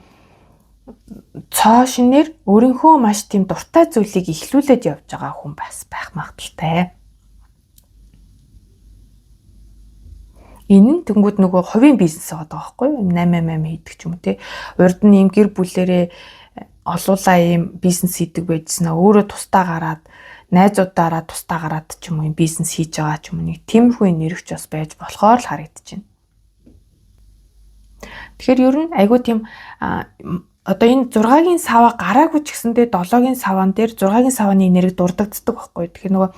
цоо шинээр өөрийнхөө маш тийм дуртай зүйлийг ихлүүлээд явж байгаа хүн бас байх магадaltaй. Энэ нь тэнгууд нөгөө хувийн бизнес байгаа байхгүй юу? 8 хийдэг ч юм уу те. Урд нь ийм гэр бүлэрээ олуулаа ийм бизнес хийдэг байжснаа өөрөө тустаа гараад найзуудаараа тустаа гараад ч юм уу ийм бизнес хийж байгаа ч юм уу нэг тиймэрхүү нэрвч бас байж болохоор л харагдаж байна. Тэгэхээр ер нь айгүй тийм одоо энэ 6-гийн сава гараагүй ч гэсэндээ 7-гийн саван дээр 6-гийн саваны энерги дурддагддаг байхгүй. Тэгэхээр нөгөө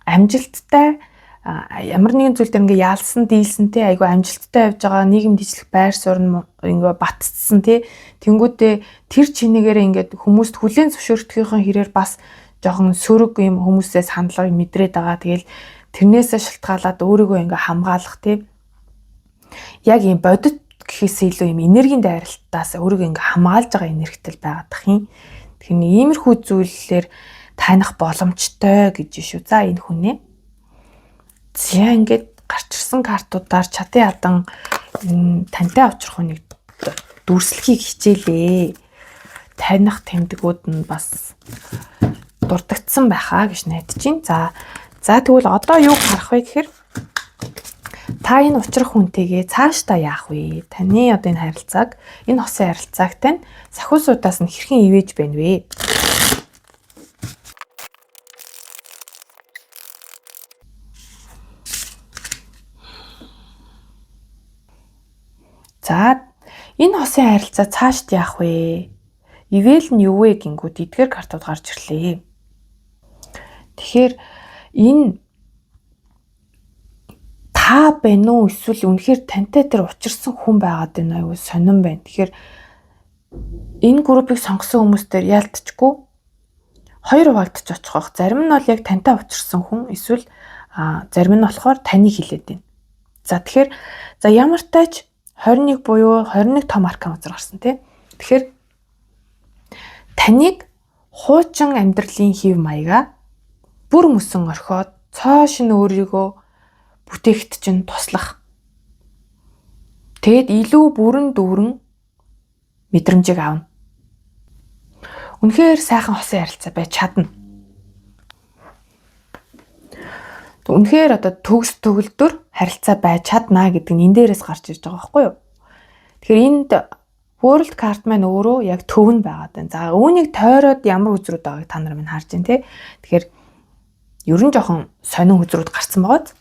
амжилттай ямар нэгэн зүйл дээр ингээ яалсан дийлсэнтэй айгүй амжилттай явж байгаа нийгэмд ижлэх байр суурь ингээ батцсан тий. Тэнгүүдээ тэр чинээгээр ингээд хүмүүст хүлээн зөвшөөрдгийнхын хэрээр бас жоохон сөрөг юм хүмүүсээс хандлагыг мэдрээд байгаа. Тэгэл тэрнээсээ шалтгаалаад өөрийгөө ингээ хамгаалах тий. Яг юм бодит гэхээсээ илүү юм энергийн дайралтаас өөрийгөө ингээ хамгаалж байгаа энергитэй байгаадах юм. Тэгэхээр иймэрхүү зүйлээр таних боломжтой гэж шүү. За энэ хүнээ. За ингээд гарч ирсэн картуудаар чатын ядан тантай авчрах нэг дүрслэхийг хичээлээ. Таних тэмдгүүд нь бас дурддагдсан байхаа гэж найдаж байна. За тэгвэл одоо юу харах вэ гэхээр та энэ учрах хүнтэйгээ цаашдаа яах вэ? Таны одоо энэ харилцааг, энэ хосын харилцааг тань сахиусуудаас нь хэрхэн ивэж байна вэ? За энэ хосын харилцаа цаашд яах вэ? Ивэл нь юу вэ гингүүд эдгээр картууд гарч ирлээ. Тэгэхээр энэ та байна уу эсвэл үнэхээр тантай тэр учирсан хүн байгаад байна аюу сонирн байна. Тэгэхээр энэ группийг сонгосон хүмүүстээр яалтчгүй хоёр хуваагдчих очих واخ. Зарим нь бол яг тантай учирсан хүн эсвэл зарим нь болохоор таныг хилээд байна. За тэгэхээр ямар тач 21 буюу 21 том аркан үзэр гарсан тий. Тэгэхээр таныг хуучин амьдралын хэв маяга бүр мөсөн орхиод цааш нь өөрийгөө бүтээгт чинь туслах. Тэгэд илүү бүрэн дүүрэн мэдрэмжийг авна. Үнэхээр сайхан хосын харилцаа байж чадна. Үнэхээр одоо төгс төгөлдөр харилцаа байж чадна гэдэг нь энэ дээрээс гарч ирж байгаа байхгүй юу? Тэгэхээр энд World card маань өөрөө яг төв нь байгаад байна. За үүнийг тойроод ямар үзрүүд байгааг та нар минь харж байна те. Тэгэхээр ер нь жоохон сонин үзрүүд гарсан байгаад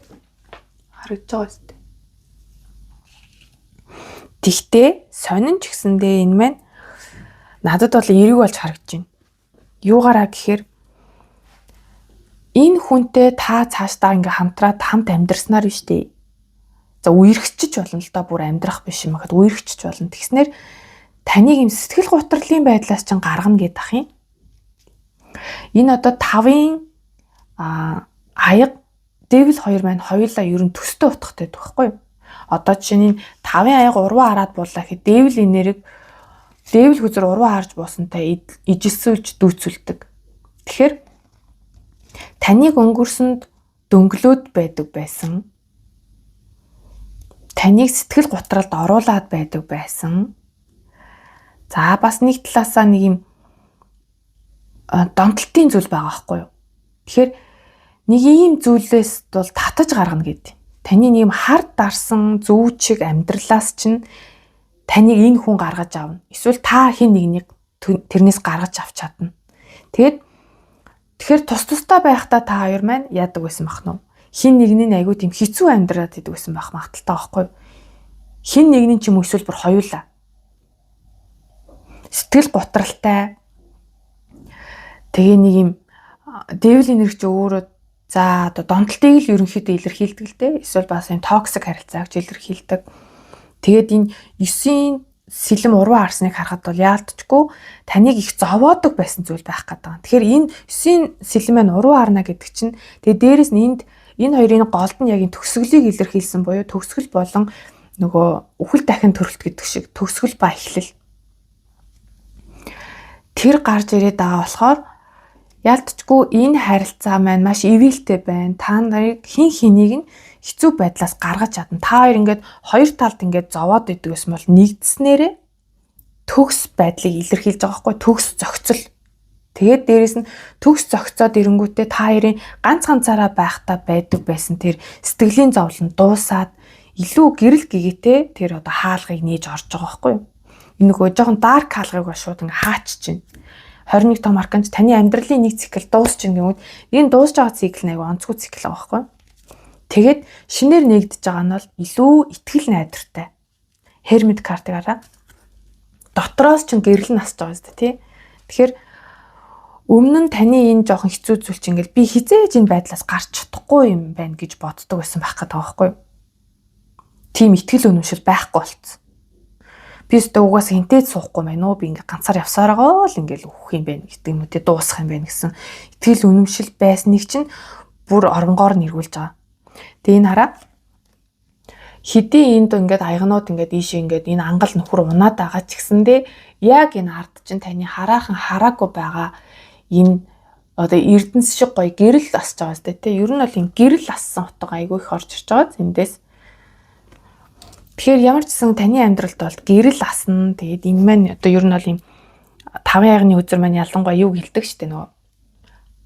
харагдаж байгаа юм. Тэгтээ сонин ч гэсэндээ энэ маань надад бол эерэг болж харагдаж байна. Юугаараа гэхээр энэ хүнтэй та цаашдаа ингээ хамтраад хамт амьдрснаар биш дээ. За үерхчиж болно л да бүр амьдрах биш юм хаад үерхчиж болно. Тэгснээр таныг юм сэтгэл гутралын байдлаас чинь гаргана гэдэг ах юм. Энэ одоо 5-ын аяг Devil 2 маань хоёулаа ер нь төстэй утгатай байдаг байхгүй юу? Одоо жишээ нь 5-ын аяг урваа хараад боллаа гэхэд Devil энерги Devil хүзэр урваа харж боосонтой ижилсүүлж дүүцүүлдэг. Тэгэхээр таныг өнгөрсөнд дөнгөлөөд байдаг байсан. Таныг сэтгэл гутралд оруулаад байдаг байсан. За бас нэг талаасаа нэг юм донтолтын зүйл байгаа байхгүй юу? Тэгэхээр нэг ийм зүйлээс бол татаж гаргана гэдэг. Таны нэг юм хард дарсан зөв чиг амьдралаас чинь таныг энэ хүн гаргаж авна. Эсвэл та хэн нэгнийг тэрнээс гаргаж авч чадна. Тэгэхээр тусдаа байхдаа та хоёр маань яадаг байсан бах нь. Хин нэгний айгуу тийм хэцүү амьдраад идэг байсан байх магадaltaй байхгүй юу? Хин нэгний ч юм эсвэл бүр хоёулаа сэтгэл готралтай. Тэгээ нэг юм Devil энерги өөрөө за одоо донтолтыг л ерөнхийдөө илэрхийлдэг л дээ. Эсвэл бас юм токсик харилцааг илэрхийлдэг. Тэгээд энэ 9-ийн сэлэм урваа харсныг харахад бол яалтчгүй таныг их зовоодог байсан зүйл байх гэдэг. Тэгэхээр энэ 9-ийн сэлэм маань урваа харна гэдэг чинь тэгээд дээрэс нь энэ хоёрын голд нь яг энэ төгсгөлийг илэрхийлсэн буюу төгсгөл болон нөгөө үхэл дахин төрөлт гэдэг шиг төгсгөл ба эхлэл. Тэр гарч ирээд байгаа болохоор яалтчгүй энэ харилцаа маань маш ивэлтэй байна. Та нарыг хин хэнийг нь хэцүү байдлаас гаргаж чадна. Та хоёр ингээд хоёр талд ингээд зовоод идэгээс бол нэгдснээрээ төгс байдлыг илэрхийлж байгаа хгүй төгс зохицол. Тэгээд дээрэс нь төгс зохицоод ирэнгүүтээ та хоёрын ганцаараа байхдаа байдаг байсан тэр сэтгэлийн зовлон дуусаад илүү гэрэл гэгээтэй тэр одоо хаалгыг нээж орж байгаа хгүй юу? Энэ нөгөө жоохон dark хаалгыг ба шууд ингээ хаачиж чинь 21 том арканч таны амьдралын нэг цикл дуусч гингүүд энэ дуусж байгаа цикл нэг онцгой цикл байгаа байхгүй. Тэгээд шинээр нэгдэж байгаа нь бол илүү итгэл найдвартай. Hermit картыг хараа. Дотроос ч гэрэл насж байгаа зү тий. Тэгэхээр өмнө нь таны энэ жоохон хэцүү зүйл чинь ингээл би хизээж энэ байдлаас гарч чадахгүй юм байна гэж боддог байсан байх гэдэг байгаа байхгүй. Тийм итгэл үнэмшил байхгүй болцсон. Би өөртөө угаас хинтээд суухгүй байна уу? Би ингээ ганцаар явсаар байгаа л ингээл өөх юм байна гэдэг юм үү те дуусах юм байна гэсэн итгэл үнэмшил байсныг чинь бүр оронгоор нь эргүүлж байгаа. Тэгээ энэ хараа хэдийн энд ингээд аягнууд ингээд ийшээ ингээд энэ ангал нөхөр унаад байгаа ч гэсэндээ яг энэ ард чинь таны хараахан хараагүй байгаа энэ одоо эрдэнэс шиг гоё гэрэл асж байгаа зү те ер нь бол энэ гэрэл ассан утга айгүй их орж ирж байгаа эндээс. Тэгэхээр ямар ч гэсэн таны амьдралд бол гэрэл асна. Тэгээд энэ маань одоо ер нь бол юм 5 ягны үзэр маань ялангуяа юу гэлдэг штэ нөгөө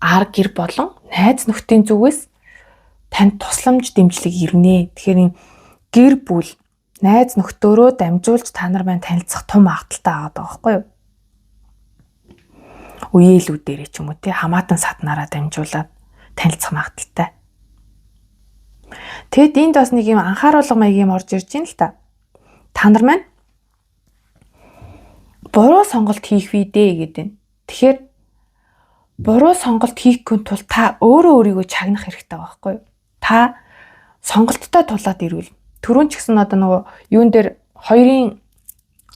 ар гэр болон найз нөхдийн зүгээс танд тусламж дэмжлэг ирнэ. Тэгэхээр гэр бүл, найз нөхдөөрөө дамжуулж та нар маань танилцах том магадaltaй байгаа байхгүй юу? Үеэлүүдээрээ ч юм уу тий хамаатан саднараа дамжуулаад танилцах магадaltaй. Тэгэд энд бас нэг юм анхааруулга маяг юм орж ирж байна л та. Та нар маань буруу сонголт хийх вэ гэдэг. Тэгэхээр буруу сонголт хийхгүй тул та өөрөө өөрийгөө чагнах хэрэгтэй байгаа байхгүй юу? Та сонголттой тулаад ирвэл түрүүн ч гэсэн одоо нөгөө юун дээр хоёрын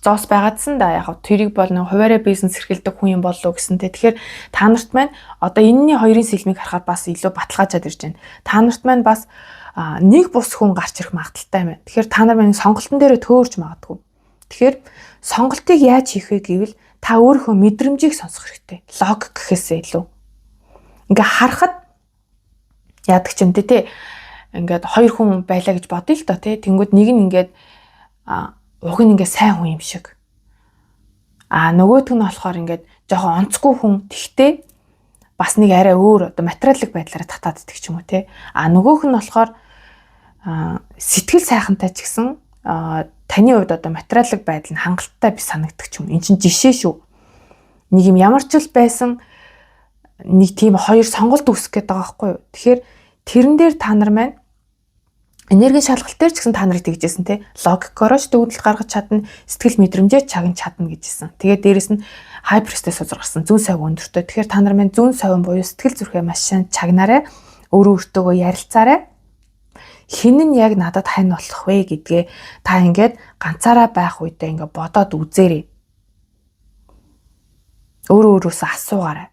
зоос байгаадсан да яг тэрийг бол нэг хуваарай бизнес эрхэлдэг хүн юм болов гэсэн те. Тэгэхээр та нарт маань одоо энэний хоёрын сэлмийг харахад бас илүү баталгаажаад ирж байна. Та нарт маань бас нэг бус хүн гарч ирэх магадaltaй байна. Тэгэхээр та нар маань сонголтын дээрээ төөрж магадгүй. Тэгэхээр сонголтыг яаж хийх вэ гэвэл та өөрийнхөө мэдрэмжийг сонсох хэрэгтэй. Логик гэхээсээ илүү. Ингээ харахад яадаг ч юм те. Ингээд хоёр хүн байлаа гэж бодъё л доо те. Тэнгүүд нэг нь ингээд уг нь ингээд сайн хүн юм шиг. Нөгөөт нь болохоор ингээд жоохон онцгүй хүн. Тэгтээ бас нэг арай өөр одоо материалын байдлаараа татааддаг ч юм уу те. Нөгөөх нь болохоор сэтгэл сайхантай ч гэсэн таны хувьд одоо материалын байдал нь хангалттай би санагддаг ч юм. Энд чинь жишээ шүү. Нэг юм ямар ч л байсан нэг тийм хоёр сонголт үүсгэх гээд байгаа байхгүй юу. Тэгэхээр тэрэн дээр та нар маань энергийн шалгалт дээр ч гэсэн та нарыг тэгжсэн те. Логикоор ч төвөдөл гаргаж чадна, сэтгэл мэдрэмжээ чагнаж чадна гэжсэн. Тэгээд дээрэс нь хайперстэйс сузар гарсан зүүн совь өндөртөө. Тэгэхээр та нар маань зүүн совь буюу сэтгэл зүрхээ маш сайн чагнаарай. Өөрөө өөртөөгөө ярилцаарай. Хин нь яг надад хань болох вэ гэдгээ та ингээд ганцаараа байх үедээ ингээд бодоод үзээрэй. Өөрөө өөрөөсөө асуугаарай.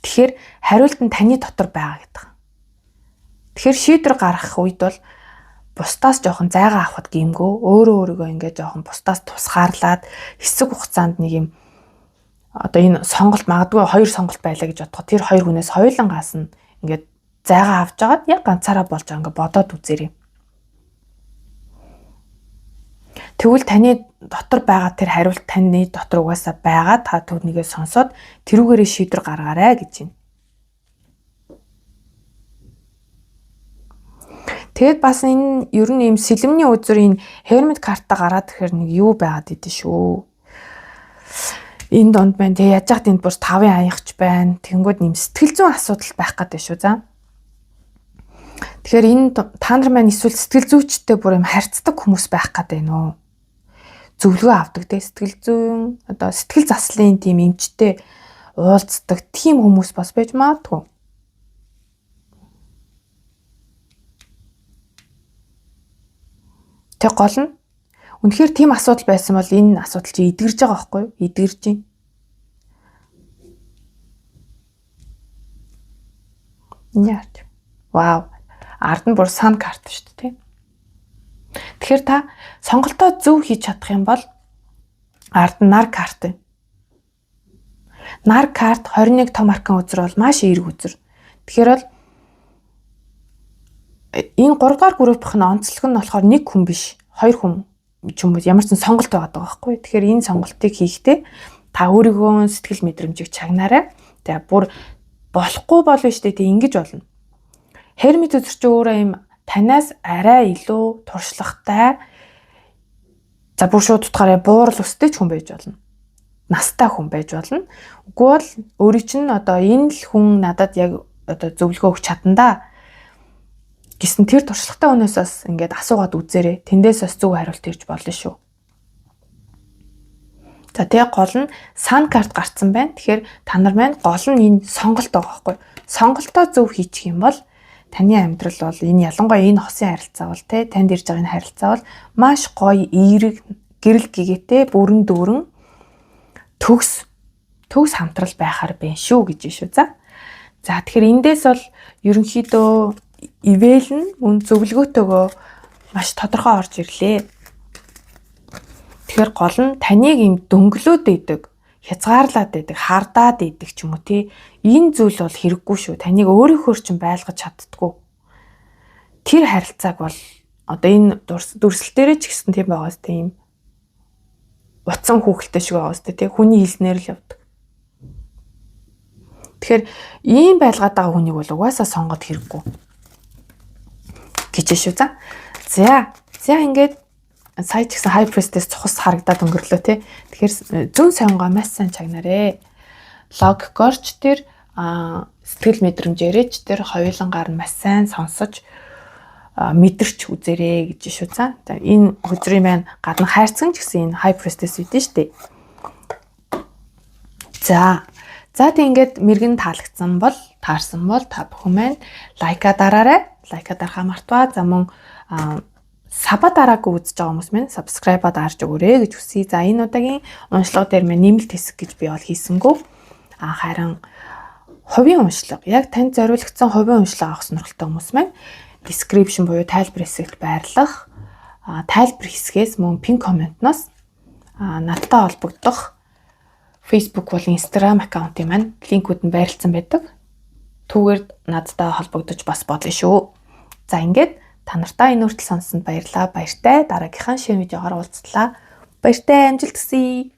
Тэгэхээр хариулт нь таны дотор байгаа гэдэг. Тэгэхээр шийдвэр гаргах үед бол бусдаас жоохон зайгаа авахд гэмгөө өөрөө өөрийгөө ингээд жоохон бусдаас тусгаарлаад хэсэг хугацаанд нэг юм одоо энэ сонголт магадгүй хоёр сонголт байлаа гэж бодоход тэр хоёр хүнээс хоёулангаас нь ингээд зайгаа авч жагаад яг ганцаараа болж байгаа ингээд бодоод үзээрэй. Тэгвэл таны дотор байгаа тэр хариулт таны дотор угаасаа байгаа та түүнийгээ сонсоод тэрүүгээрээ шийдвэр гаргаарай гэж байна. Тэгэд бас энэ ер нь юм сэлэмний үзүр энэ Hermit карта гараад тэгэхээр нэг юу байгаад идэв шүү. Энэ донд байна тэг яаж яхад энд бүр 5-ын аягч байна. Тэнгүүд нэм сэтгэл зүйн асуудал байх гэдэг шүү за. Тэгэхээр энэ та нар маань эсвэл сэтгэл зүйчтэй бүр юм харьцдаг хүмүүс байх гэдэг нөө. Зөвлөгөө авдаг те сэтгэл зүйн одоо сэтгэл заслын тийм эмчтэй уулздаг тийм хүмүүс бас байж магадгүй. Тэг гол нь үнэхээр тийм асуудал байсан бол энэ асуудал чи эдгэрж байгаа байхгүй юу? Эдгэрж байна. Яарч. Вау. Ард нь бүр сан карт шүү дээ. Тэгэхээр та сонголтоо зөв хийж чадах юм бол ард нь нар карт. Нар карт 21 том аркан үзэр бол маш эерэг үзэр. Тэгэхээр бол энэ 3 дугаар группийн онцлог нь болохоор нэг хүн биш, хоёр хүн ч юм уу ямар ч сонголт байгаа байхгүй. Тэгэхээр энэ сонголтыг хийхдээ та өөрийнхөө сэтгэл мэдрэмжийг чагнаарай. Тэгээ бүр болохгүй болно шүү дээ. Тэг ингэж болно. Hermit үзэр чи өөрөө юм танаас арай илүү туршлагатай за бүр шууд утгаараа буурал өстэй ч хүн байж болно. Настай хүн байж болно. Үгүй бол өөрийн чинь одоо энэ л хүн надад яг одоо зөвлөгөө өгч чадна да гэсэн тэр туршлагатай хүнээс бас ингээд асуугаад үзээрэй. Тэндээс бас зөв хариулт ирж болно шүү. За тэгээ гол нь сан карт гарцсан байна. Тэгэхээр та нар маань гол нь энэ сонголт байгаа байхгүй. Сонголтоо зөв хийчих юм бол таны амьдрал бол энэ ялангуяа энэ хосын харилцаа бол те танд ирж байгаа энэ харилцаа бол маш гоё, эерэг, гэрэл гэгээтэй бүрэн дүүрэн төгс хамтрал байхаар байна шүү гэж шүү. За тэгэхээр эндээс бол ерөнхийдөө ивэл нь мөн зөвлөгөөтэйгөө маш тодорхой орж ирлээ. Тэгэхээр гол нь таныг юм дөнгөлөөд идэг, хязгаарлаад идэг, хардаад идэг ч юм уу тий. Энэ зүйл бол хэрэггүй шүү. Таныг өөрийнхөө чинь байлгаж чаддаггүй. Тэр харилцааг бол одоо энэ дүрслэл дээрээ ч гэсэн тийм байгаас тийм утсан хүүхэлтэй шиг байгаас тий. Хүний хэлснээр л явдаг. Тэгэхээр ийм байлгаад байгаа хүнийг бол угаасаа сонгоод хэрэггүй гэж шүү. За За ингээд сая ч гэсэн high priestess цухас харагдаад өнгөрлөө тий. Тэгэхээр зүүн сонгоо маш сайн чагнарэ. Лог горч тэр сэтгэл мэдрэмжээрээ тэр хоёулангаар нь маш сайн сонсож мэдэрч үзэрээ гэж шүү. За энэ өдрийн маань гадна хайрцаг ч гэсэн энэ high priestess үүдэн штэ. За тэг ингээд мэрэгэн таалагдсан бол таарсан бол та бүхэн маань лайка дараарай. Лайка дарахаа мартваа. За мөн саба дараагүй үзэж байгаа хүмүүс маань subscribe дарж өгөөрэй гэж хүсье. За энэ удаагийн уншлага дээр маань нэмэлт хэсэг гэж би бол хийсэнгүү. Харин хувийн уншлага яг танд зориулагдсан хувийн уншлага авах сонирхолтой хүмүүс маань description буюу тайлбар хэсэгт байрлах тайлбар хэсгээс мөн пин комментноос надтай холбогдох Facebook болон Instagram аккаунтын маань линкүүд нь байрлсан байдаг. Түүгээр надтай холбогдож бас болно шүү. За ингээд та нартай энэ хүртэл сонссонд баярлалаа. Баяртай. Дараагийнхаа шин видеогоор уулзлаа. Баяртай, амжилт хүсье.